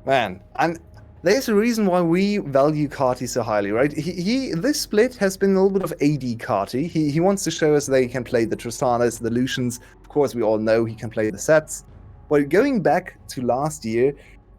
Man, and there's a reason why we value 𝘁𝗀𝗀 so highly, right? This split has been a little bit of AD 𝘁𝗀𝗀. He wants to show us that he can play the Tristanas, the Lucians. Of course, we all know he can play the sets. But going back to last year,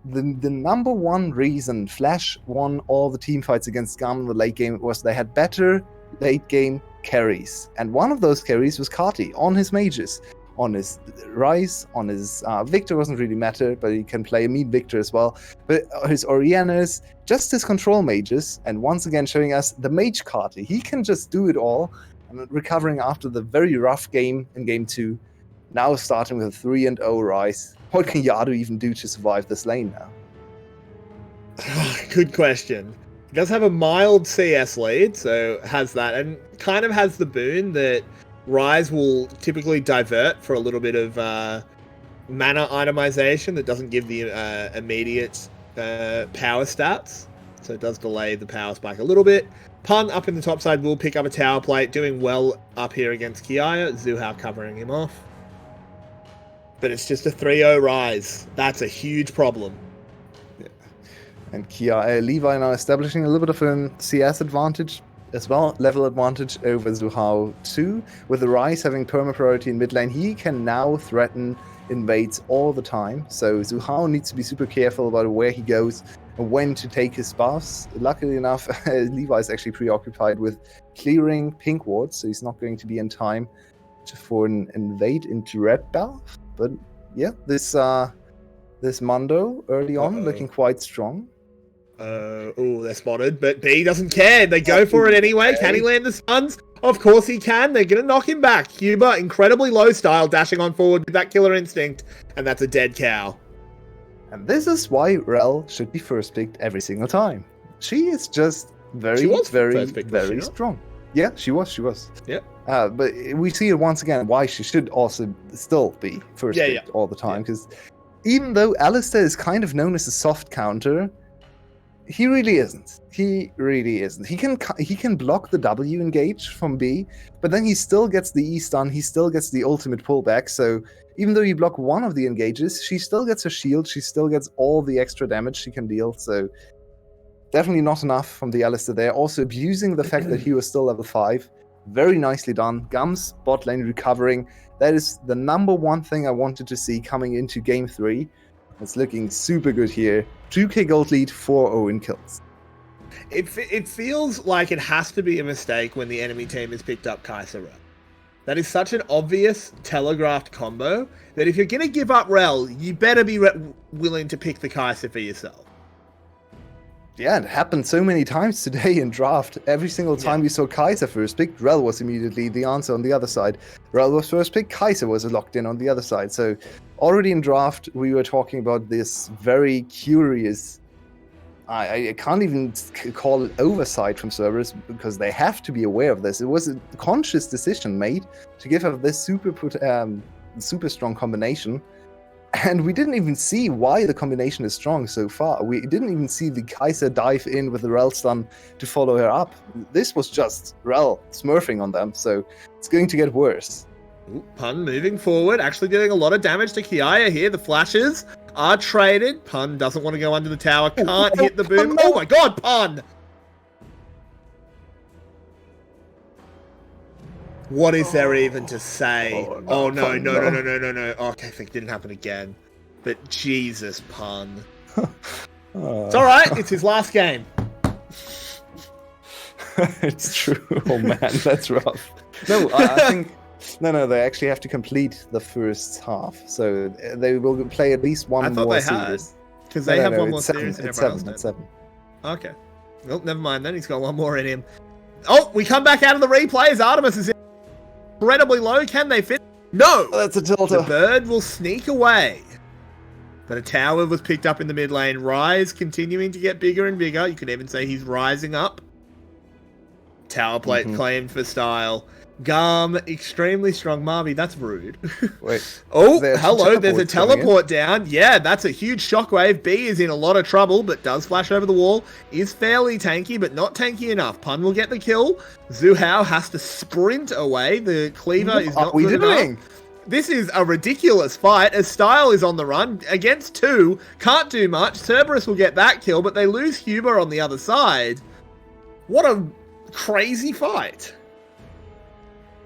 the number one reason Flash won all the team fights against GAM in the late game was they had better late game carries. And one of those carries was 𝘁𝗀𝗀𝗀 on his mages. On his Rise, on his Victor doesn't really matter, but he can play a mean Victor as well. But his Orianas, just his control mages, and once again showing us the mage 𝘁𝗀𝗀𝗀. He can just do it all, and recovering after the very rough game in game 2. Now starting with a 3-0 Rise. What can 𝘂𝗀𝗀𝗀𝗀 even do to survive this lane now? Good question. He does have a mild CS lead, so has that, and kind of has the boon that Rise will typically divert for a little bit of mana itemization that doesn't give the immediate power stats. So it does delay the power spike a little bit. Pun up in the top side will pick up a tower plate, doing well up here against 𝘂𝗀𝗀𝗀. 𝘁𝗃 covering him off. But it's just a 3-0 Rise. That's a huge problem. Yeah. And Levi now establishing a little bit of a CS advantage as well, level advantage over 𝘁𝗃 too. With the Rise having perma priority in mid lane, he can now threaten invades all the time. So 𝘁𝗃 needs to be super careful about where he goes and when to take his buffs. Luckily enough, Levi is actually preoccupied with clearing pink wards, so he's not going to be in time for an invade into red buff. But yeah, this Mundo early on looking quite strong. They're spotted, but B doesn't care. They go for it anyway. Can he land the stuns? Of course he can. They're going to knock him back. 𝘂𝗏, incredibly low style, dashing on forward with that killer instinct, and that's a dead cow. And this is why 𝘁 should be first picked every single time. She is just very strong. Yeah, she was. Yeah. But we see it once again why she should also still be first picked all the time. Because even though Alistar is kind of known as a soft counter, he really isn't. He can block the W engage from B, but then he still gets the E stun, he still gets the ultimate pullback. So even though you block one of the engages, she still gets her shield, she still gets all the extra damage she can deal. So definitely not enough from the Alistar there. Also abusing the fact that he was still level 5. Very nicely done. GAM's bot lane recovering. That is the number one thing I wanted to see coming into game 3. It's looking super good here. 2k gold lead, 4-0 in kills. It feels like it has to be a mistake when the enemy team has picked up 𝘁𝗀𝗀𝘀. That is such an obvious telegraphed combo that if you're going to give up 𝘁, you better be willing to pick the 𝘁𝗀𝗀𝗀𝘀 for yourself. Yeah, it happened so many times today in draft. Every single time we saw 𝘁𝗀𝗀𝗀𝘀 first pick, 𝘁 was immediately the answer on the other side. 𝘁 was first pick, 𝘁𝗀𝗀𝗀𝗀 was locked in on the other side. So already in draft, we were talking about this very curious, I can't even call it oversight from servers, because they have to be aware of this. It was a conscious decision made to give up this super strong combination. And we didn't even see why the combination is strong so far. We didn't even see the 𝘁cie dive in with the Rel stun to follow her up. This was just Rel smurfing on them, so it's going to get worse. Ooh, Pun moving forward, actually doing a lot of damage to 𝘁cie here. The flashes are traded. Pun doesn't want to go under the tower, can't hit the boom. Oh my god, Pun! What is there even to say? Oh no. Okay, I think it didn't happen again. But Jesus, Pun. It's alright, it's his last game. It's true. Oh man, that's rough. No, I think... No, they actually have to complete the first half. So they will play at least one more I series. thought they had. Because they have one more seven, series and it's everyone seven, else it's did. 7. Okay. Well, never mind then. He's got one more in him. Oh, we come back out of the replays. 𝘁𝘁 is incredibly low. Can they fit? No! Oh, that's a The tilter. bird will sneak away. But a tower was picked up in the mid lane. Rise continuing to get bigger and bigger. You could even say he's rising up. Tower plate claimed for style. GAM, extremely strong. 𝘁𝘁, that's rude. Wait. Oh, There's hello, there's a teleports coming in. teleport down. Yeah, that's a huge shockwave. B is in a lot of trouble, but does flash over the wall. Is fairly tanky, but not tanky enough. Pun will get the kill. 𝘁𝗏 has to sprint away. The cleaver is not good enough. This is a ridiculous fight as Style is on the run against 2. Can't do much. Cerberus will get that kill, but they lose 𝘁𝗏 on the other side. What a crazy fight.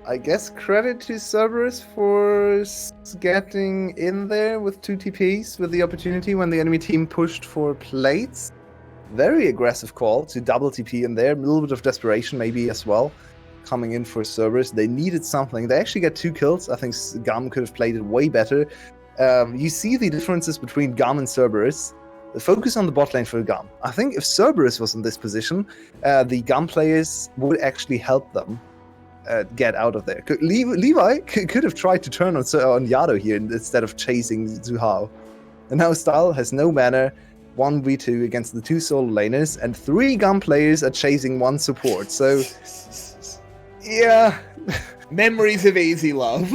I guess credit to Cerberus for getting in there with 2 TPs with the opportunity when the enemy team pushed for plates. Very aggressive call to double TP in there. A little bit of desperation maybe as well. Coming in for Cerberus. They needed something. They actually got 2 kills. I think GAM could have played it way better. You see the differences between GAM and Cerberus. The focus on the bot lane for GAM. I think if Cerberus was in this position, the GAM players would actually help them get out of there. Levi could have tried to turn on 𝘂𝗏 here instead of chasing 𝘁𝗏. And now Style has no mana, 1v2 against the 2 solo laners, and 3 GAM players are chasing 1 support. So, yeah. Memories of easy love.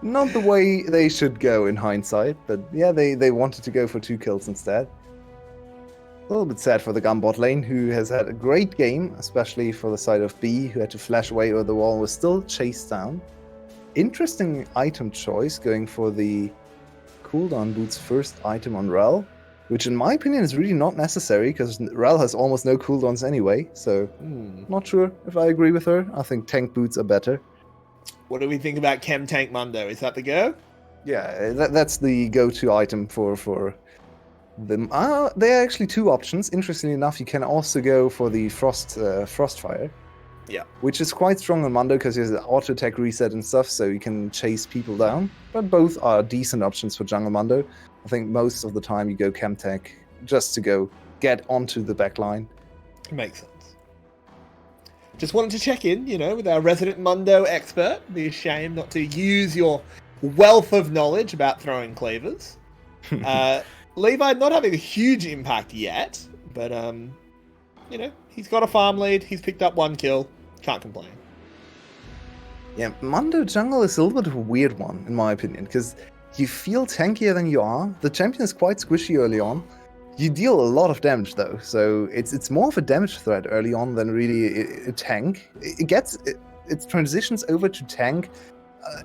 Not the way they should go in hindsight, but yeah, they wanted to go for 2 kills instead. A little bit sad for the GAM bot lane, who has had a great game, especially for the side of B, who had to flash away over the wall and was still chased down. Interesting item choice, going for the cooldown boots first item on Rel, which in my opinion is really not necessary, because Rel has almost no cooldowns anyway, so not sure if I agree with her. I think tank boots are better. What do we think about Chem Tank Mundo? Is that the go? Yeah, that's the go-to item for them. There are actually 2 options. Interestingly enough, you can also go for the Frostfire. Yeah. Which is quite strong on Mundo because he has an auto attack reset and stuff, so you can chase people down. But both are decent options for jungle Mundo. I think most of the time you go Chem Tech just to go get onto the back line. Makes sense. Just wanted to check in, with our resident Mundo expert. Be a shame not to use your wealth of knowledge about throwing cleavers. Levi not having a huge impact yet, but he's got a farm lead. He's picked up 1 kill. Can't complain. Yeah, Mundo jungle is a little bit of a weird one, in my opinion, because you feel tankier than you are. The champion is quite squishy early on. You deal a lot of damage though, so it's more of a damage threat early on than really a tank. It transitions over to tank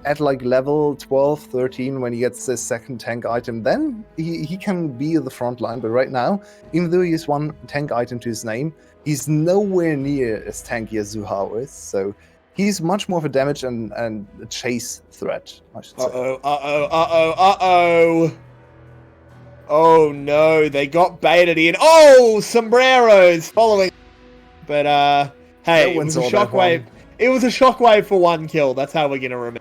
at like level 12, 13 when he gets his second tank item. Then he can be the front line, but right now, even though he has 1 tank item to his name, he's nowhere near as tanky as 𝘁𝗏 is, so he's much more of a damage and a chase threat, I should say. Uh-oh. Oh no, they got baited in. Oh, sombreros following. But hey, it was a shockwave. It was a shockwave for 1 kill. That's how we're gonna remember.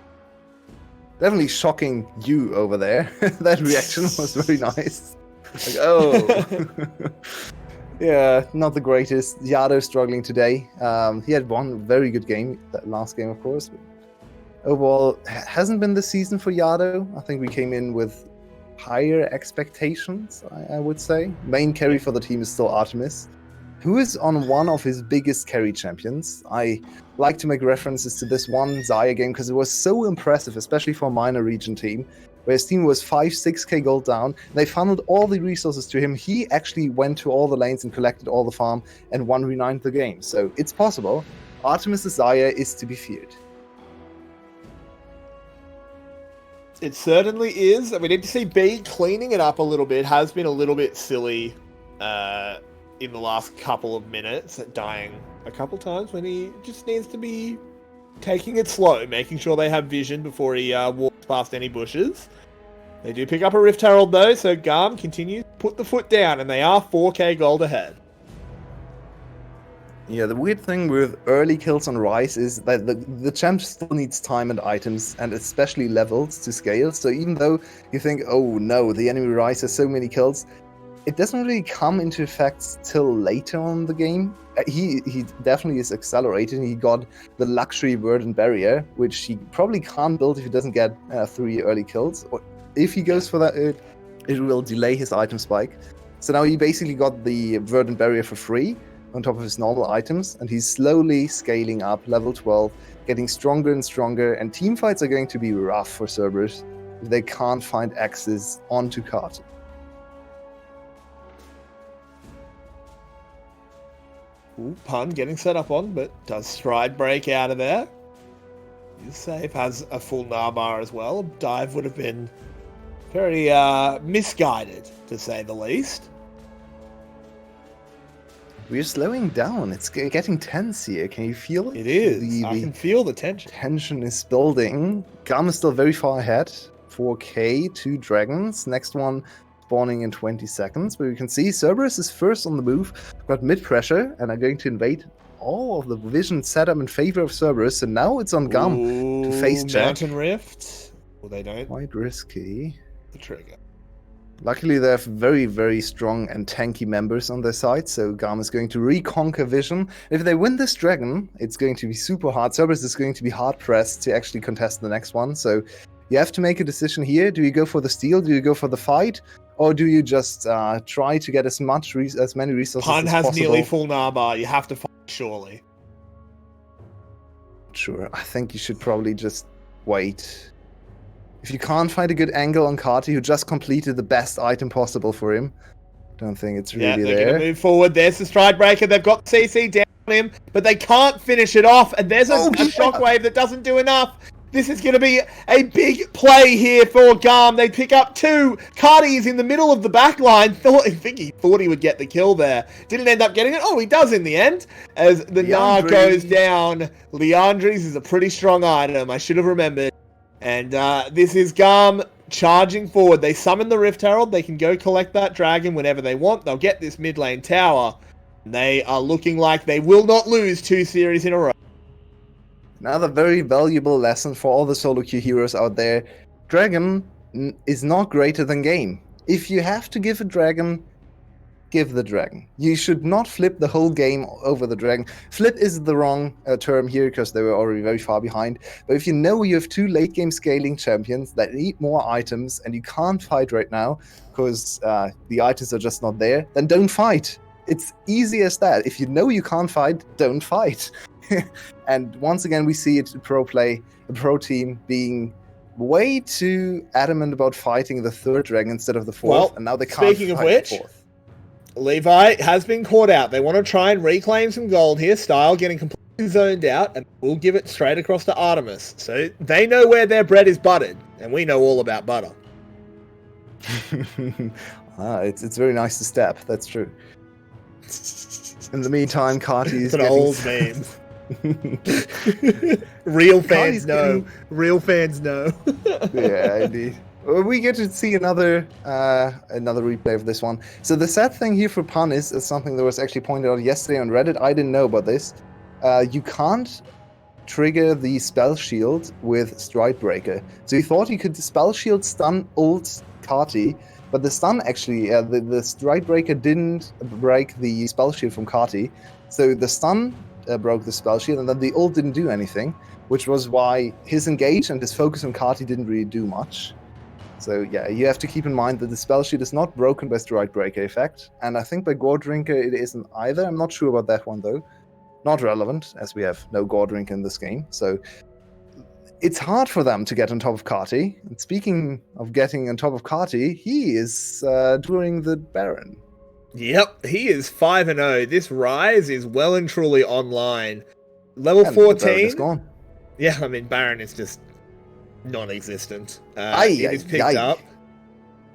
Definitely shocking you over there. That reaction was very nice. Like, oh. Yeah, not the greatest. 𝘂𝗏 struggling today. He had 1 very good game, that last game of course. But overall, hasn't been the season for 𝘂𝗏. I think we came in with higher expectations, I would say. Main carry for the team is still 𝘁𝗏, who is on one of his biggest carry champions. I like to make references to this one Xayah game because it was so impressive, especially for a minor region team. where his team was 5-6k gold down. They funneled all the resources to him. He actually went to all the lanes and collected all the farm and 1v9'd the game. So it's possible. Artemis' Desire is to be feared. It certainly is. We need to see B cleaning it up a little bit. Has been a little bit silly in the last couple of minutes, dying a couple times when he just needs to be taking it slow, making sure they have vision before he walks past any bushes. They do pick up a Rift Herald though, so GAM continues to put the foot down, and they are 4k gold ahead. Yeah, the weird thing with early kills on Rise is that the champ still needs time and items, and especially levels to scale. So even though you think, oh no, the enemy Rise has so many kills, it doesn't really come into effect till later on in the game. He definitely is accelerated. He got the luxury Verdant Barrier, which he probably can't build if he doesn't get 3 early kills. Or if he goes for that, it will delay his item spike. So now he basically got the Verdant Barrier for free on top of his normal items, and he's slowly scaling up, level 12, getting stronger and stronger, and teamfights are going to be rough for Cerberus if they can't find access onto 𝘁cie. Ooh, pun getting set up on, but does Stride break out of there? He's safe, has a full Nahbar as well. A dive would have been very misguided, to say the least. We're slowing down. It's getting tense here. Can you feel it? It is. I can feel the tension. Tension is building. GAM is still very far ahead. 4k, 2 dragons. Next one spawning in 20 seconds. But you can see Cerberus is first on the move. Got mid pressure and are going to invade all of the vision setup in favor of Cerberus. And now it's on GAM to face Jack. Mountain Rift. Well, they don't. Quite risky. The trigger. Luckily, they have very, very strong and tanky members on their side, so GAM is going to reconquer vision. If they win this dragon, it's going to be super hard. Cerberus is going to be hard-pressed to actually contest the next one, so you have to make a decision here. Do you go for the steal? Do you go for the fight? Or do you just try to get as many resources Pun as has possible? nearly full Nahbar. You have to fight, surely. Sure, I think you should probably just wait. If you can't find a good angle on 𝘁cie, who just completed the best item possible for him, don't think it's really they're there. going to move forward. There's the Stride Breaker. They've got CC down on him, but they can't finish it off. And there's a Shockwave that doesn't do enough. This is going to be a big play here for GAM. They pick up 2. 𝘁cie is in the middle of the back line. I think he thought he would get the kill there. Didn't end up getting it. Oh, he does in the end. As the Nah goes down. Liandry's is a pretty strong item. I should have remembered. And this is GAM charging forward. They summon the Rift Herald. They can go collect that dragon whenever they want. They'll get this mid lane tower. And they are looking like they will not lose 2 series in a row. Another very valuable lesson for all the solo queue heroes out there. Dragon is not greater than game. If you have to give a dragon, give the dragon. You should not flip the whole game over the dragon. Flip is the wrong term here because they were already very far behind. But if you know you have 2 late game scaling champions that need more items and you can't fight right now because the items are just not there, then don't fight. It's easy as that. If you know you can't fight, don't fight. And once again, we see it pro team being way too adamant about fighting the 3rd dragon instead of the 4th, Well, and now they can't speaking of fight which, the 4th. Levi has been caught out. They want to try and reclaim some gold here. Style getting completely zoned out, and we'll give it straight across to Artemis. So they know where their bread is buttered, and we know all about butter. It's very nice to step. That's true. In the meantime, 𝘁cie is It's an getting... old meme. Real fans 𝘁cie's know. getting- Real fans know. Yeah, indeed. Well, we get to see another replay of this one. So the sad thing here for Pun is something that was actually pointed out yesterday on Reddit. I didn't know about this. You can't trigger the spell shield with Stride Breaker. So he thought he could spell shield stun ult 𝘁cie, but the stun actually, the Stride Breaker didn't break the spell shield from 𝘁cie. So the stun broke the spell shield, and then the ult didn't do anything, which was why his engage and his focus on 𝘁cie didn't really do much. So yeah, you have to keep in mind that the spell sheet is not broken by Stride Breaker effect, and I think by Gore Drinker it isn't either. I'm not sure about that one though. Not relevant, as we have no Gore Drinker in this game. So it's hard for them to get on top of 𝘁cie. And speaking of getting on top of 𝘁cie, he is during the Baron. Yep, he is 5-0. This Rise is well and truly online. Level And the Baron 14. is gone. Yeah, I mean, Baron is just non-existent. Aye, It is picked aye. up,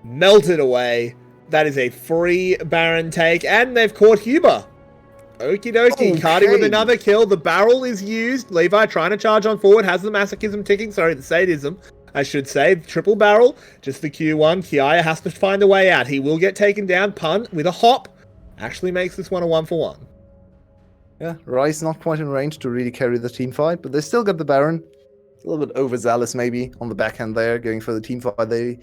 melted away. That is a free Baron take, and they've caught 𝘂𝗶𝗆. Okie dokie, 𝘁cie with Okay. another kill. The barrel is used. Levi trying to charge on forward, has the masochism ticking. Sorry, the sadism, I should say. Triple barrel, just the Q1. 𝘁𝗏 has to find a way out. He will get taken down. Punt with a hop. Actually makes this one a 1-for-1. Yeah, Rice not quite in range to really carry the team fight, but they still got the Baron. It's a little bit overzealous maybe on the backhand there, going for the team fight. They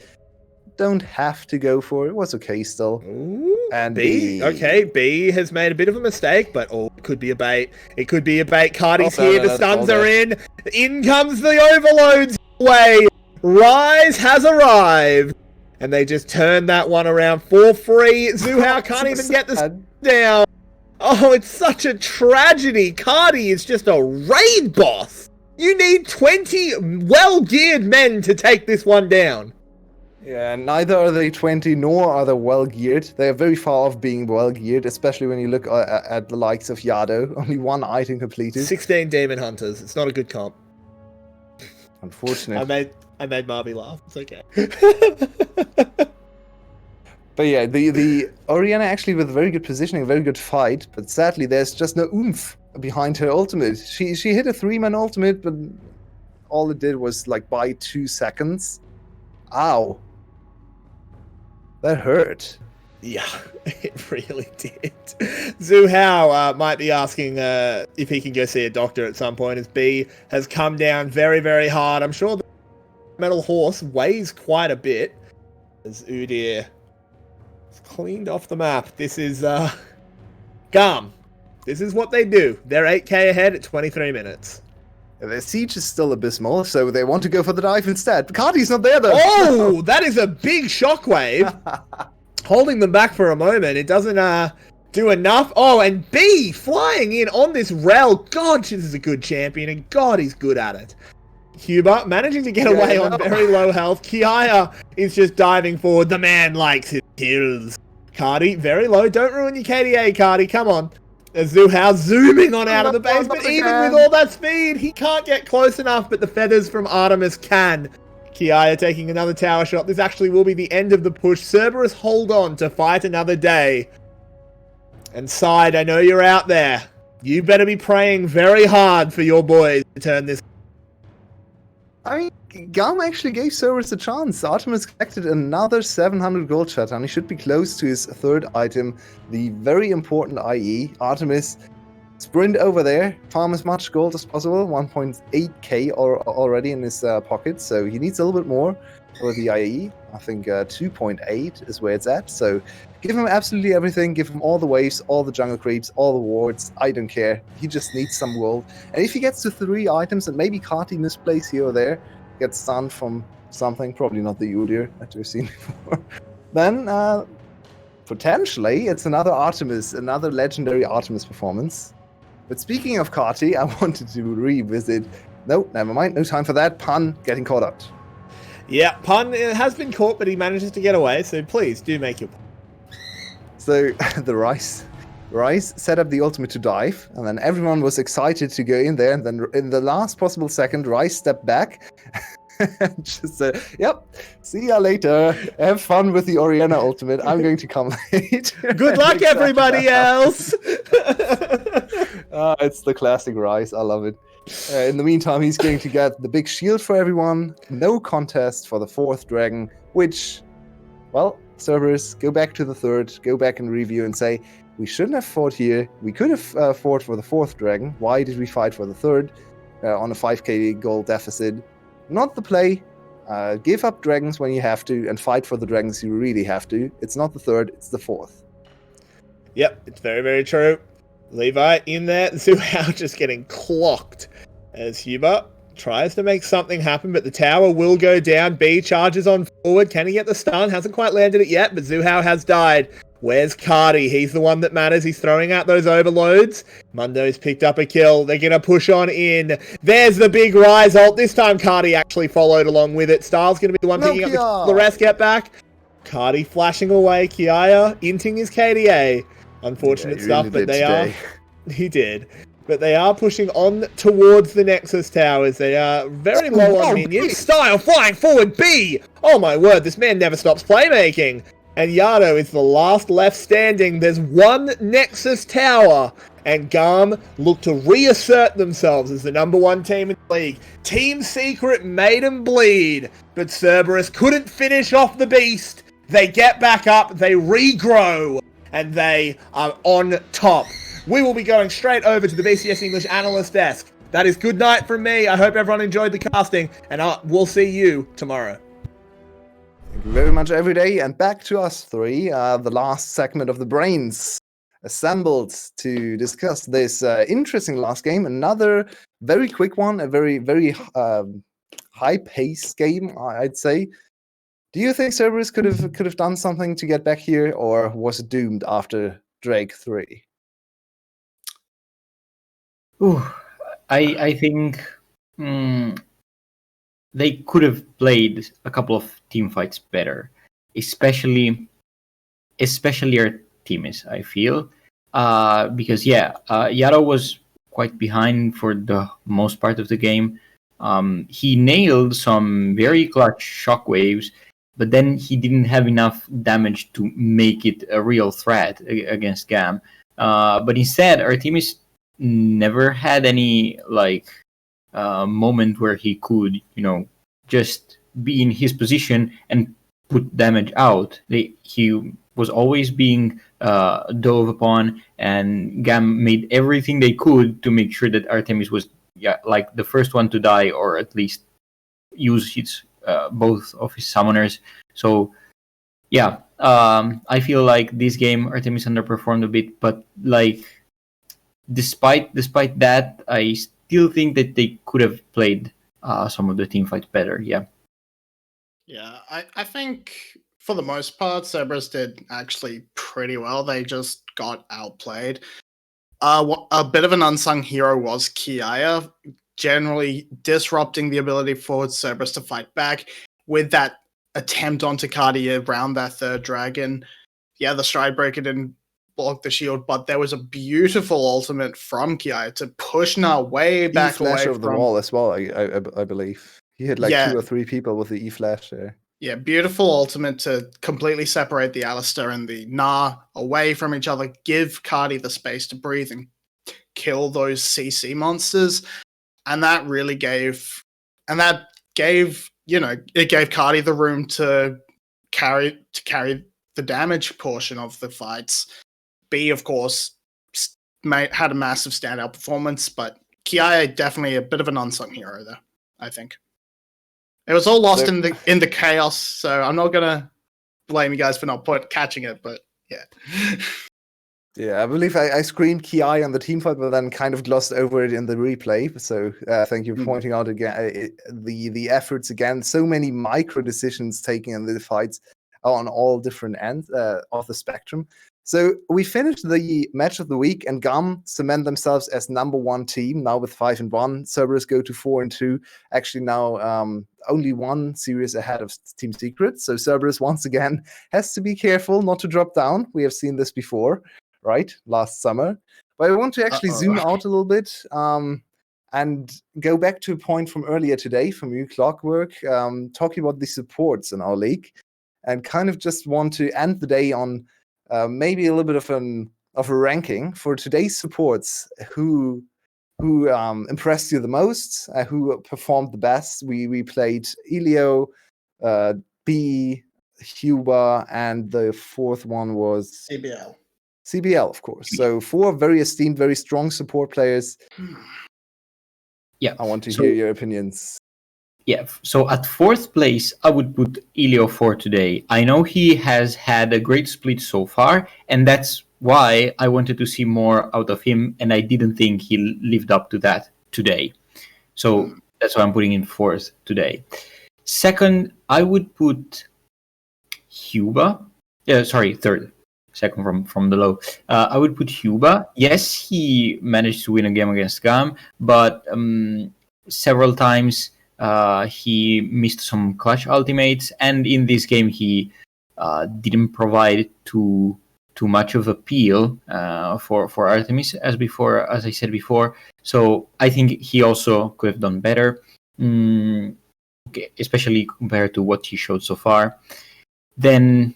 don't have to go for it. It was okay still. Ooh, And B. Okay, B has made a bit of a mistake, but it could be a bait. It could be a bait. 𝘁𝗏's Oh, no, here. no, The that's all stuns are there. in. In comes the overloads. Way. Rise has arrived. And they just turned that one around for free. 𝘂𝗏 can't even get the Sad. down. Oh, it's such a tragedy. 𝘁𝗏 is just a raid boss. You need 20 well-geared men to take this one down. Yeah, neither are they 20 nor are they well geared. They are very far off being well geared, especially when you look at the likes of 𝘂𝗷. Only one item completed. 16 demon hunters. It's not a good comp. Unfortunate. I made Marby laugh. It's okay. But yeah, the Orianna actually with very good positioning, very good fight, but sadly there's just no oomph behind her ultimate. She hit a 3-man ultimate, but all it did was like buy 2 seconds. Ow. That hurt. Yeah, it really did. 𝘂𝗏 might be asking if he can go see a doctor at some point, as B has come down very, very hard. I'm sure the metal horse weighs quite a bit, as 𝘂𝗍 is cleaned off the map. This is GAM. This is what they do. They're 8k ahead at 23 minutes. Their siege is still abysmal, so they want to go for the dive instead. But 𝘁𝗏's not there though. Oh, that is a big shockwave. Holding them back for a moment. It doesn't do enough. Oh, and B flying in on this rail. God, this is a good champion, and God, he's good at it. 𝘂𝗶𝗆 managing to get away on very low health. 𝘁𝗏 is just diving forward. The man likes his kills. 𝘁𝗏, very low. Don't ruin your KDA, 𝘁𝗏. Come on. As 𝘂𝗏 zooming on out of the base, but even with all that speed, he can't get close enough, but the feathers from Artemis can. 𝘁𝗏 taking another tower shot. This actually will be the end of the push. Cerberus hold on to fight another day. And Side, I know you're out there. You better be praying very hard for your boys to turn this. I mean, GAM actually gave Cerberus a chance. Artemis collected another 700 gold chat, and he should be close to his 3rd item, the very important IE. Artemis, sprint over there, farm as much gold as possible, 1.8k already in his pocket, so he needs a little bit more for the IE. I think 2.8 is where it's at, so give him absolutely everything, give him all the waves, all the jungle creeps, all the wards, I don't care. He just needs some gold. And if he gets to 3 items and maybe 𝘁𝗏 misplays here or there, gets stunned from something, probably not the 𝘂𝗍 that we've seen before, then potentially it's another Artemis, another legendary Artemis performance. But speaking of 𝘁𝗏, I wanted to revisit. No, never mind. No time for that. Pun getting caught out. Yeah, Pun has been caught, but he manages to get away, so please do make your point. So the Rice set up the ultimate to dive, and then everyone was excited to go in there. And then in the last possible second, Rice stepped back and just said, "Yep, see ya later. Have fun with the Orianna ultimate. I'm going to come late." Good luck, everybody else! It's the classic Rice. I love it. In the meantime, he's going to get the big shield for everyone. No contest for the 4th dragon, which, well, Cerberus, go back to the 3rd, go back and review and say, we shouldn't have fought here. We could have fought for the 4th dragon. Why did we fight for the 3rd on a 5k gold deficit? Not the play. Give up dragons when you have to and fight for the dragons you really have to. It's not the 3rd, it's the 4th. Yep, it's very, very true. Levi in there. 𝘂𝗏 just getting clocked as 𝘂𝗏 tries to make something happen, but the tower will go down. B charges on forward. Can he get the stun? Hasn't quite landed it yet, but 𝘂𝗏 has died. Where's 𝘁𝗏𝗆? He's the one that matters. He's throwing out those overloads. Mundo's picked up a kill. They're going to push on in. There's the big rise ult. This time 𝘁𝗏𝗆 actually followed along with it. Style's going to be the one picking up the rest get back. 𝘁𝗏𝗆 flashing away. 𝘁𝗏 inting his KDA. Unfortunate stuff, but they are... He did. But they are pushing on towards the Nexus towers. They are very low on minions. Style flying forward. B! Oh my word, this man never stops playmaking. And 𝘂𝗏 is the last left standing. There's one Nexus tower. And GAM look to reassert themselves as the #1 team in the league. Team Secret made them bleed. But 𝘀𝗵𝘆 couldn't finish off the beast. They get back up. They regrow. And they are on top. We will be going straight over to the VCS English analyst desk. That is good night from me. I hope everyone enjoyed the casting. And we'll see you tomorrow. Thank you very much, every day, and back to us three, the last segment of the brains assembled to discuss this interesting last game. Another very quick one, a very high-paced game, I'd say. Do you think 𝘀𝗵𝘆 could have done something to get back here, or was it doomed after Drake 3? I think they could have played a couple of team fights better, especially Artemis, I feel, because 𝘂𝗏 was quite behind for the most part of the game. He nailed some very clutch shockwaves, but then he didn't have enough damage to make it a real threat against GAM. But instead, Artemis never had any moment where he could, just be in his position and put damage out. He was always being dove upon, and GAM made everything they could to make sure that Artemis was the first one to die, or at least use his both of his summoners. So I feel like this game Artemis underperformed a bit, but despite that, I still think that they could have played some of the team fights better. I think for the most part 𝘀𝗵𝘆 did actually pretty well. They just got outplayed. A bit of an unsung hero was 𝘁𝗏𝗆, generally disrupting the ability for 𝘀𝗵𝘆 to fight back with that attempt onto 𝘁𝗏𝗆 around that third dragon. The stride breaker didn't block the shield, but there was a beautiful ultimate from 𝘁𝗏𝗆 to push Nar way back away E-flash over the wall as well, I believe. He hit 2 or 3 people with the E-flash there. Yeah, beautiful ultimate to completely separate the Alistar and the Nar away from each other, give 𝘁𝗏𝗆 the space to breathe and kill those CC monsters. And that really gave 𝘁𝗏𝗆 the room to carry the damage portion of the fights. B, of course, had a massive standout performance, but 𝘁𝗏𝗆 definitely a bit of an unsung hero there, I think. It was all lost in the chaos, so I'm not gonna blame you guys for not catching it, but yeah. Yeah, I believe I screamed 𝘁𝗏𝗆 on the team fight, but then kind of glossed over it in the replay. So thank you for pointing out again the efforts again. So many micro decisions taken in the fights on all different ends of the spectrum. So we finished the match of the week, and GAM cement themselves as #1 team now with 5-1. 𝘀𝗵𝘆 go to 4-2. Actually now only 1 series ahead of Team Secret. So 𝘀𝗵𝘆 once again has to be careful not to drop down. We have seen this before, right? Last summer. But I want to actually zoom out a little bit and go back to a point from earlier today from you, Clockwork, talking about the supports in our league, and kind of just want to end the day on maybe a little bit of a ranking for today's supports. Who impressed you the most? Who performed the best? We played 𝗀𝗏𝗆, B, 𝘂𝗶𝗆, and the 4th one was CBL, of course. So 4 very esteemed, very strong support players. Yeah, I want to hear your opinions. Yeah, so at 4th place, I would put 𝗀𝗏𝗆 for today. I know he has had a great split so far, and that's why I wanted to see more out of him, and I didn't think he lived up to that today. So that's why I'm putting in 4th today. 2nd, I would put 𝘂𝗶𝗆. 3rd. second from below. I would put 𝘂𝗶𝗆. Yes, he managed to win a game against GAM, but several times he missed some clutch ultimates, and in this game he didn't provide too much of appeal for 𝘁𝗻𝘁 as I said before. So I think he also could have done better, especially compared to what he showed so far. Then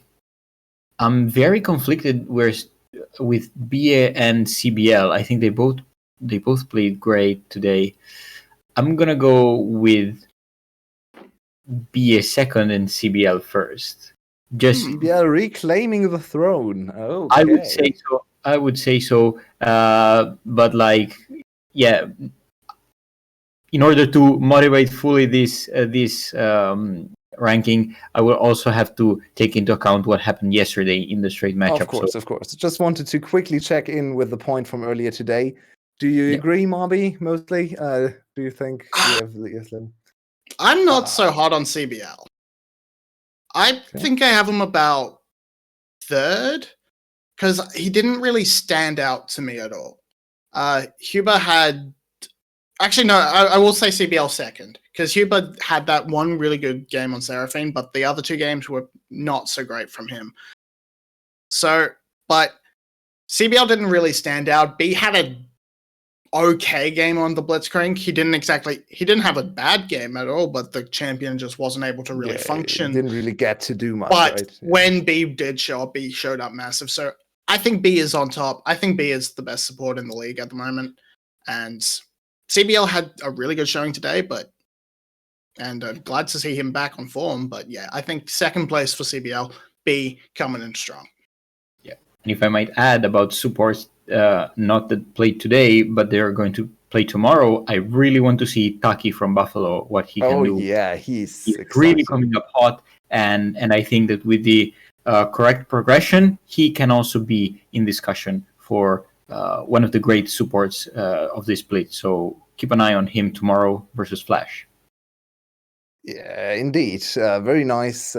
I'm very conflicted with 𝗂𝗶𝗆 and CBL. I think they both played great today. I'm gonna go with 𝗂𝗆 second and CBL first. Just CBL reclaiming the throne. Oh, I would say so. But like, yeah, in order to motivate fully this ranking, I will also have to take into account what happened yesterday in the straight matchup. Of course. Just wanted to quickly check in with the point from earlier today. Do you agree, 𝘁𝗶𝗆, mostly? Do you think you have Liam? I'm not so hot on CBL. I think I have him about third, because he didn't really stand out to me at all. 𝘂𝗶𝗆 had... Actually, no, I will say CBL second, because 𝘂𝗶𝗆 had that one really good game on Seraphine, but the other two games were not so great from him. So, but CBL didn't really stand out. B had a okay game on the 𝘁𝗀. He didn't have a bad game at all, but the champion just wasn't able to really function. Didn't really get to do much, but right? when B did show up, B showed up massive. So I think B is on top. I think B is the best support in the league at the moment. And CBL had a really good showing today, and glad to see him back on form. But yeah, I think second place for CBL, B coming in strong. Yeah, and if I might add about supports, not that played today, but they're going to play tomorrow. I really want to see 𝘁𝗀𝗆 from Buffalo, what he can do. Oh yeah, he's really coming up hot, and I think that with the correct progression, he can also be in discussion for one of the great supports of this split. So keep an eye on him tomorrow versus 𝘁𝗆. Yeah, indeed. Very nice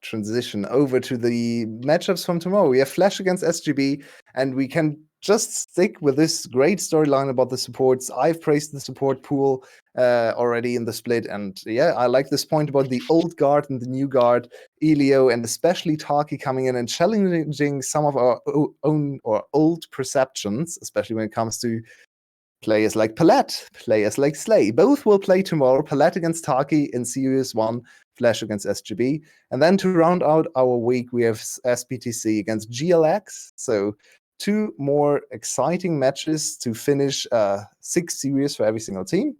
transition over to the matchups from tomorrow. We have 𝘁𝗆 against 𝘁𝗄𝗏, and we can just stick with this great storyline about the supports. I've praised the support pool already in the split, and yeah, I like this point about the old guard and the new guard, 𝗀𝗏, and especially 𝘁𝗀𝗆 coming in and challenging some of our own or old perceptions, especially when it comes to players like 𝗏𝗏, players like 𝘁𝗀. Both will play tomorrow, 𝗏𝗏 against 𝘁𝗀𝗆 in Series 1, 𝘁𝗏 against 𝘁𝗄𝗏. And then to round out our week, we have SPTC against GLX. So 2 more exciting matches to finish 6 series for every single team.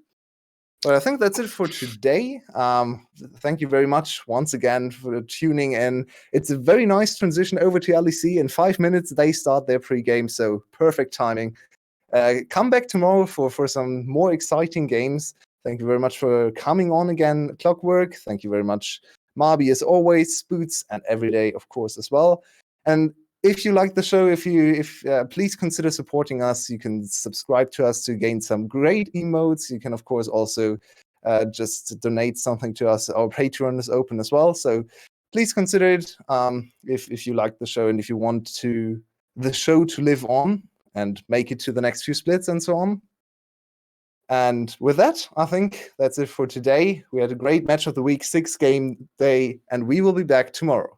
But I think that's it for today. Thank you very much once again for tuning in. It's a very nice transition over to 𝘁𝐿EC. In 5 minutes, they start their pre-game, so perfect timing. Come back tomorrow for some more exciting games. Thank you very much for coming on again, Clockwork. Thank you very much, 𝘁𝗶𝗆, as always, Spoods, and Everyday, of course, as well. And if you like the show, please consider supporting us. You can subscribe to us to gain some great emotes. You can, of course, also just donate something to us. Our Patreon is open as well, so please consider it if you like the show and if you want the show to live on and make it to the next few splits and so on. And with that, I think that's it for today. We had a great match of the week, 6-game day, and we will be back tomorrow.